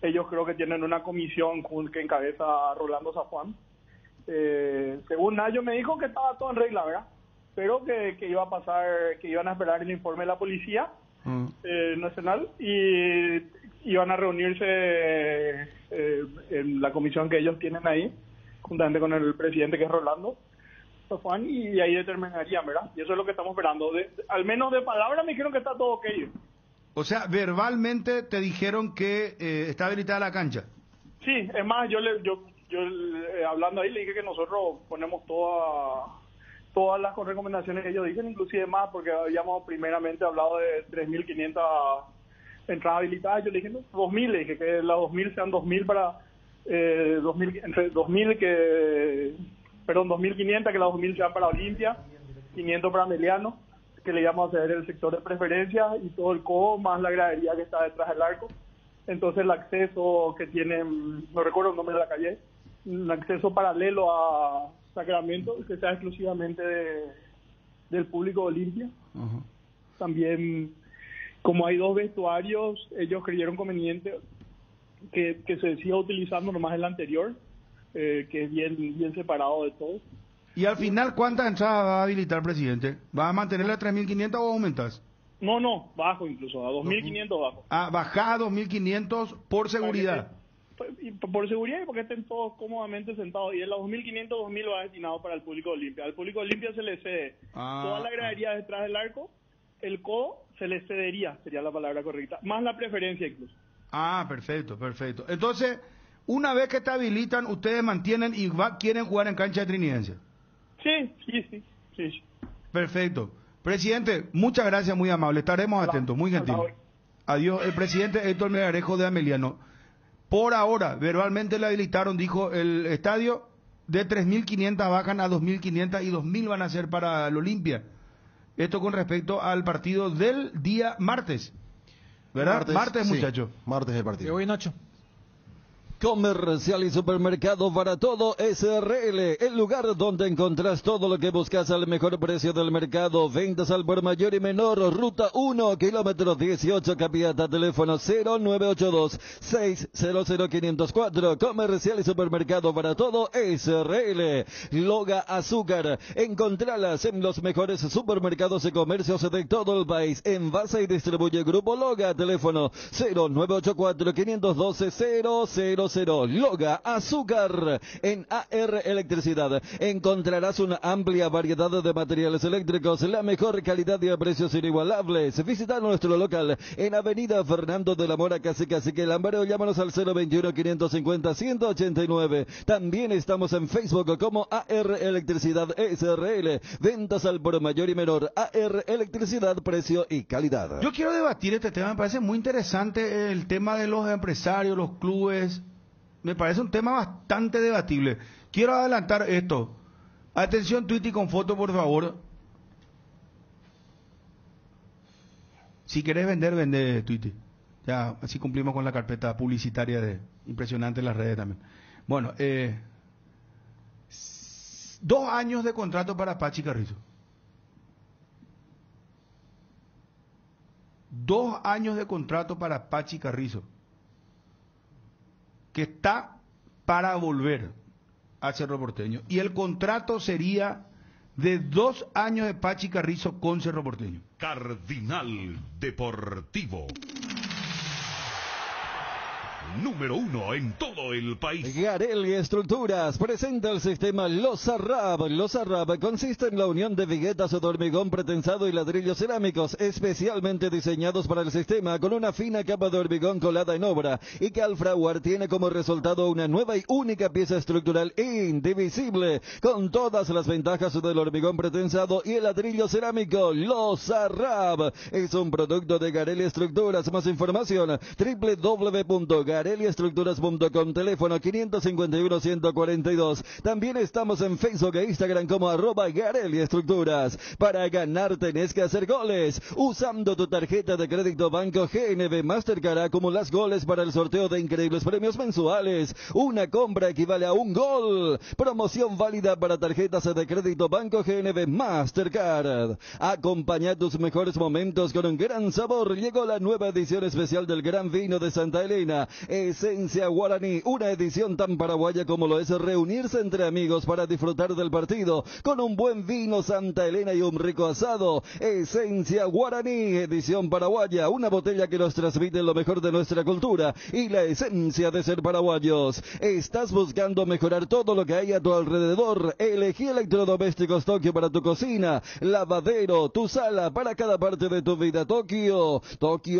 Ellos creo que tienen una comisión que encabeza Rolando Zafuán. Según Nayo me dijo que estaba todo en regla, ¿verdad? Pero que iba a pasar, que iban a esperar el informe de la policía nacional y iban a reunirse en la comisión que ellos tienen ahí, juntamente con el presidente, que es Rolando Zafuán, y ahí determinarían, ¿verdad? Y eso es lo que estamos esperando. Al menos de palabra me dijeron que está todo ok. O sea, verbalmente te dijeron que está habilitada la cancha. Sí, es más, yo hablando ahí le dije que nosotros ponemos todas las recomendaciones que ellos dicen, inclusive más, porque habíamos primeramente hablado de 3.500 entradas habilitadas. Yo le dije, no, 2.000, le dije que las 2.000 sean 2.000 para 2.500 que las 2.000 sean para Olimpia, 500 para Meliano, que le íbamos a hacer el sector de preferencia y todo el codo más la gradería que está detrás del arco. Entonces el acceso que tienen, no recuerdo el nombre de la calle, el acceso paralelo a Sacramento, que sea exclusivamente del público de Olimpia. Uh-huh. También, como hay 2 vestuarios, ellos creyeron conveniente que se siga utilizando nomás el anterior, que es bien separado de todo. Y al final, ¿cuántas entradas va a habilitar, presidente? ¿Va a mantener las 3.500 o aumentas? No, bajo incluso, a 2.500 bajo. Ah, bajá a 2.500 por seguridad. Por seguridad y porque estén todos cómodamente sentados. Y de los 2.500, 2.000 va destinado para el público Olimpia. Al público Olimpia se le cede toda la gradería detrás del arco, el codo se le cedería, sería la palabra correcta, más la preferencia incluso. Ah, perfecto. Entonces, una vez que te habilitan, ustedes mantienen y quieren jugar en cancha de Trinidense. Sí. Perfecto. Presidente, muchas gracias, muy amable. Estaremos atentos, muy gentil. Adiós. El presidente Héctor Melgarejo de Ameliano. Por ahora, verbalmente le habilitaron, dijo el estadio, de 3.500 bajan a 2.500 y 2.000 van a ser para el Olimpia. Esto con respecto al partido del día martes. ¿Verdad? Martes, muchachos. Martes el partido. Hoy, Nacho. Comercial y Supermercado para todo SRL, el lugar donde encontrás todo lo que buscas al mejor precio del mercado. Ventas al por mayor y menor, ruta 1, kilómetro 18, Capiata, teléfono 0982-600-504. Comercial y Supermercado para todo SRL. Loga Azúcar, encontralas en los mejores supermercados y comercios de todo el país. Envasa y distribuye Grupo Loga, teléfono 0984-512-000. Loga Azúcar. En AR Electricidad encontrarás una amplia variedad de materiales eléctricos, la mejor calidad y a precios inigualables. Visita nuestro local en Avenida Fernando de la Mora, Cacique Lambareo. Llámanos al 021-550-189. También estamos en Facebook como AR Electricidad SRL. Ventas al por mayor y menor. AR Electricidad, precio y calidad. Yo quiero debatir este tema, me parece muy interesante el tema de los empresarios, los clubes. Me parece un tema bastante debatible. Quiero adelantar esto. Atención, Twitty con foto, por favor. Si querés vende, Twitty. Ya, así cumplimos con la carpeta publicitaria de impresionante en las redes también. Bueno, 2 años de contrato para Pachi Carrizo. 2 años de contrato para Pachi Carrizo, que está para volver al Cerro Porteño. Y el contrato sería de 2 años de Pachi Carrizo con Cerro Porteño. Cardinal Deportivo. Número 1 en todo el país. Garelli Estructuras presenta el sistema Los Arrab. Los Arrab consiste en la unión de viguetas de hormigón pretensado y ladrillos cerámicos especialmente diseñados para el sistema, con una fina capa de hormigón colada en obra, y que al fraguar tiene como resultado una nueva y única pieza estructural indivisible, con todas las ventajas del hormigón pretensado y el ladrillo cerámico. Los Arrab es un producto de Garelli Estructuras. Más información www.garelliestructuras.com, teléfono 551-142. También estamos en Facebook e Instagram como @Garelli Estructuras. Para ganar tenés que hacer goles. Usando tu tarjeta de crédito Banco GNB Mastercard acumulas goles para el sorteo de increíbles premios mensuales. Una compra equivale a un gol. Promoción válida para tarjetas de crédito Banco GNB Mastercard. Acompaña tus mejores momentos con un gran sabor. Llegó la nueva edición especial del Gran Vino de Santa Elena. Esencia Guaraní, una edición tan paraguaya como lo es reunirse entre amigos para disfrutar del partido con un buen vino Santa Elena y un rico asado. Esencia Guaraní, edición paraguaya, una botella que nos transmite lo mejor de nuestra cultura y la esencia de ser paraguayos. ¿Estás buscando mejorar todo lo que hay a tu alrededor? Elegí electrodomésticos Tokio para tu cocina, lavadero, tu sala, para cada parte de tu vida. Tokio,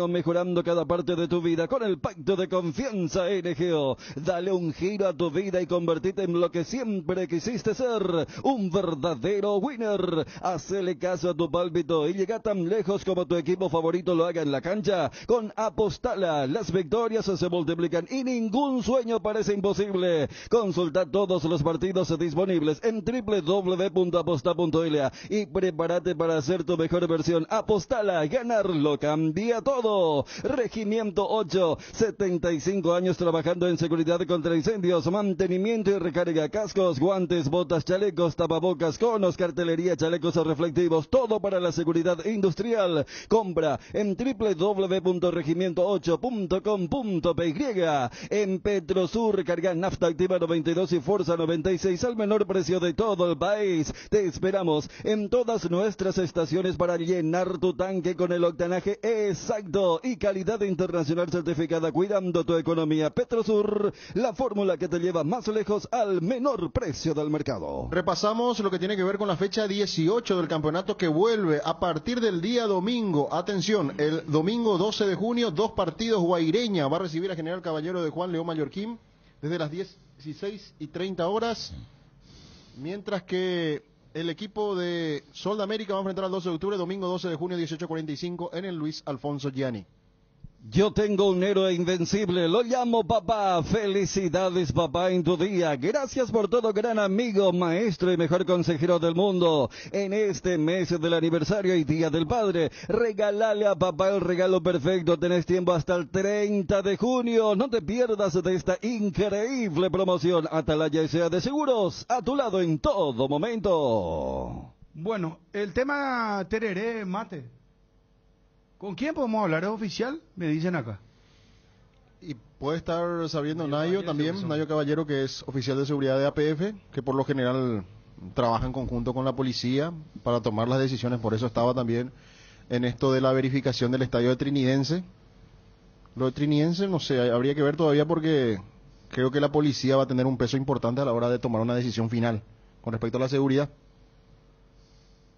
mejorando cada parte de tu vida con el pacto de confianza NGO. Dale un giro a tu vida y convertite en lo que siempre quisiste ser, un verdadero winner. Hacele caso a tu pálpito y llega tan lejos como tu equipo favorito lo haga en la cancha. Con Apostala, las victorias se multiplican y ningún sueño parece imposible. Consulta todos los partidos disponibles en www.aposta.la y prepárate para hacer tu mejor versión. Apostala, ganarlo cambia todo. Regimiento 8, 75 25 años trabajando en seguridad contra incendios, mantenimiento y recarga, cascos, guantes, botas, chalecos, tapabocas, conos, cartelería, chalecos reflectivos, todo para la seguridad industrial. Compra en www.regimiento8.com.py. En Petrosur, carga nafta activa 92 y fuerza 96 al menor precio de todo el país. Te esperamos en todas nuestras estaciones para llenar tu tanque con el octanaje exacto y calidad internacional certificada, cuidando tu economía. Petrosur, la fórmula que te lleva más lejos al menor precio del mercado. Repasamos lo que tiene que ver con la fecha 18 del campeonato que vuelve a partir del día domingo. Atención, el domingo 12 de junio, 2 partidos. Guaireña va a recibir a General Caballero de Juan León Mallorquín desde las 16:30, mientras que el equipo de Sol de América va a enfrentar al 12 de octubre, domingo 12 de junio, 18:45 en el Luis Alfonso Gianni. Yo tengo un héroe invencible, lo llamo papá. Felicidades papá en tu día. Gracias por todo, gran amigo, maestro y mejor consejero del mundo. En este mes del aniversario y Día del Padre, regálale a papá el regalo perfecto. Tenés tiempo hasta el 30 de junio. No te pierdas de esta increíble promoción. Atalaya S.A. de Seguros, a tu lado en todo momento. Bueno, el tema tereré, mate. ¿Con quién podemos hablar? ¿Es oficial? Me dicen acá. Y puede estar sabiendo Nayo también, Nayo Caballero, que es oficial de seguridad de APF, que por lo general trabaja en conjunto con la policía para tomar las decisiones. Por eso estaba también en esto de la verificación del estadio de Trinidense. Lo de Trinidense, no sé, habría que ver todavía porque creo que la policía va a tener un peso importante a la hora de tomar una decisión final con respecto a la seguridad,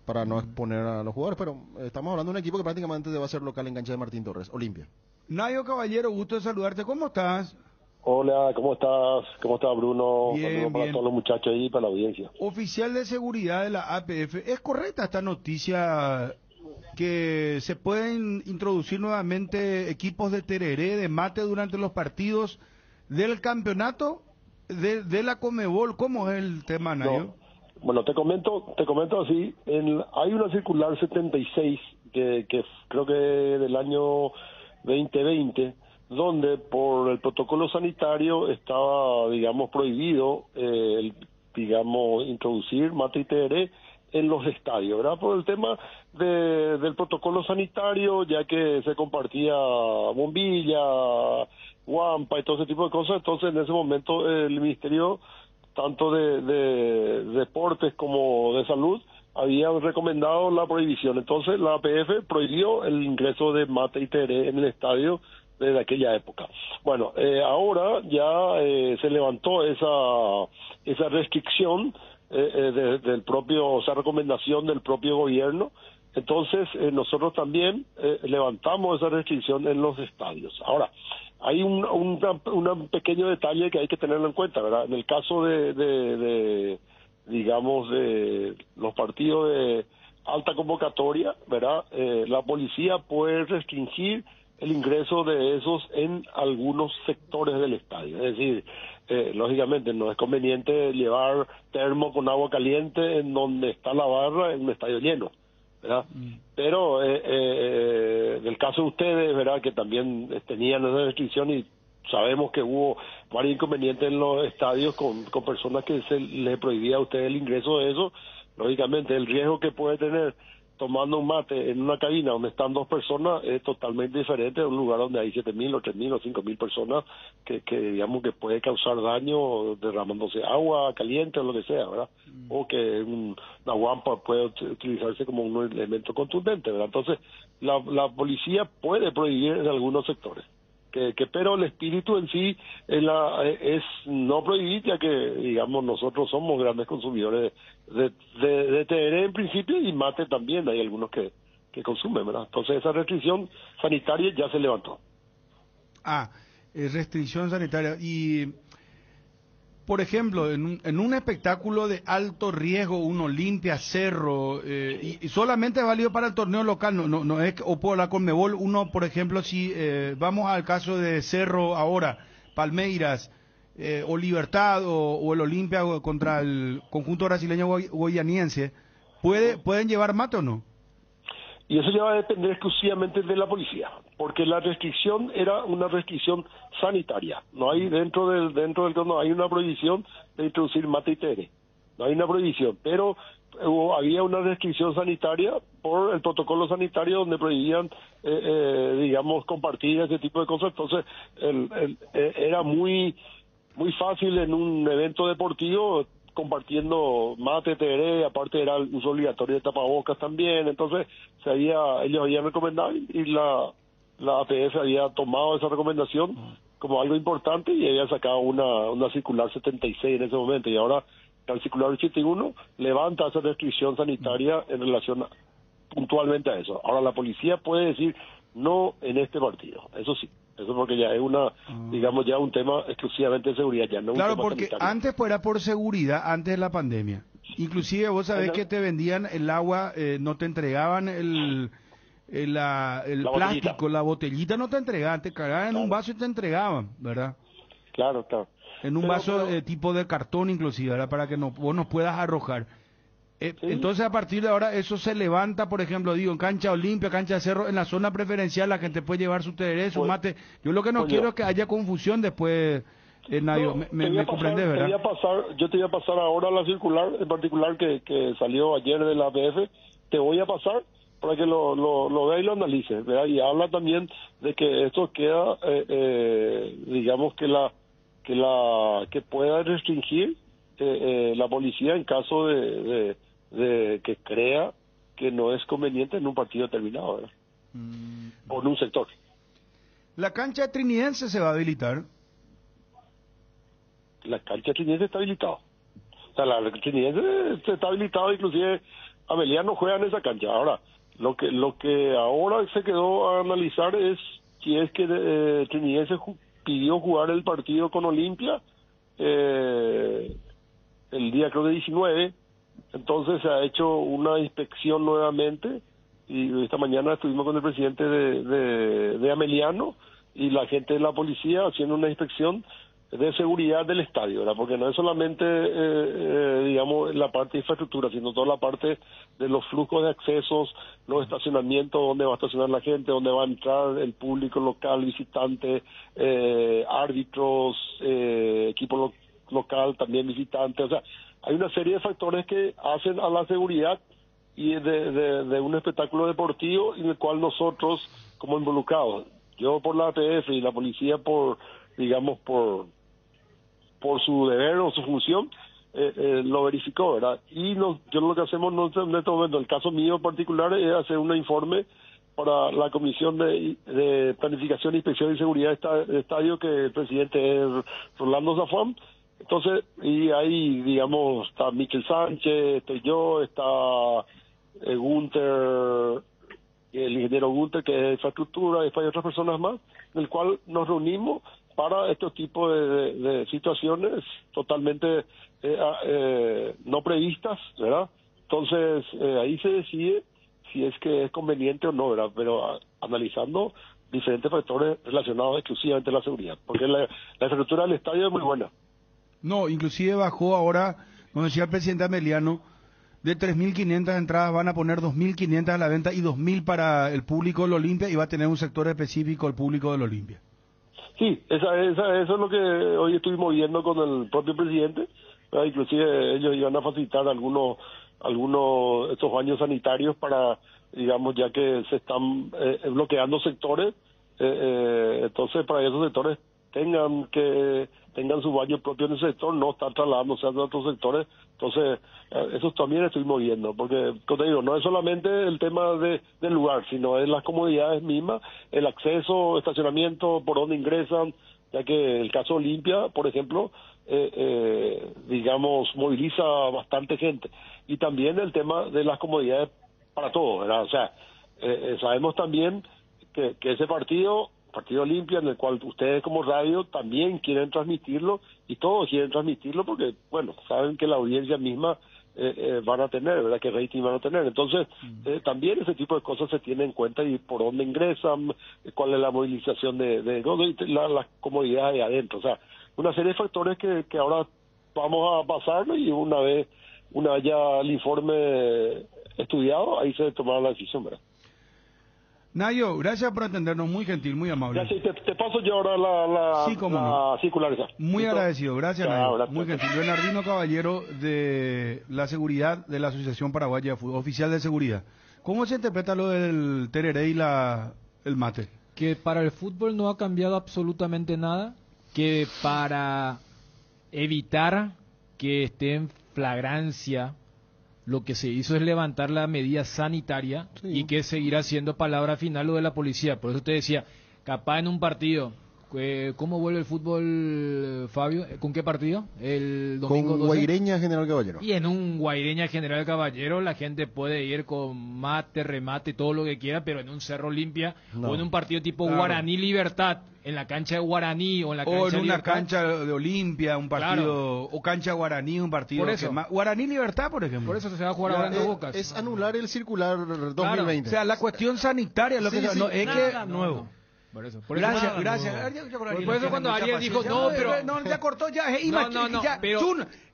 para no exponer a los jugadores, pero estamos hablando de un equipo que prácticamente va a ser local en cancha de Martín Torres, Olimpia. Nayo Caballero, gusto de saludarte, ¿cómo estás? Hola, ¿cómo estás? ¿Cómo está Bruno? Bien, saludos para bien. todos los muchachos ahí y para la audiencia. Oficial de seguridad de la APF, ¿es correcta esta noticia que se pueden introducir nuevamente equipos de tereré, de mate durante los partidos del campeonato de la Conmebol? ¿Cómo es el tema, Nayo? No. Bueno, te comento así, hay una circular 76 que creo que del año 2020, donde por el protocolo sanitario estaba, digamos, prohibido, introducir mate y tereré en los estadios, ¿verdad? Por el tema del protocolo sanitario, ya que se compartía bombilla, guampa y todo ese tipo de cosas. Entonces, en ese momento, el Ministerio tanto de deportes como de salud habían recomendado la prohibición. Entonces la APF prohibió el ingreso de mate y tereré en el estadio desde aquella época. Bueno, ahora ya se levantó esa restricción del propio, esa recomendación del propio gobierno. Entonces nosotros también levantamos esa restricción en los estadios. Ahora, hay un pequeño detalle que hay que tenerlo en cuenta, ¿verdad? En el caso de los partidos de alta convocatoria, ¿verdad? La policía puede restringir el ingreso de esos en algunos sectores del estadio. Es decir, lógicamente no es conveniente llevar termo con agua caliente en donde está la barra en un estadio lleno, ¿verdad? Pero del caso de ustedes, ¿verdad?, que también tenían esa restricción y sabemos que hubo varios inconvenientes en los estadios con personas que se les prohibía a ustedes el ingreso de eso. Lógicamente el riesgo que puede tener tomando un mate en una cabina donde están 2 personas es totalmente diferente de un lugar donde hay 7.000 o 3.000 o 5.000 personas que digamos que puede causar daño derramándose agua caliente o lo que sea, ¿verdad? O que una guampa puede utilizarse como un elemento contundente, ¿verdad? Entonces la policía puede prohibir en algunos sectores. Pero el espíritu en sí es no prohibir, ya que, digamos, nosotros somos grandes consumidores de tereré en principio y mate también, hay algunos que consumen, ¿verdad? Entonces esa restricción sanitaria ya se levantó. Restricción sanitaria. Y, por ejemplo, en un espectáculo de alto riesgo, un Olimpia, Cerro, y solamente es válido para el torneo local, no es, o por la Conmebol, uno, por ejemplo, si vamos al caso de Cerro ahora, Palmeiras, o Libertad, o el Olimpia contra el conjunto brasileño guayaniense, ¿pueden llevar mate o no? Y eso ya va a depender exclusivamente de la policía. porque la restricción era una restricción sanitaria. No hay dentro del no hay una prohibición de introducir mate y tere. No hay una prohibición, pero había una restricción sanitaria por el protocolo sanitario donde prohibían, digamos, compartir ese tipo de cosas. Entonces, era muy fácil en un evento deportivo compartiendo mate, tereré, aparte era el uso obligatorio de tapabocas también. Entonces, ellos habían recomendado y la APF había tomado esa recomendación como algo importante y había sacado una circular 76 en ese momento, y ahora el circular 81 levanta esa restricción sanitaria en relación puntualmente a eso. Ahora la policía puede decir no en este partido, eso sí, eso porque ya es digamos, ya un tema exclusivamente de seguridad, ya no claro, un tema porque sanitario. antes pues era por seguridad, antes de la pandemia. Inclusive vos sabés que te vendían el agua, no te entregaban el plástico, la botellita no te entregaban, te cargaban en un vaso y te entregaban, ¿verdad? Claro. En un vaso tipo de cartón inclusive, ¿verdad? Para que vos nos puedas arrojar. Sí. Entonces a partir de ahora eso se levanta, por ejemplo, digo, en cancha Olimpia, cancha de Cerro, en la zona preferencial la gente puede llevar su tereré, su mate. Yo lo que no quiero es que haya confusión después, Nadio, me comprendés, ¿verdad? Yo te voy a pasar ahora la circular, en particular que salió ayer de la APF, te voy a pasar para que lo vea y lo analice, ¿verdad? Y habla también de que esto queda, digamos que pueda restringir la policía en caso de que crea que no es conveniente en un partido determinado, ¿verdad? O en un sector. La cancha trinidense se va a habilitar. La cancha trinidense está habilitada. O sea, la trinidense está habilitada, inclusive Amelia no juega en esa cancha. Ahora, lo que ahora se quedó a analizar es si es que Trinidense pidió jugar el partido con Olimpia el día creo de 19, entonces se ha hecho una inspección nuevamente y esta mañana estuvimos con el presidente de Ameliano y la gente de la policía haciendo una inspección de seguridad del estadio, ¿verdad? Porque no es solamente, digamos, la parte de infraestructura, sino toda la parte de los flujos de accesos, los estacionamientos, dónde va a estacionar la gente, dónde va a entrar el público local, visitante, árbitros, equipo local, también visitante. O sea, hay una serie de factores que hacen a la seguridad y de un espectáculo deportivo en el cual nosotros, como involucrados, yo por la APF y la policía por su deber o su función, lo verificó, ¿verdad? Y yo lo que hacemos en este momento, el caso mío en particular, es hacer un informe para la Comisión de Planificación, Inspección y Seguridad de Estadio, que el presidente es Rolando Zafón. Entonces, y ahí, digamos, está Michel Sánchez, estoy yo, está Gunter, el ingeniero Gunter, que es de infraestructura, y después hay otras personas más, en el cual nos reunimos para estos tipos de situaciones totalmente no previstas, ¿verdad? Entonces, ahí se decide si es que es conveniente o no, ¿verdad? Pero analizando diferentes factores relacionados exclusivamente a la seguridad, porque la infraestructura del estadio es muy buena. No, inclusive bajó ahora, como decía el presidente Ameliano, de 3.500 entradas van a poner 2.500 a la venta y 2.000 para el público del Olimpia, y va a tener un sector específico el público del Olimpia. Sí, eso es lo que hoy estuvimos viendo con el propio presidente, ¿verdad? Inclusive ellos iban a facilitar algunos estos baños sanitarios para, digamos, ya que se están bloqueando sectores, entonces para que esos sectores tengan su baño propio en ese sector, no estar trasladándose a otros sectores. Entonces, eso también estuvimos viendo, porque, como te digo, no es solamente el tema del lugar, sino es las comodidades mismas, el acceso, estacionamiento, por donde ingresan, ya que el caso Olimpia, por ejemplo, digamos, moviliza bastante gente. Y también el tema de las comodidades para todos, ¿verdad? O sea, sabemos también que ese partido Olimpia, en el cual ustedes como radio también quieren transmitirlo, y todos quieren transmitirlo porque, bueno, saben que la audiencia misma van a tener, ¿verdad? Que rating van a tener. Entonces, también ese tipo de cosas se tienen en cuenta, y por dónde ingresan, cuál es la movilización las comodidades de adentro. O sea, una serie de factores que ahora vamos a pasarlo, y una vez ya el informe estudiado, ahí se tomará la decisión, ¿verdad? Nayo, gracias por atendernos, muy gentil, muy amable. Ya sí, te paso yo ahora la Sí, cómo no. circular esa. Muy ¿Listo? agradecido, gracias, Chao, Nayo. gracias. Muy gentil. Bernardino Caballero de la seguridad de la Asociación Paraguaya de Fútbol, oficial de seguridad. ¿Cómo se interpreta lo del tereré y el mate? Que para el fútbol no ha cambiado absolutamente nada, que para evitar que esté en flagrancia lo que se hizo es levantar la medida sanitaria y que seguirá siendo palabra final lo de la policía. Por eso te decía, capaz en un partido, ¿cómo vuelve el fútbol, Fabio? ¿Con qué partido? El domingo Con 12. Guaireña General Caballero. Y en un Guaireña General Caballero la gente puede ir con mate, remate, todo lo que quiera, pero en un Cerro Limpia No. o en un partido tipo Claro. Guaraní Libertad, en la cancha de Guaraní o en la cancha O en de una Libertad. cancha de Olimpia, un partido, o cancha Guaraní, un partido. Por eso. Guaraní Libertad, por ejemplo. Por eso se va a jugar ahora en Dos Bocas. Es anular el circular 2020. O sea, la cuestión sanitaria, lo que Sí, sí, no, es nada que nuevo. Por eso. Gracias, gracias. Por eso cuando Ariel dijo, no, pero... No, ya cortó, ya, No, ya, pero-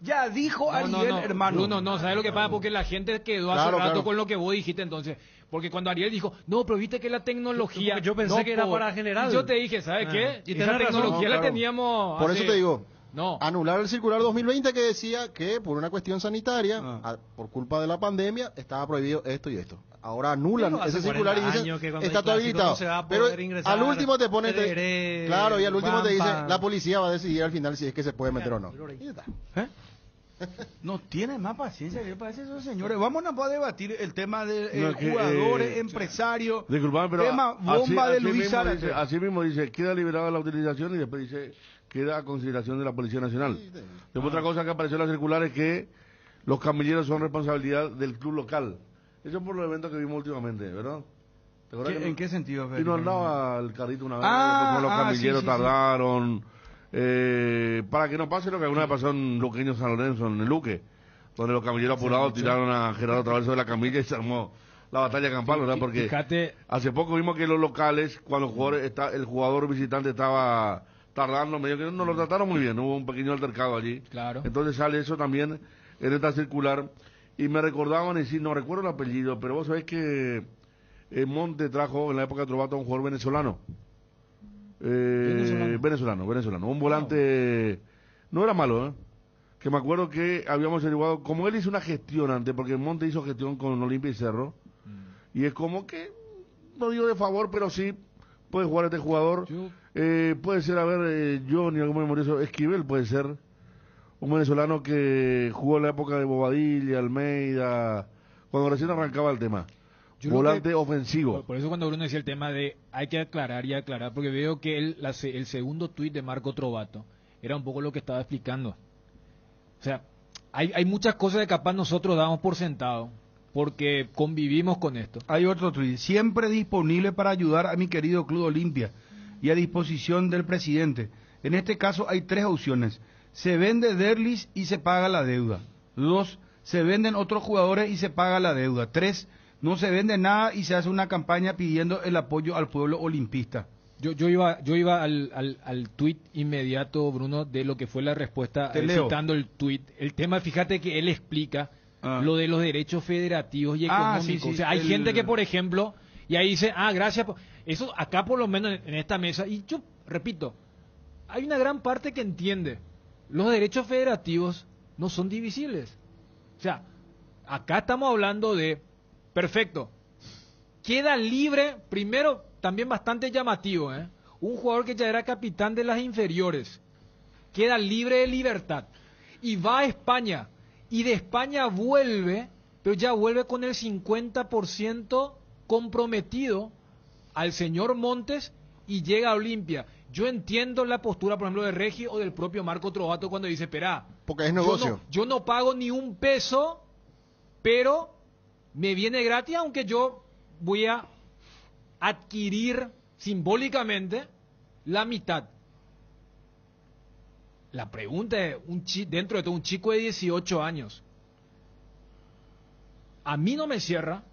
ya dijo Ariel, hermano. Bruno, no, ¿sabes lo que pasa? Porque la gente quedó hace Claro, rato claro. con lo que vos dijiste entonces. Porque cuando Ariel dijo, no, pero viste que la tecnología... Porque yo pensé no, que era po- para general. y yo te dije, ¿sabes qué? Y Esa tenés razón. tecnología No, la claro. teníamos Por hace- eso te digo, No. anular el circular 2020 que decía que por una cuestión sanitaria, Ah. por culpa de la pandemia, estaba prohibido esto y esto. Ahora anulan Pero hace ese circular y 40 dicen, años que cuando está hay todo clásico habilitado. no se va a Pero poder ingresar, al último te ponen, tereré, claro, y al último te dice, pampa. la policía va a decidir al final si es que se puede meter o no. Y ya está. ¿Eh? No tiene más paciencia, ¿qué pasa esos señores? Vámonos a debatir el tema de No, es que, jugadores, empresarios, Disculpame, pero tema bomba de Luis mismo Zárate. dice, así mismo dice, queda liberada la utilización y después dice, queda a consideración de la Policía Nacional. Después otra cosa que apareció en la circular es que los camilleros son responsabilidad del club local. Eso por los eventos que vimos últimamente, ¿verdad? ¿Te acuerdas que ¿En no- qué sentido, Y Federico? no andaba el carrito una vez, Ah, como los ah, camilleros sí, sí, sí. tardaron, para que no pase lo que alguna vez pasó en Luqueño San Lorenzo, en el Luque, donde los camilleros apurados tiraron a Gerardo Traverso de la camilla y se armó la batalla campal, ¿verdad? Porque Fíjate, hace poco vimos que los locales, cuando el jugador visitante estaba tardando, medio que no lo trataron muy bien, hubo un pequeño altercado allí. Claro. Entonces sale eso también en esta circular. Y me recordaban, y sí, no recuerdo el apellido, pero vos sabés que Monte trajo en la época de Trovato a un jugador venezolano. Venezolano. Un volante, no era malo, que me acuerdo que habíamos averiguado, como él hizo una gestión antes, porque Monte hizo gestión con Olimpia y Cerro, y es como que, no digo de favor, pero sí, puede jugar este jugador. Puede ser, a ver, Johnny, algún memorioso, Esquivel puede ser, un venezolano que jugó en la época de Bobadilla, Almeida, cuando recién arrancaba el tema. Yo creo Volante que- ofensivo. por eso cuando Bruno decía el tema de hay que aclarar y aclarar, porque veo que el segundo tuit de Marco Trovato era un poco lo que estaba explicando. O sea, hay muchas cosas que capaz nosotros damos por sentado, porque convivimos con esto. Hay otro tweet, siempre disponible para ayudar a mi querido Club Olimpia y a disposición del presidente. En este caso hay tres opciones. Se vende Derlis y se paga la deuda. 2. Se venden otros jugadores y se paga la deuda. 3. No se vende nada y se hace una campaña pidiendo el apoyo al pueblo olimpista. Yo iba al tuit inmediato, Bruno, de lo que fue la respuesta, Te leo. citando el tuit. El tema, fíjate que él explica lo de los derechos federativos y Ah, económicos. sí, sí, o sea, hay el- gente que, por ejemplo, y ahí dice, gracias. Eso acá por lo menos en esta mesa, y yo repito, hay una gran parte que entiende, los derechos federativos no son divisibles. O sea, acá estamos hablando de, perfecto, queda libre, primero, también bastante llamativo, un jugador que ya era capitán de las inferiores, queda libre de libertad, y va a España, y de España vuelve, pero ya vuelve con el 50% comprometido al señor Montes y llega a Olimpia. Yo entiendo la postura, por ejemplo, de Regi o del propio Marco Trovato cuando dice, espera, Porque es negocio. yo no pago ni un peso, pero me viene gratis, aunque yo voy a adquirir simbólicamente la mitad. La pregunta es, dentro de todo, un chico de 18 años, a mí no me cierra,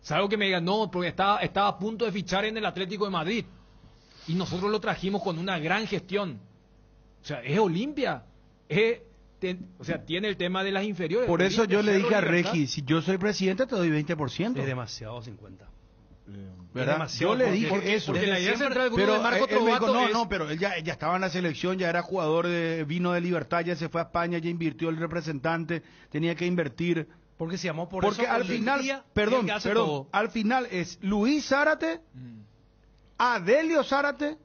salvo que me digan, no, porque estaba a punto de fichar en el Atlético de Madrid, y nosotros lo trajimos con una gran gestión. O sea, es Olimpia, o sea, tiene el tema de las inferiores. Por eso Olimpia, yo le Cerro dije a Libertad. Regi, si yo soy presidente te doy 20%. Es demasiado 50. ¿verdad? Yo le dije eso. Porque la idea central del pero de Marco él me dijo, Trovato no, pero él ya estaba en la selección, ya era jugador, vino de Libertad, ya se fue a España, ya invirtió el representante, tenía que invertir. Porque se llamó por Porque eso al final, perdón, al final es Luis Zárate, Adelio Zárate,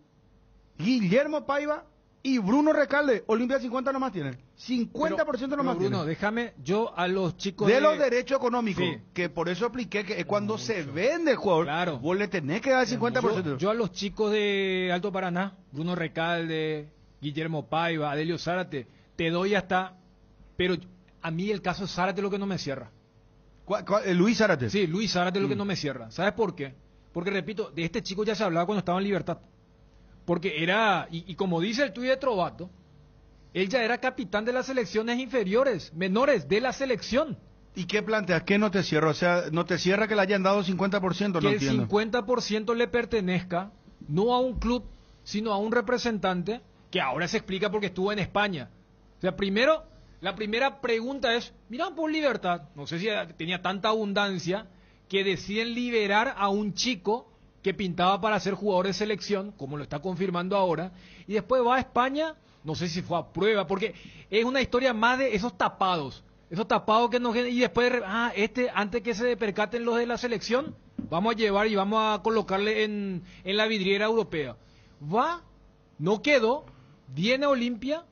Guillermo Paiva y Bruno Recalde. Olimpia 50 nomás tiene. 50% nomás Bruno, tiene. déjame, yo a los chicos de los derechos económicos, Sí. que por eso expliqué que es cuando se vende el jugador, Claro. vos le tenés que dar el 50%. Yo a los chicos de Alto Paraná, Bruno Recalde, Guillermo Paiva, Adelio Zárate, te doy hasta, pero a mí el caso de Zárate es lo que no me cierra. Luis Zárate. Sí, Luis Zárate es lo que no me cierra. ¿Sabes por qué? Porque, repito, de este chico ya se hablaba cuando estaba en Libertad. Porque era, y como dice el tuit de Trovato, él ya era capitán de las selecciones inferiores, menores de la selección. ¿Y qué planteas? ¿Qué no te cierra? O sea, ¿no te cierra que le hayan dado 50%? Que No el entiendo. 50% le pertenezca, no a un club, sino a un representante, que ahora se explica porque estuvo en España. O sea, primero, la primera pregunta es, miran por Libertad, no sé si tenía tanta abundancia, que deciden liberar a un chico que pintaba para ser jugador de selección, como lo está confirmando ahora, y después va a España, no sé si fue a prueba, porque es una historia más de esos tapados que nos... Y después, antes que se percaten los de la selección, vamos a llevar y vamos a colocarle en la vidriera europea. Va, no quedó, viene a Olimpia,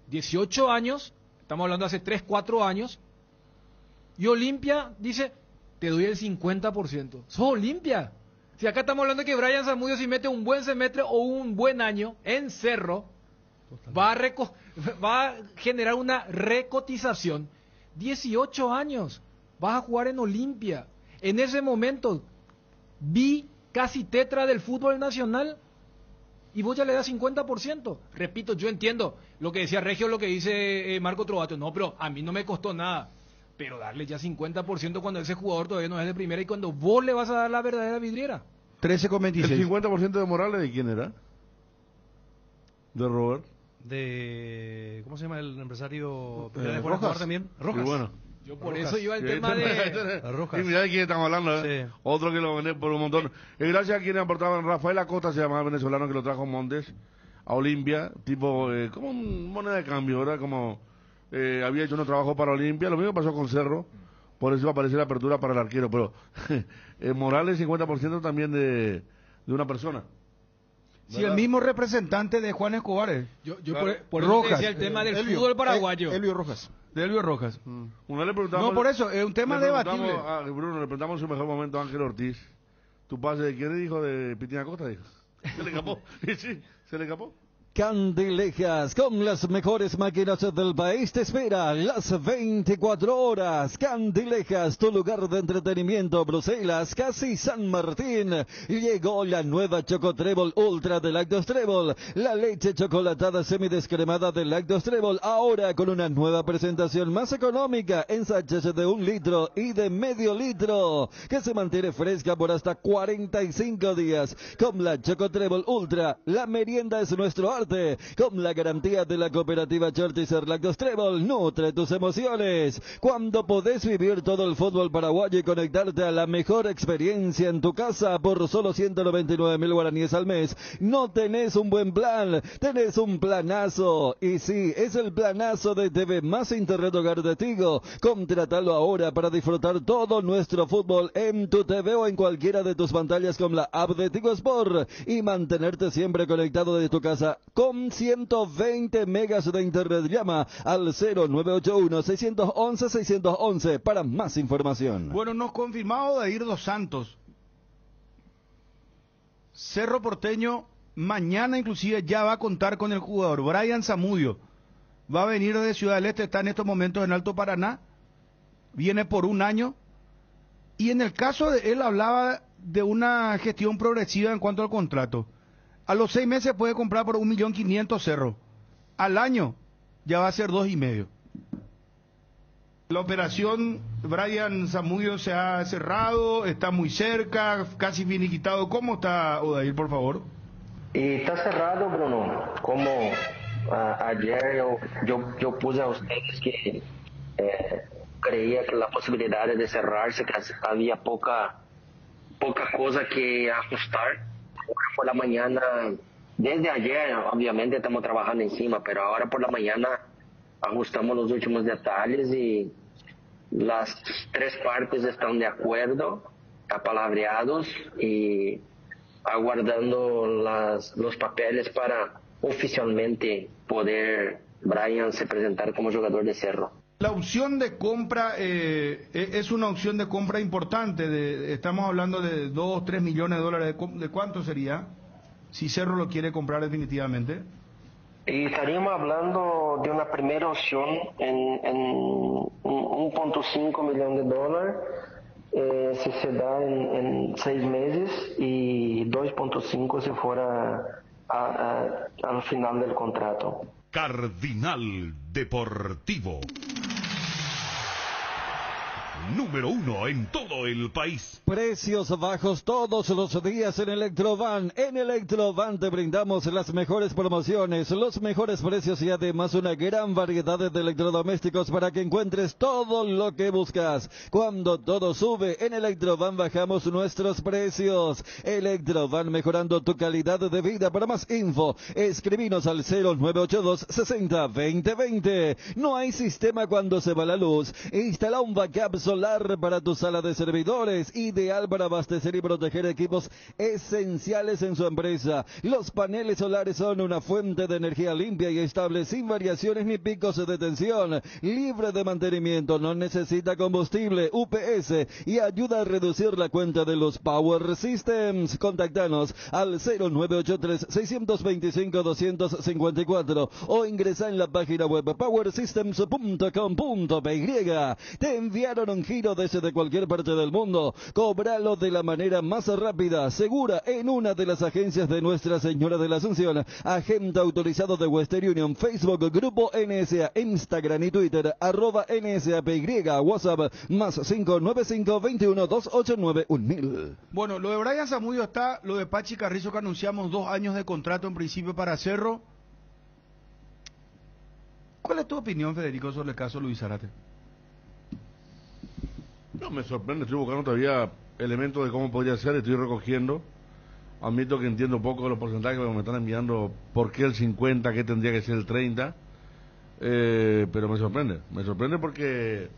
18 años, estamos hablando de hace 3, 4 años, y Olimpia dice, te doy el 50%. ¡Sos Olimpia! Si acá estamos hablando de que Brian Zamudio, si mete un buen semestre o un buen año en Cerro, va a generar una recotización. 18 años, vas a jugar en Olimpia. En ese momento, vi casi tetra del fútbol nacional y vos ya le das 50%. Repito, yo entiendo lo que decía Regio, lo que dice Marco Trovato. No, pero a mí no me costó nada. Pero darle ya 50% cuando ese jugador todavía no es de primera y cuando vos le vas a dar la verdadera vidriera. 13,26. ¿El 50% de Morales de quién era? ¿De Robert? De... ¿Cómo se llama el empresario? Rojas También. Rojas. Y bueno. Yo por eso iba al tema de... Rojas. Y mirá de quién estamos hablando, ¿eh? Sí. Otro que lo vendé por un montón. Y gracias a quienes aportaban. Rafael Acosta se llamaba, venezolano, que lo trajo Montes a Olimpia, tipo, como un moneda de cambio, ¿verdad? Como había hecho unos trabajos para Olimpia. Lo mismo pasó con Cerro. Por eso apareció la apertura para el arquero. Pero Morales 50% también de una persona. Si el mismo representante de Juan Escobar. Yo por eso Rojas, decía el tema del fútbol paraguayo. Elvio Rojas. De Elvio Rojas. Una le preguntamos, no, por eso, es un tema debatible. Bruno, le preguntamos en su mejor momento a Ángel Ortiz. ¿Tu pase de quién dijo? De Pitina Costa, dijo. Se le escapó. Sí, se le escapó. Candilejas, con las mejores máquinas del país, te espera las 24 horas. Candilejas, tu lugar de entretenimiento, Bruselas, casi San Martín. Llegó la nueva Chocotrébol Ultra de Lactos Trébol, la leche chocolatada semidescremada de Lactos Trébol, ahora con una nueva presentación más económica en sachets de 1 litro y de medio litro, que se mantiene fresca por hasta 45 días. Con la Chocotrébol Ultra, la merienda es nuestro arte. Con la garantía de la cooperativa Chortizer Lactos Trébol, nutre tus emociones. Cuando podés vivir todo el fútbol paraguayo y conectarte a la mejor experiencia en tu casa por solo 199.000 guaraníes al mes, no tenés un buen plan, tenés un planazo. Y sí, es el planazo de TV más Internet Hogar de Tigo. Contratalo ahora para disfrutar todo nuestro fútbol en tu TV o en cualquiera de tus pantallas con la app de Tigo Sport y mantenerte siempre conectado desde tu casa con 120 megas de internet. Llama al 0981-611-611 para más información. Bueno, nos confirmado Dair Dos Santos. Cerro Porteño mañana inclusive ya va a contar con el jugador. Brian Zamudio va a venir de Ciudad del Este, está en estos momentos en Alto Paraná. Viene por 1 año. Y en el caso de él hablaba de una gestión progresiva en cuanto al contrato. A los 6 meses puede comprar por 1.500.000 Cerro. Al año ya va a ser 2.5. La operación Brian Zamudio se ha cerrado, está muy cerca, casi finiquitado. ¿Cómo está, Odair, por favor? Está cerrado, Bruno. Como ayer yo puse a ustedes que creía que la posibilidad de cerrarse, que había poca poca cosa que ajustar. Ahora por la mañana, desde ayer obviamente estamos trabajando encima, pero ahora por la mañana ajustamos los últimos detalles y las tres partes están de acuerdo, apalabreados y aguardando los papeles para oficialmente poder Brian se presentar como jugador de Cerro. La opción de compra es una opción de compra importante. Estamos hablando de 2-3 millones de dólares. ¿De cuánto sería si Cerro lo quiere comprar definitivamente? Y estaríamos hablando de una primera opción en 1.5 millones de dólares. Si se da en 6 meses y 2.5 si fuera al final del contrato. Cardinal Deportivo. Número 1 en todo el país. Precios bajos todos los días en Electrovan. En Electrovan te brindamos las mejores promociones, los mejores precios y además una gran variedad de electrodomésticos para que encuentres todo lo que buscas. Cuando todo sube, en Electrovan bajamos nuestros precios. Electrovan, mejorando tu calidad de vida. Para más info, escribinos al 0982 60 20 20. No hay sistema cuando se va la luz. Instala un backup solar para tu sala de servidores, ideal para abastecer y proteger equipos esenciales en su empresa. Los paneles solares son una fuente de energía limpia y estable, sin variaciones ni picos de tensión, libre de mantenimiento, no necesita combustible, UPS y ayuda a reducir la cuenta de los Power Systems. Contactanos al 0983-625-254 o ingresa en la página web powersystems.com.py. Te enviaron un giro desde cualquier parte del mundo. Cóbralo de la manera más rápida, segura, en una de las agencias de Nuestra Señora de la Asunción. Agente autorizado de Western Union. Facebook, Grupo NSA, Instagram y Twitter, @NSAPY, WhatsApp, más 595-21-289-1000. Bueno, lo de Brian Zamudio está, lo de Pachi Carrizo que anunciamos 2 años de contrato en principio para Cerro. ¿Cuál es tu opinión, Federico, sobre el caso Luis Zárate? No, me sorprende, estoy buscando todavía elementos de cómo podría ser, estoy recogiendo. Admito que entiendo poco de los porcentajes que me están enviando, por qué el 50, qué tendría que ser el 30, pero me sorprende porque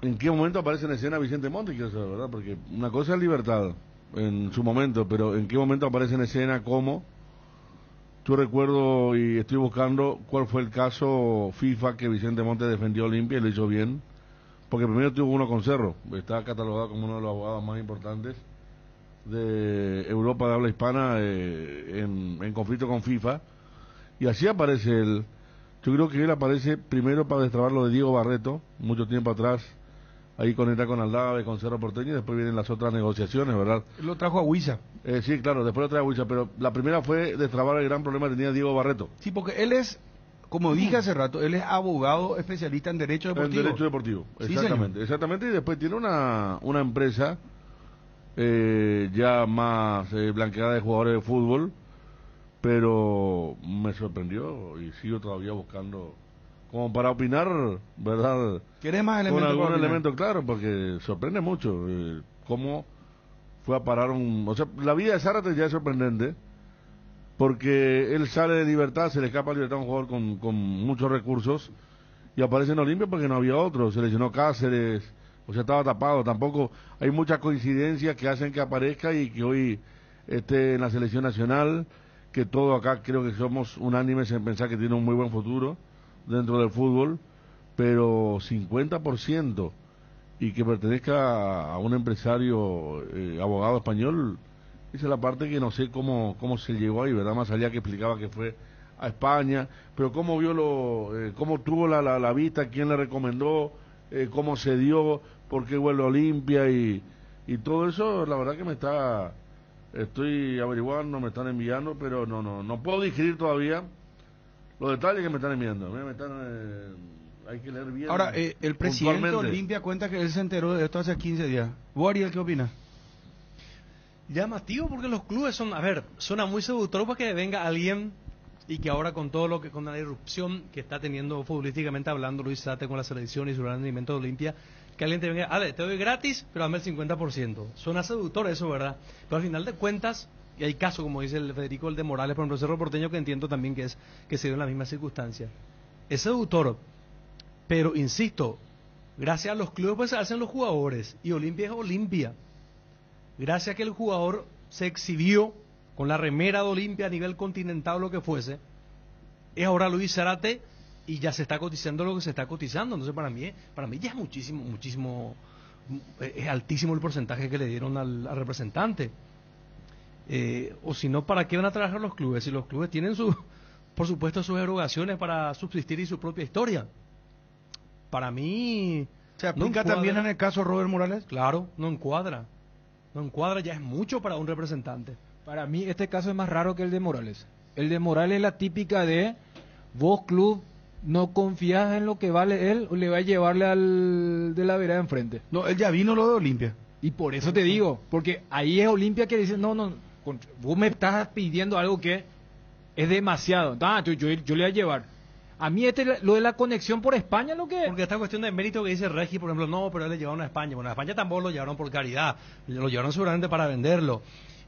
¿en qué momento aparece en escena Vicente Montes? Quiero saber, ¿verdad? Porque una cosa es Libertad en su momento, pero ¿en qué momento aparece en escena? ¿Cómo? Yo recuerdo y estoy buscando cuál fue el caso FIFA que Vicente Montes defendió a Olimpia y lo hizo bien, porque primero tuvo uno con Cerro, está catalogado como uno de los abogados más importantes de Europa de habla hispana en conflicto con FIFA, y así aparece él. Yo creo que él aparece primero para destrabar lo de Diego Barreto, mucho tiempo atrás, ahí conecta con Aldave, con Cerro Porteño, y después vienen las otras negociaciones, ¿verdad? Él lo trajo a Huiza. Sí, claro, después lo trajo a Huiza, pero la primera fue destrabar el gran problema que tenía Diego Barreto. Sí, porque él es, como dije hace rato, él es abogado especialista en Derecho Deportivo. En Derecho Deportivo, Sí, exactamente. señor. Exactamente, y después tiene una empresa ya más blanqueada de jugadores de fútbol, pero me sorprendió y sigo todavía buscando como para opinar, ¿verdad? ¿Quieres más Con elementos? algún para opinar? elemento claro, porque sorprende mucho cómo fue a parar o sea, la vida de Zárate ya es sorprendente, porque él sale de Libertad, se le escapa a Libertad a un jugador con muchos recursos, y aparece en Olimpia porque no había otro, se lesionó Cáceres, o sea, estaba tapado. Tampoco hay muchas coincidencias que hacen que aparezca y que hoy esté en la selección nacional, que todo acá creo que somos unánimes en pensar que tiene un muy buen futuro dentro del fútbol, pero 50% y que pertenezca a un empresario abogado español, esa es la parte que no sé cómo se llegó ahí, ¿verdad? Más allá que explicaba que fue a España, pero cómo vio cómo tuvo la vista, quién le recomendó, cómo se dio, por qué vuelve a Olimpia y todo eso, la verdad que estoy averiguando, me están enviando, pero no puedo digerir todavía los detalles que me están enviando. Hay que leer bien. Ahora, el presidente de puntualmente. Olimpia cuenta que él se enteró de esto hace 15 días. ¿Vos, Ariel, qué opinas? Llamativo porque los clubes suena muy seductor para que venga alguien y que ahora con la irrupción que está teniendo futbolísticamente hablando Luis Zárate con la selección y su rendimiento de Olimpia, que alguien te venga, Ale, te doy gratis, pero dame el 50%. Suena seductor eso, ¿verdad? Pero al final de cuentas, y hay casos, como dice el Federico, el de Morales, por ejemplo, Cerro Porteño, que entiendo también que se dio en la misma circunstancia. Es seductor, pero insisto, gracias a los clubes pues se hacen los jugadores, y Olimpia es Olimpia. Gracias a que el jugador se exhibió con la remera de Olimpia a nivel continental o lo que fuese, es ahora Luis Zárate y ya se está cotizando lo que se está cotizando. Entonces para mí ya es muchísimo, es altísimo el porcentaje que le dieron al representante. O si no, ¿para qué van a trabajar los clubes? Si los clubes tienen por supuesto sus erogaciones para subsistir y su propia historia. Para mí... ¿Se aplica también en el caso Robert Morales? Claro, no encuadra, ya es mucho para un representante. Para mí este caso es más raro que el de Morales. El de Morales es la típica de vos club no confías en lo que vale él, o le va a llevarle al de la vereda enfrente. No, él ya vino lo de Olimpia. Y por eso te digo, porque ahí es Olimpia que dice, no, vos me estás pidiendo algo que es demasiado. Yo le voy a llevar. A mí lo de la conexión por España, lo que... Porque esta cuestión de mérito que dice Regi, por ejemplo, no, pero él le llevaron a España. Bueno, a España tampoco lo llevaron por caridad, lo llevaron seguramente para venderlo.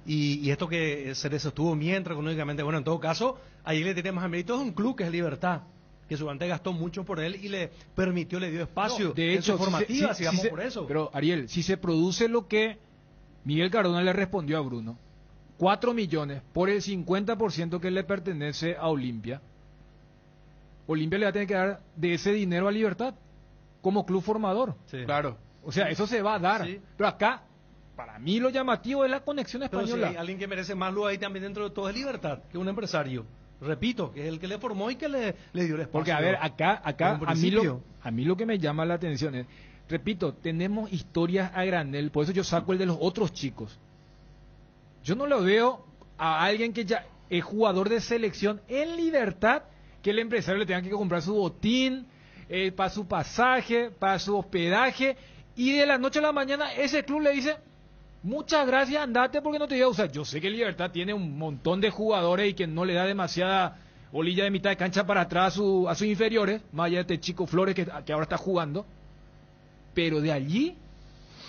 Y esto que se les sostuvo mientras económicamente, bueno, en todo caso, ahí le tiene más mérito es un club que es Libertad, que seguramente gastó mucho por él y le dio espacio. No, de hecho, formativa, sigamos por eso. Pero Ariel, si se produce lo que Miguel Cardona le respondió a Bruno, 4 millones por el 50% que le pertenece a Olimpia, Olimpia le va a tener que dar de ese dinero a Libertad como club formador. Sí. Claro. O sea, eso se va a dar. Sí. Pero acá, para mí lo llamativo es la conexión española. Pero si hay alguien que merece más luz ahí también dentro de todo es Libertad, que es un empresario. Repito, que es el que le formó y que le dio el espacio. Porque, a ver, acá a mí lo que me llama la atención es, repito, tenemos historias a granel, por eso yo saco el de los otros chicos. Yo no lo veo a alguien que ya es jugador de selección en Libertad, que el empresario le tenga que comprar su botín, para su pasaje, para su hospedaje, y de la noche a la mañana ese club le dice, muchas gracias, andate porque no te voy a usar. Yo sé que Libertad tiene un montón de jugadores y que no le da demasiada bolilla de mitad de cancha para atrás a sus inferiores, más allá de este chico Flores que ahora está jugando, pero de allí,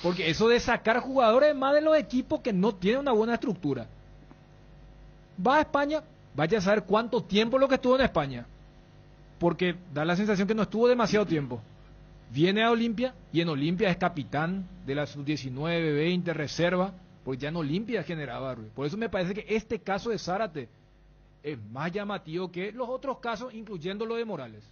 porque eso de sacar jugadores más de los equipos que no tienen una buena estructura. Va a España, vaya a saber cuánto tiempo lo que estuvo en España, porque da la sensación que no estuvo demasiado tiempo. Viene a Olimpia y en Olimpia es capitán de la sub-19, 20, reserva, porque ya en Olimpia generaba. Por eso me parece que este caso de Zárate es más llamativo que los otros casos, incluyendo lo de Morales.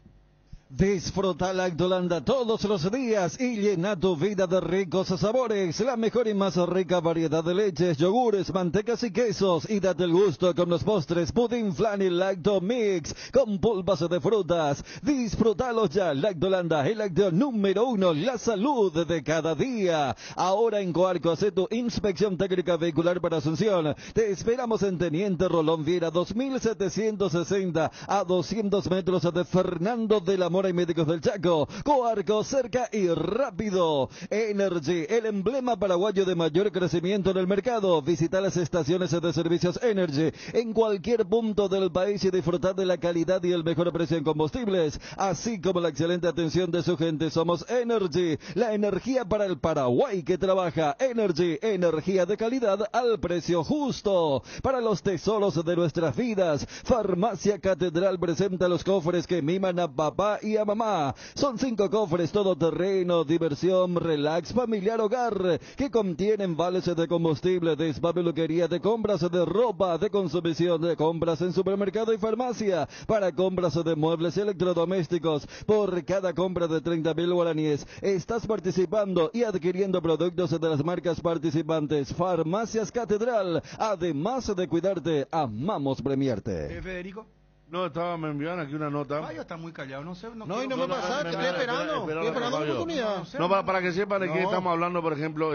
Disfruta Lactolanda todos los días y llena tu vida de ricos sabores. La mejor y más rica variedad de leches, yogures, mantecas y quesos. Y date el gusto con los postres Pudín Flan y Lacto Mix con pulpas de frutas. Disfrutalos ya. Lactolanda, el lácteo número 1, la salud de cada día. Ahora en Coarco, hace tu inspección técnica vehicular para Asunción. Te esperamos en Teniente Rolón Viera, 2760 a 200 metros de Fernando de la Mora y Médicos del Chaco. Coarco, cerca y rápido. Energy, el emblema paraguayo de mayor crecimiento en el mercado. Visita las estaciones de servicios Energy en cualquier punto del país y disfrutar de la calidad y el mejor precio en combustibles, así como la excelente atención de su gente. Somos Energy, la energía para el Paraguay que trabaja. Energy, energía de calidad al precio justo. Para los tesoros de nuestras vidas, Farmacia Catedral presenta los cofres que miman a papá y a mamá. Son 5 cofres todoterreno, diversión, relax, familiar, hogar, que contienen vales de combustible, de spa, peluquería, de compras de ropa, de consumición, de compras en supermercado y farmacia, para compras de muebles y electrodomésticos. Por cada compra de 30.000 guaraníes, estás participando y adquiriendo productos de las marcas participantes. Farmacias Catedral, además de cuidarte, amamos premiarte. Federico. No, me enviaron aquí una nota. Mayo está muy callado, no sé. No, y no me pasaste, estoy esperando la oportunidad. No, para que sepan de qué estamos hablando, por ejemplo,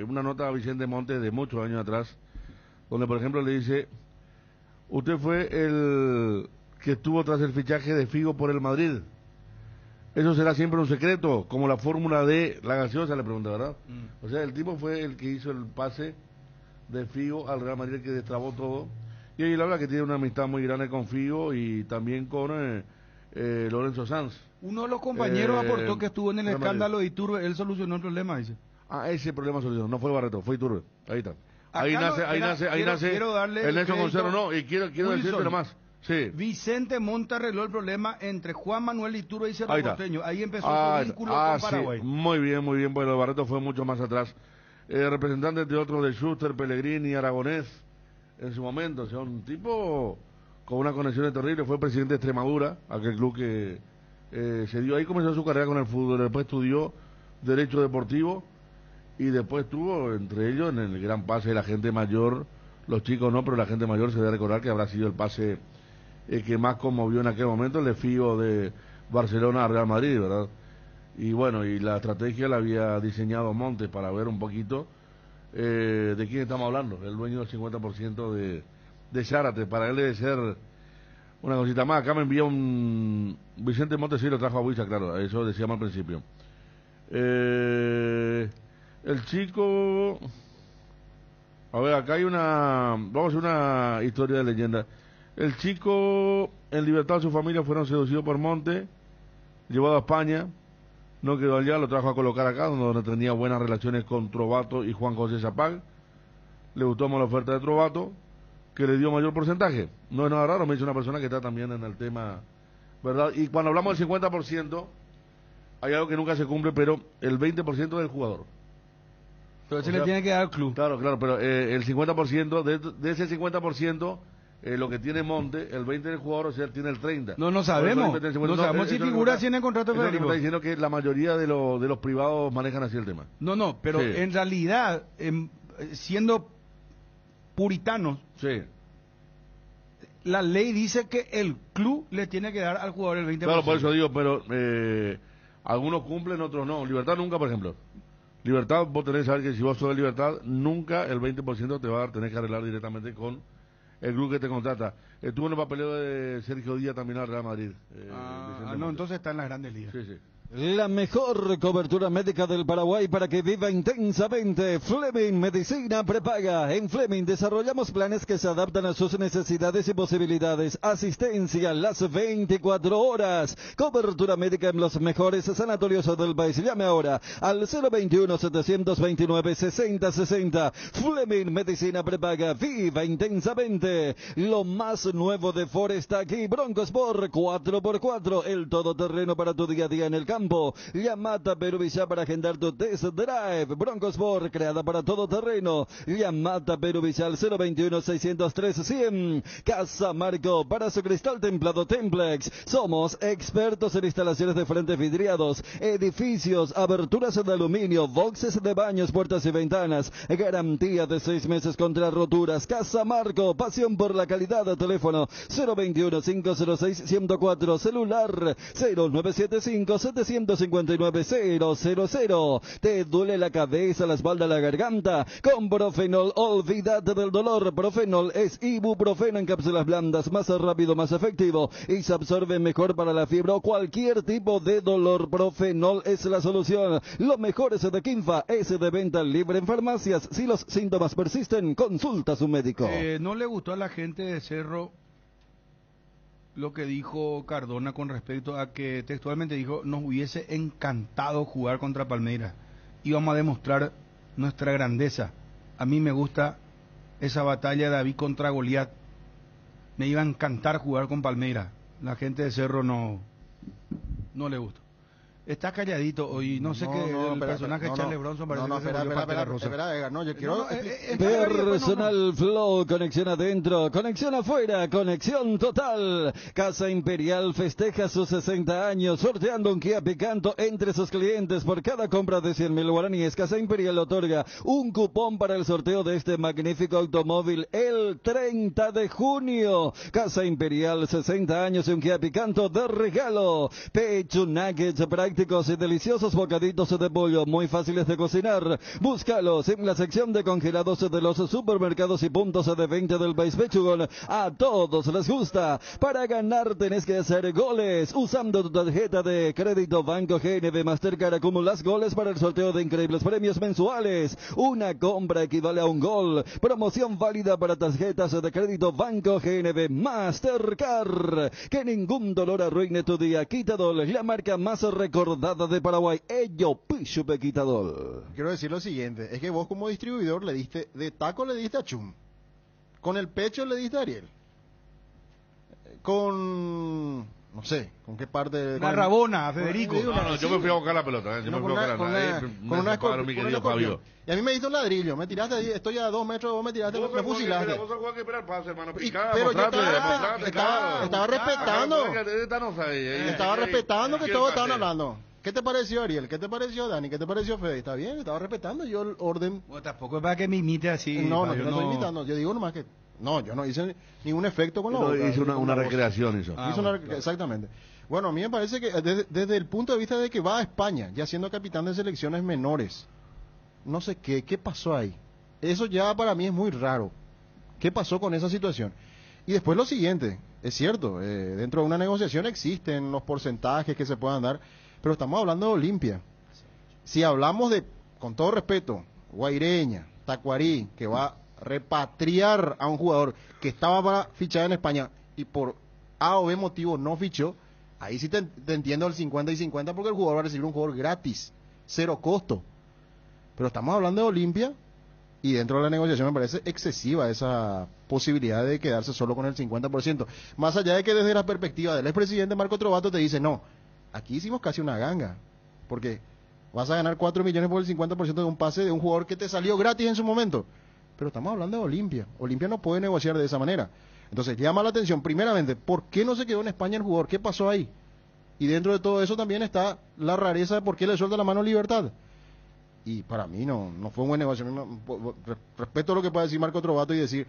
una nota a Vicente Montes de muchos años atrás, donde, por ejemplo, le dice, usted fue el que estuvo tras el fichaje de Figo por el Madrid. Eso será siempre un secreto, como la fórmula de la gaseosa, le pregunta, ¿verdad? O sea, el tipo fue el que hizo el pase de Figo al Real Madrid, que destrabó todo. Y ahí la verdad que tiene una amistad muy grande con Figo y también con Lorenzo Sanz. Uno de los compañeros aportó que estuvo en el escándalo de Iturbe, él solucionó el problema, dice. Ese problema solucionó, no fue Barreto, fue Iturbe, ahí está. Ahí Acá nace quiero darle el Nelson crédito. Gonzalo, no, y quiero decirte nomás. Sí. Vicente Monta arregló el problema entre Juan Manuel Iturbe y Cerro Ahí está. Porteño. Ahí empezó su vínculo con Paraguay. Sí. Muy bien, bueno, Barreto fue mucho más atrás. Representantes de otros de Schuster, Pellegrini, Aragonés, en su momento, o sea, un tipo con una conexión terrible, fue presidente de Extremadura, aquel club que se dio ahí, comenzó su carrera con el fútbol, después estudió Derecho Deportivo y después estuvo entre ellos en el gran pase de la gente mayor, los chicos no, pero la gente mayor se debe recordar que habrá sido el pase que más conmovió en aquel momento, el de Figo de Barcelona a Real Madrid, ¿verdad? Y bueno, y la estrategia la había diseñado Montes para ver un poquito de quién estamos hablando, el dueño del 50% de Zárate. Para él debe ser una cosita más. Acá me envía un Vicente Montes, sí lo trajo a Huiza, claro, eso decíamos al principio. El chico, a ver, acá hay vamos a hacer una historia de leyenda. El chico en libertad de su familia fueron seducidos por Monte, llevado a España, no quedó allá, lo trajo a colocar acá, donde tenía buenas relaciones con Trovato y Juan José Zapag. Le gustó más la oferta de Trovato, que le dio mayor porcentaje. No es nada raro, me dice una persona que está también en el tema, ¿verdad? Y cuando hablamos del 50%, hay algo que nunca se cumple, pero el 20% del jugador. Pero se le tiene que dar al club. Claro, pero el 50%, de ese 50%, lo que tiene Monte, el 20% del jugador, o sea, tiene el 30%. No sabemos. No sabemos si figura así en el contrato federativo. federativo. Está diciendo que la mayoría de los privados manejan así el tema. No, pero sí. En realidad, siendo puritanos, sí, la ley dice que el club le tiene que dar al jugador el 20%. Claro, por eso digo, pero algunos cumplen, otros no. Libertad nunca, por ejemplo. Libertad, vos tenés que saber que si vos sos de Libertad, nunca el 20% te va a dar, tenés que arreglar directamente con el club que te contrata. Estuvo en el papeleo de Sergio Díaz también al Real Madrid. No, entonces está en las grandes ligas. Sí. La mejor cobertura médica del Paraguay para que viva intensamente. Fleming Medicina Prepaga. En Fleming desarrollamos planes que se adaptan a sus necesidades y posibilidades. Asistencia las 24 horas. Cobertura médica en los mejores sanatorios del país. Llame ahora al 021-729-6060. Fleming Medicina Prepaga. Viva intensamente. Lo más nuevo de Ford está aquí. Broncosport 4x4. El todoterreno para tu día a día en el campo. Llamata Peruvilla para agendar tu test drive. Broncosport, creada para todo terreno. Llamata Peruvilla al 021-603-100. Casa Marco, para su cristal templado Templex. Somos expertos en instalaciones de frentes vidriados, edificios, aberturas de aluminio, boxes de baños, puertas y ventanas. Garantía de 6 meses contra roturas. Casa Marco, pasión por la calidad. Teléfono 021-506-104. Celular 0975-759-000. ¿Te duele la cabeza, la espalda, la garganta? Con Profenol, olvídate del dolor. Profenol es ibuprofeno en cápsulas blandas, más rápido, más efectivo y se absorbe mejor para la fiebre o cualquier tipo de dolor. Profenol es la solución. Lo mejor es de Quinfa, es de venta libre en farmacias. Si los síntomas persisten, consulta a su médico. ¿No le gustó a la gente de Cerro lo que dijo Cardona con respecto a que textualmente dijo: nos hubiese encantado jugar contra Palmeiras, íbamos a demostrar nuestra grandeza? A mí me gusta esa batalla de David contra Goliat, me iba a encantar jugar con Palmeiras. La gente de Cerro no le gusta. Está calladito hoy, no sé qué el personaje de Charles Bronson parece que se volvió Pantera Rosa. No, yo quiero... Personal Flow, conexión adentro, conexión afuera, conexión total. Casa Imperial festeja sus 60 años sorteando un Kia Picanto entre sus clientes. Por cada compra de 100.000 guaraníes, Casa Imperial otorga un cupón para el sorteo de este magnífico automóvil el 30 de junio. Casa Imperial, 60 años y un Kia Picanto de regalo. Pecho Nuggets, para prácticos y deliciosos bocaditos de pollo muy fáciles de cocinar. Búscalos en la sección de congelados de los supermercados y puntos de venta del país Pechugón. A todos les gusta. Para ganar tenés que hacer goles. Usando tu tarjeta de crédito Banco GNB Mastercard acumulas goles para el sorteo de increíbles premios mensuales. Una compra equivale a un gol. Promoción válida para tarjetas de crédito Banco GNB Mastercard. Que ningún dolor arruine tu día. Quitadol, la marca más recordada de Paraguay. Ello Pichupe Quitadol. Quiero decir lo siguiente, es que vos como distribuidor le diste, de taco le diste a Chum, con el pecho le diste a Ariel, con, no sé, con qué parte... La Rabona, a Federico. No, yo me fui a buscar la pelota, yo me fui a buscar la pelota. Mi querido Fabio. Y a mí me diste un ladrillo, me tiraste ahí, estoy a 2 metros, vos me tiraste, me fusilaste. Vos sos que esperar pase, hermano. Pero yo estaba respetando. Estaba respetando que todos estaban hablando. ¿Qué te pareció, Ariel? ¿Qué te pareció, Dani? ¿Qué te pareció, Fede? Está bien, estaba respetando yo el orden. Bueno, tampoco es para que me imite así. No, yo no estoy imitando. Yo digo nomás que... No, yo no hice ningún efecto con la boca. Hice una recreación, hizo. Exactamente. Bueno, a mí me parece que desde el punto de vista de que va a España, ya siendo capitán de selecciones menores, no sé qué pasó ahí. Eso ya para mí es muy raro. ¿Qué pasó con esa situación? Y después lo siguiente, es cierto, dentro de una negociación existen los porcentajes que se puedan dar, pero estamos hablando de Olimpia. Si hablamos de, con todo respeto, Guaireña, Tacuarí, que va a repatriar a un jugador que estaba para fichar en España y por A o B motivo no fichó, ahí sí te entiendo el 50 y 50 porque el jugador va a recibir un jugador gratis, cero costo. Pero estamos hablando de Olimpia y dentro de la negociación me parece excesiva esa posibilidad de quedarse solo con el 50%. Más allá de que desde la perspectiva del expresidente Marco Trovato te dice, no, aquí hicimos casi una ganga, porque vas a ganar 4 millones por el 50% de un pase de un jugador que te salió gratis en su momento. Pero estamos hablando de Olimpia. Olimpia no puede negociar de esa manera. Entonces llama la atención, primeramente, ¿por qué no se quedó en España el jugador? ¿Qué pasó ahí? Y dentro de todo eso también está la rareza de por qué le suelta la mano Libertad. Y para mí no fue un buen negocio. Respeto lo que puede decir Marco Trovato y decir,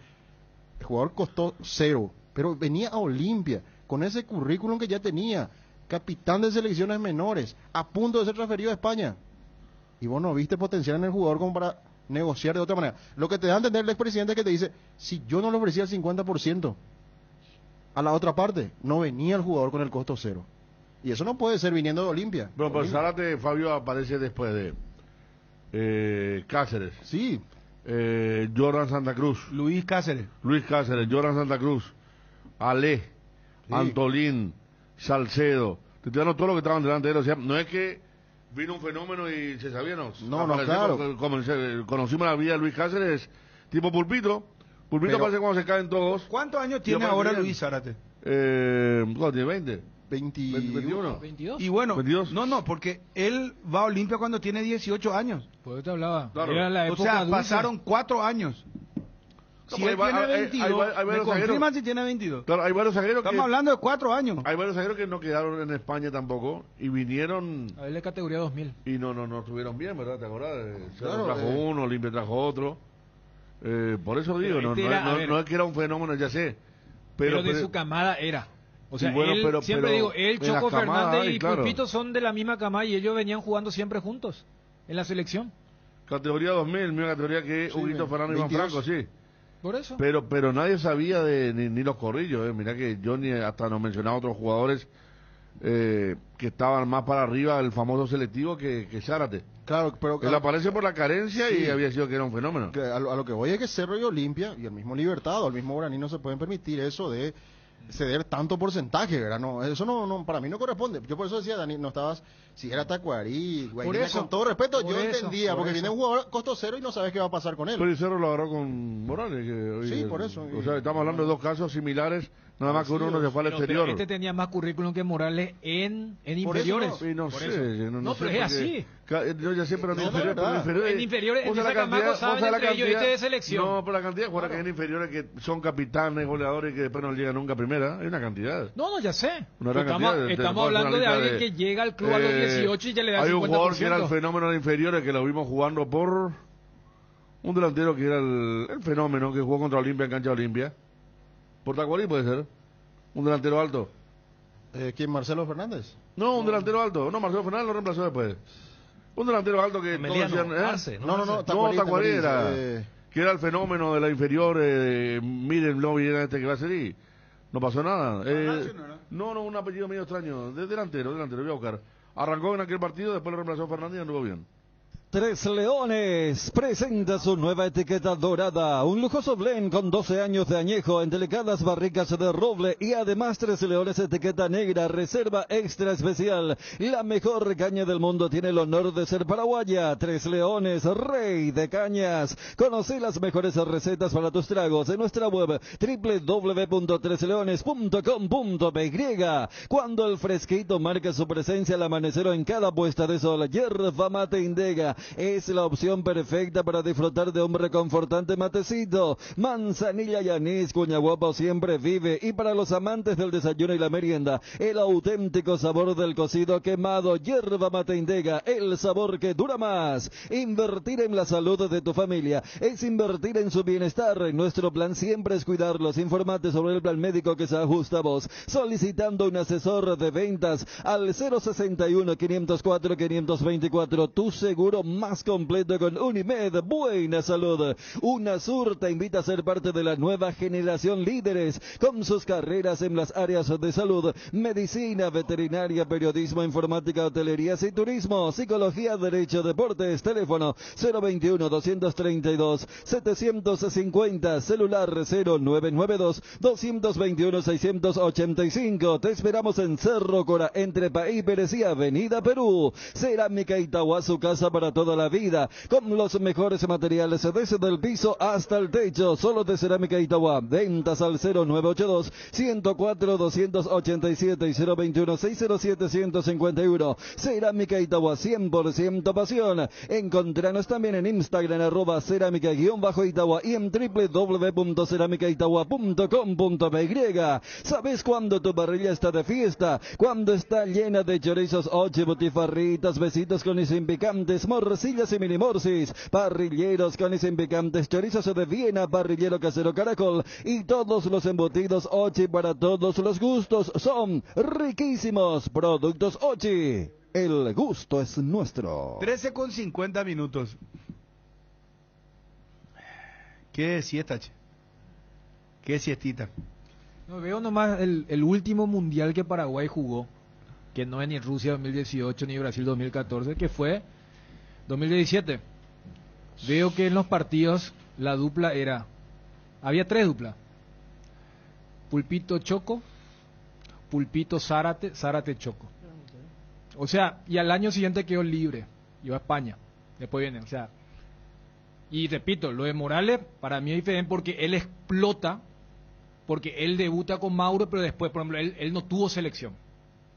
el jugador costó 0, pero venía a Olimpia con ese currículum que ya tenía, capitán de selecciones menores, a punto de ser transferido a España. Y vos no viste potencial en el jugador como para negociar de otra manera. Lo que te da a entender el expresidente es que te dice, si yo no le ofrecía el 50% a la otra parte, no venía el jugador con el costo 0. Y eso no puede ser viniendo de Olimpia. Pero Zárate, Fabio, aparece después de Cáceres. Sí. Jordan Santa Cruz. Luis Cáceres, Jordan Santa Cruz. Ale. Sí. Antolín. Salcedo. Te estoy dando todo lo que estaban delante de él. O sea, no es que vino un fenómeno y se sabía, no, claro. Conocimos la vida de Luis Cáceres, tipo Pulpito. Pulpito parece cuando se caen todos. ¿Cuántos años tiene ahora Luis Zárate? ¿Cuánto tiene? 20. 21. 22. Y bueno, 22. no, porque él va a Olimpia cuando tiene 18 años. Por eso te hablaba. Claro. Era la O época sea, dulce. pasaron 4 años. Si él tiene 22, me confirman si tiene 22. Claro, hay varios zagueros Estamos hablando de 4 años. Hay varios zagueros que no quedaron en España tampoco y vinieron... A ver, de categoría 2000. Y no estuvieron bien, ¿verdad? ¿Te acordás? Claro, trajo uno, Olimpia trajo otro. Por eso digo, no es que era un fenómeno, ya sé. Pero de su camada era. O sea, sí, bueno, él, siempre digo, él, Choco Fernández y claro. Pulpito son de la misma camada y ellos venían jugando siempre juntos en la selección. Categoría 2000, misma categoría que Sí, Huguito Fernández y Juan 22. Franco, sí. Por eso. Pero nadie sabía de ni los corrillos, Mirá que yo ni hasta nos mencionaba otros jugadores que estaban más para arriba del famoso selectivo que Zárate. Claro, pero... Él aparece por la carencia Sí. y había sido que era un fenómeno. A lo que voy es que Cerro y Olimpia, y el mismo Libertad, o el mismo Guaraní no se pueden permitir eso de ceder tanto porcentaje, ¿verdad? No, eso no para mí no corresponde. Yo por eso decía, Dani, no estabas, si era Tacuarí, Guaireña, con todo respeto, yo entendía, porque viene un jugador costo 0 y no sabes qué va a pasar con él. Pero el Cerro lo agarró con Morales. Sí, por eso. O sea, estamos hablando de dos casos similares, nada más que uno se fue al exterior. Pero este tenía más currículum que Morales en Por inferiores. eso Y no sé, No, sé pero es porque- así. Yo ya sé, pero en No, inferiores, verdad. En inferiores, en vos sabés esa camada saben la entre ellos, este de selección. No, pero la cantidad de jugadores que hay en inferiores que son capitanes, goleadores y que después no llegan nunca a primera, hay una cantidad. No, ya sé. Una gran Estamos, cantidad, estamos te puedo hacer hablando de una alguien lista que llega al club a los 18 y ya le da Hay 50%. un jugador que era el fenómeno de inferiores que lo vimos jugando por un delantero que era el fenómeno que jugó contra Olimpia en cancha de Olimpia. Por Tacuarí puede ser. Un delantero alto. ¿Quién? ¿Marcelo Fernández? No, un delantero alto. No, Marcelo Fernández lo reemplazó después. Un delantero alto que todos decían, Arce, No, Tacuarí era, que era el fenómeno de la inferior. Miren, no viene este que va a ser y no pasó nada. No, un apellido medio extraño. De delantero, voy a buscar. Arrancó en aquel partido, después lo reemplazó Fernández y anduvo bien. Tres Leones presenta su nueva etiqueta dorada, un lujoso blend con 12 años de añejo en delicadas barricas de roble y además Tres Leones etiqueta negra, reserva extra especial. La mejor caña del mundo tiene el honor de ser paraguaya. Tres Leones, rey de cañas. Conoce las mejores recetas para tus tragos en nuestra web www.tresleones.com.py. Cuando el fresquito marca su presencia al amanecer o en cada puesta de sol, Yerba Mate Indega es la opción perfecta para disfrutar de un reconfortante matecito. Manzanilla y anís, Cuñaguapo siempre vive. Y para los amantes del desayuno y la merienda, el auténtico sabor del cocido quemado. Yerba Mate Indega, el sabor que dura más. Invertir en la salud de tu familia es invertir en su bienestar. Nuestro plan siempre es cuidarlos. Informate sobre el plan médico que se ajusta a vos, solicitando un asesor de ventas al 061-504-524. Tu seguro más completo con Unimed. Buena salud. UNASUR te invita a ser parte de la nueva generación líderes con sus carreras en las áreas de salud, medicina, veterinaria, periodismo, informática, hotelerías y turismo, psicología, derecho, deportes. Teléfono 021-232-750, celular 0992-221-685. Te esperamos en Cerro Cora, entre Paíperes y Avenida Perú. Cerámica Itagua, su casa para toda la vida, con los mejores materiales desde el piso hasta el techo. Solo de Cerámica Itagua. Ventas al 0982-104-287 y 021-607-151. Cerámica Itagua, 100% pasión. Encontranos también en Instagram @cerámica_Itagua y en www.ceramicaitagua.com.py. ¿Sabes cuándo tu parrilla está de fiesta? Cuando está llena de chorizos, oche, botifarritas, besitos con y sin picantes, morcillas y mini morcis, parrilleros con y sin picantes, chorizos de Viena, parrillero casero Caracol y todos los embutidos Ochi para todos los gustos. Son riquísimos productos Ochi. El gusto es nuestro. 13:50. ¿Qué siesta, che? ¿Qué siestita? No, veo nomás el último mundial que Paraguay jugó, que no es ni Rusia 2018 ni Brasil 2014, que fue 2017. Veo que en los partidos la dupla había tres duplas: Pulpito Choco, Pulpito Zárate, Zárate Choco. O sea, y al año siguiente quedó libre, iba a España, después viene, o sea, y repito, lo de Morales para mí es diferente porque él explota, porque él debuta con Mauro, pero después, por ejemplo, él no tuvo selección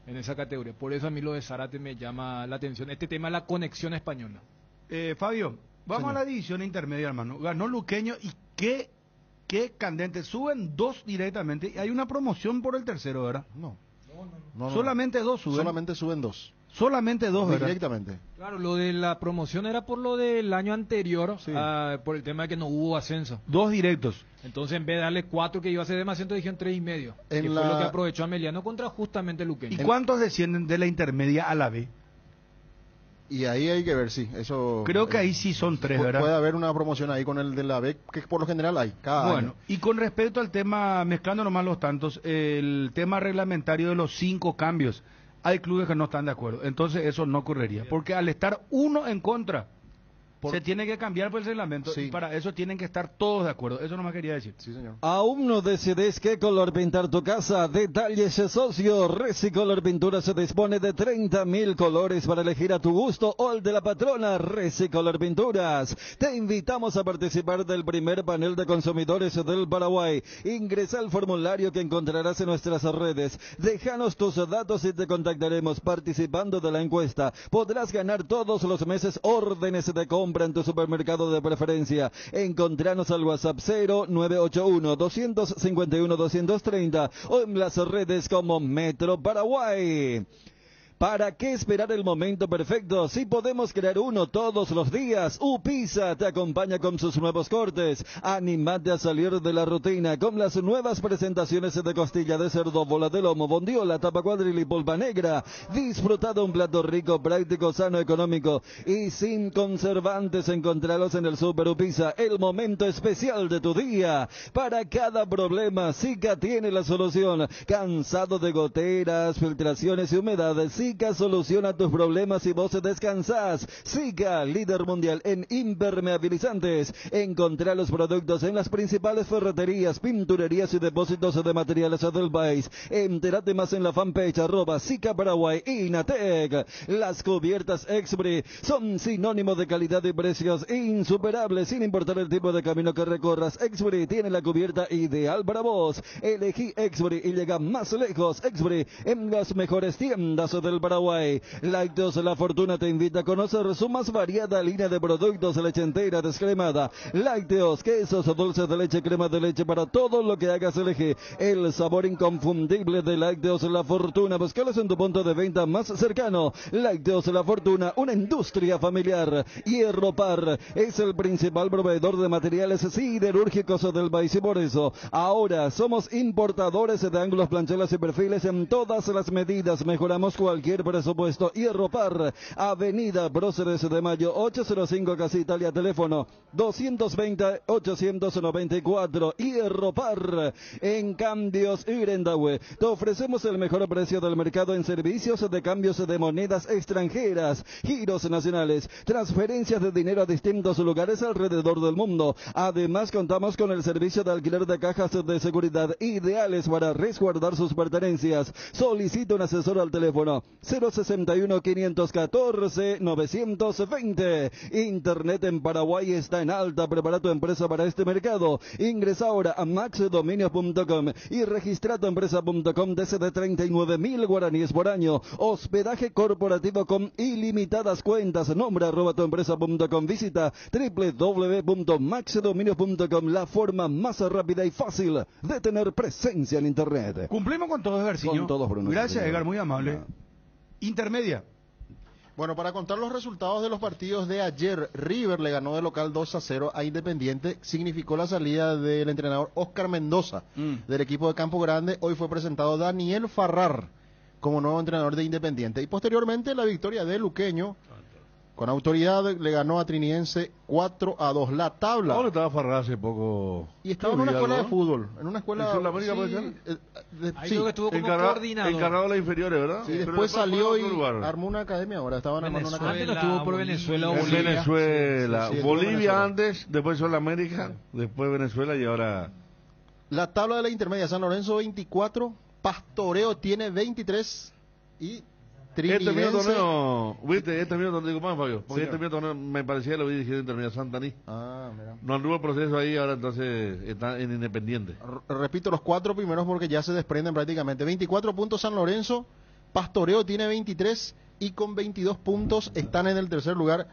en esa categoría. Por eso a mí lo de Zárate me llama la atención. Este tema es la conexión española. Fabio, vamos a la división intermedia, hermano. Ganó Luqueño y qué candente. Suben dos directamente. Y hay una promoción por el tercero, ¿verdad? No. Solamente dos suben. Solamente suben dos. Solamente dos, ¿verdad? Directamente. Claro, lo de la promoción era por lo del año anterior, sí. Por el tema de que no hubo ascenso. Dos directos. Entonces, en vez de darle 4 que iba a ser demasiado, dijeron 3,5. Que fue lo que aprovechó Ameliano contra justamente Luqueño. ¿Y cuántos descienden de la intermedia a la B? Y ahí hay que ver, sí. Eso. Creo que ahí sí son 3, ¿verdad? Puede haber una promoción ahí con el de la B, que por lo general hay, cada año. Y con respecto al tema, mezclando nomás los tantos, el tema reglamentario de los 5 cambios, hay clubes que no están de acuerdo. Entonces eso no ocurriría. Porque al estar uno en contra, se tiene que cambiar por el reglamento. Sí. Y para eso tienen que estar todos de acuerdo. Eso nomás quería decir. Sí, señor. ¿Aún no decides qué color pintar tu casa? Detalles socio. Resicolor Pintura se dispone de 30.000 colores para elegir a tu gusto o el de la patrona Resicolor Pinturas. Te invitamos a participar del primer panel de consumidores del Paraguay. Ingresa al formulario que encontrarás en nuestras redes. Déjanos tus datos y te contactaremos. Participando de la encuesta, podrás ganar todos los meses órdenes de compra en tu supermercado de preferencia. Encontranos al WhatsApp 0981-251-230 o en las redes como Metro Paraguay. ¿Para qué esperar el momento perfecto si podemos crear uno todos los días? Upisa te acompaña con sus nuevos cortes. Animate a salir de la rutina con las nuevas presentaciones de costilla de cerdo, bola de lomo, bondiola, tapa cuadril y pulpa negra. Disfruta de un plato rico, práctico, sano, económico y sin conservantes. Encontralos en el Super Upisa, el momento especial de tu día. Para cada problema, Zika tiene la solución. Cansado de goteras, filtraciones y humedad, Zika soluciona tus problemas y vos descansás. Zika, líder mundial en impermeabilizantes. Encontrá los productos en las principales ferreterías, pinturerías y depósitos de materiales del país. Entérate más en la fanpage @Zika Paraguay Inatec. Las cubiertas Exbri son sinónimo de calidad y precios insuperables, sin importar el tipo de camino que recorras. Exbri tiene la cubierta ideal para vos. Elegí Exbri y llega más lejos. Exbri en las mejores tiendas del Paraguay. Lácteos La Fortuna te invita a conocer su más variada línea de productos, leche entera descremada, lácteos, quesos, dulces de leche, crema de leche, para todo lo que hagas elegí el sabor inconfundible de Lácteos La Fortuna. Búscalos en tu punto de venta más cercano. Lácteos La Fortuna, una industria familiar. Hierropar es el principal proveedor de materiales siderúrgicos del país y por eso ahora somos importadores de ángulos, planchelas y perfiles en todas las medidas. Mejoramos cualquier presupuesto. Hierropar, Avenida Próceres de Mayo 805, Casa Italia, teléfono 220-894. Hierropar. En Cambios Irendahue te ofrecemos el mejor precio del mercado en servicios de cambios de monedas extranjeras, giros nacionales, transferencias de dinero a distintos lugares alrededor del mundo. Además contamos con el servicio de alquiler de cajas de seguridad ideales para resguardar sus pertenencias. Solicita un asesor al teléfono 061-514-920. Internet en Paraguay está en alta. Prepara tu empresa para este mercado. Ingresa ahora a maxdominios.com y registra tu empresa.com desde 39.000 guaraníes por año. Hospedaje corporativo con ilimitadas cuentas. Nombra @tuempresa.com. Visita www.maxdominios.com, la forma más rápida y fácil de tener presencia en Internet. Cumplimos con todos, Edgarciño. Con todos, Bruno. Gracias, Edgar, muy amable. Intermedia. Bueno, para contar los resultados de los partidos de ayer, River le ganó de local 2-0 a Independiente. Significó la salida del entrenador Oscar Mendoza del equipo de Campo Grande. Hoy fue presentado Daniel Farrar como nuevo entrenador de Independiente. Y posteriormente la victoria de Luqueño, con autoridad, le ganó a Trinidense 4-2. La tabla. ¿Dónde estaba Farrar hace poco? Y estaba en una escuela de fútbol. En una escuela. ¿En Sudamérica, sí, puede ser? Ahí sí. creo que estuvo como coordinador. Encargado de las inferiores, ¿verdad? Sí, Pero después salió y lugar. armó una academia ahora. Estaban armando una academia. Antes no estuvo por Venezuela o En Bolivia. Venezuela. Sí, sí, Bolivia Venezuela. antes, después Sudamérica, después Venezuela y ahora... La tabla de la intermedia: San Lorenzo 24, Pastoreo tiene 23 y Este mismo Trinidense. torneo, ¿viste? Este mismo torneo, digo más, Fabio, porque Señor. este mismo torneo me parecía lo vi dirigido en Terminal Santaní. Ah, mira. No anduvo el proceso ahí, ahora entonces está en Independiente. Repito, los 4 primeros porque ya se desprenden prácticamente. 24 puntos San Lorenzo, Pastoreo tiene 23 y con 22 puntos están en el tercer lugar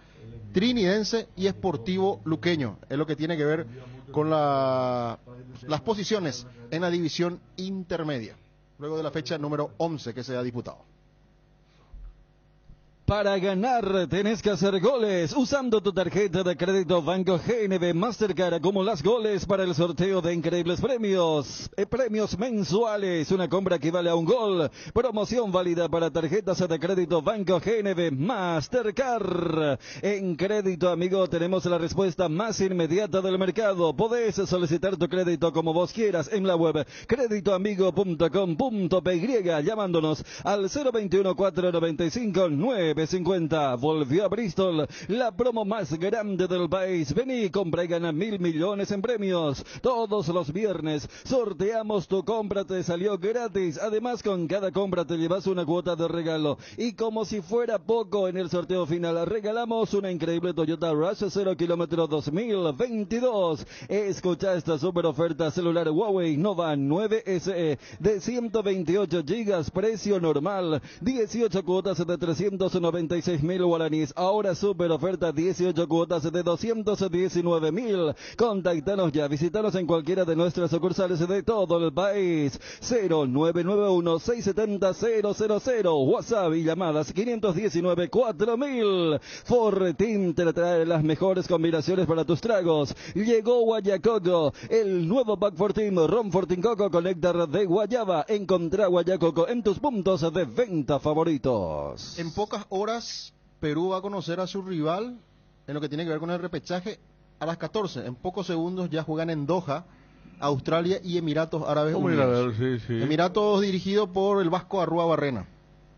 Trinidense y Sportivo Luqueño. Es lo que tiene que ver con las posiciones en la división intermedia, luego de la fecha número 11 que se ha disputado. Para ganar tenés que hacer goles usando tu tarjeta de crédito Banco GNB Mastercard. Acumulas goles para el sorteo de increíbles premios. Premios mensuales, una compra equivale a un gol. Promoción válida para tarjetas de crédito Banco GNB Mastercard. En Crédito Amigo tenemos la respuesta más inmediata del mercado. Podés solicitar tu crédito como vos quieras en la web creditoamigo.com.py llamándonos al 021 495 950. Volvió a Bristol, la promo más grande del país. Vení, compra y gana 1.000 millones en premios. Todos los viernes sorteamos tu compra, te salió gratis. Además, con cada compra te llevas una cuota de regalo. Y como si fuera poco, en el sorteo final regalamos una increíble Toyota Rush 0 kilómetro 2022. Escucha esta super oferta: celular Huawei Nova 9 SE de 128 gigas, precio normal, 18 cuotas de 390 196.000 guaraníes. Ahora super oferta, 18 cuotas de 219.000. Contactanos ya, visitanos en cualquiera de nuestras sucursales de todo el país. 0991-670-000. WhatsApp y llamadas 519-4000. Fortin te trae las mejores combinaciones para tus tragos. Llegó Guayacoco, el nuevo pack Fortin, Ron Fortin Coco con néctar de guayaba. Encontrá Guayacoco en tus puntos de venta favoritos. En pocas horas, Perú va a conocer a su rival en lo que tiene que ver con el repechaje a las 14. En pocos segundos ya juegan en Doha, Australia y Emiratos Árabes Unidos. Sí, sí. Emiratos dirigido por el vasco Arrua Barrena.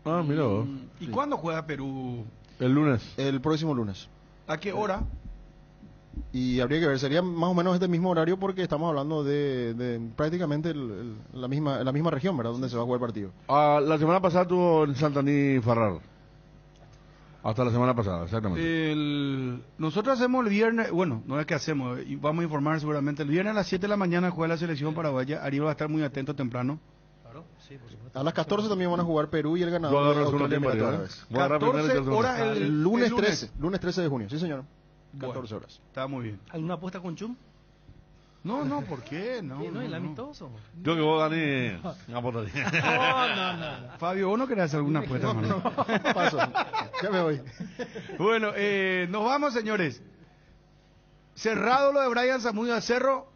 Ah, mira vos. ¿Y cuándo juega Perú? El lunes. El próximo lunes. ¿A qué hora? Y habría que ver, sería más o menos este mismo horario porque estamos hablando de prácticamente la misma región, ¿verdad? Donde se va a jugar el partido. La semana pasada estuvo en Santaní Farrar. Hasta la semana pasada, exactamente. Nosotros hacemos el viernes, bueno, no es que hacemos, y vamos a informar seguramente. El viernes a las 7 de la mañana juega la selección paraguaya. Ariel va a estar muy atento temprano. Sí, por supuesto. A las 14 también van a jugar Perú y el ganador de Australia y Emiratos Árabes. 14 horas el lunes 13 de junio, sí señor. 14 horas. Está muy bien. ¿Alguna apuesta con Chum? No, ¿por qué? No, Sí, el amistoso. Yo que vos, Dani, No. Fabio, ¿vos no querés hacer alguna apuesta, mano? Paso, ya me voy. Bueno, nos vamos, señores. Cerrado lo de Brian Zamudio a Cerro.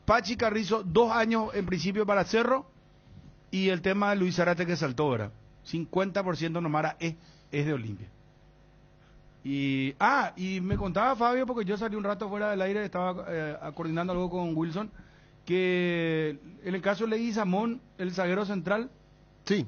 Pachi Carrizo, 2 años en principio para Cerro. Y el tema de Luis Zarate que saltó ahora. 50% nomás es de Olimpia. Y me contaba Fabio, porque yo salí un rato fuera del aire, estaba coordinando algo con Wilson, que en el caso de Leguizamón, el zaguero central, sí,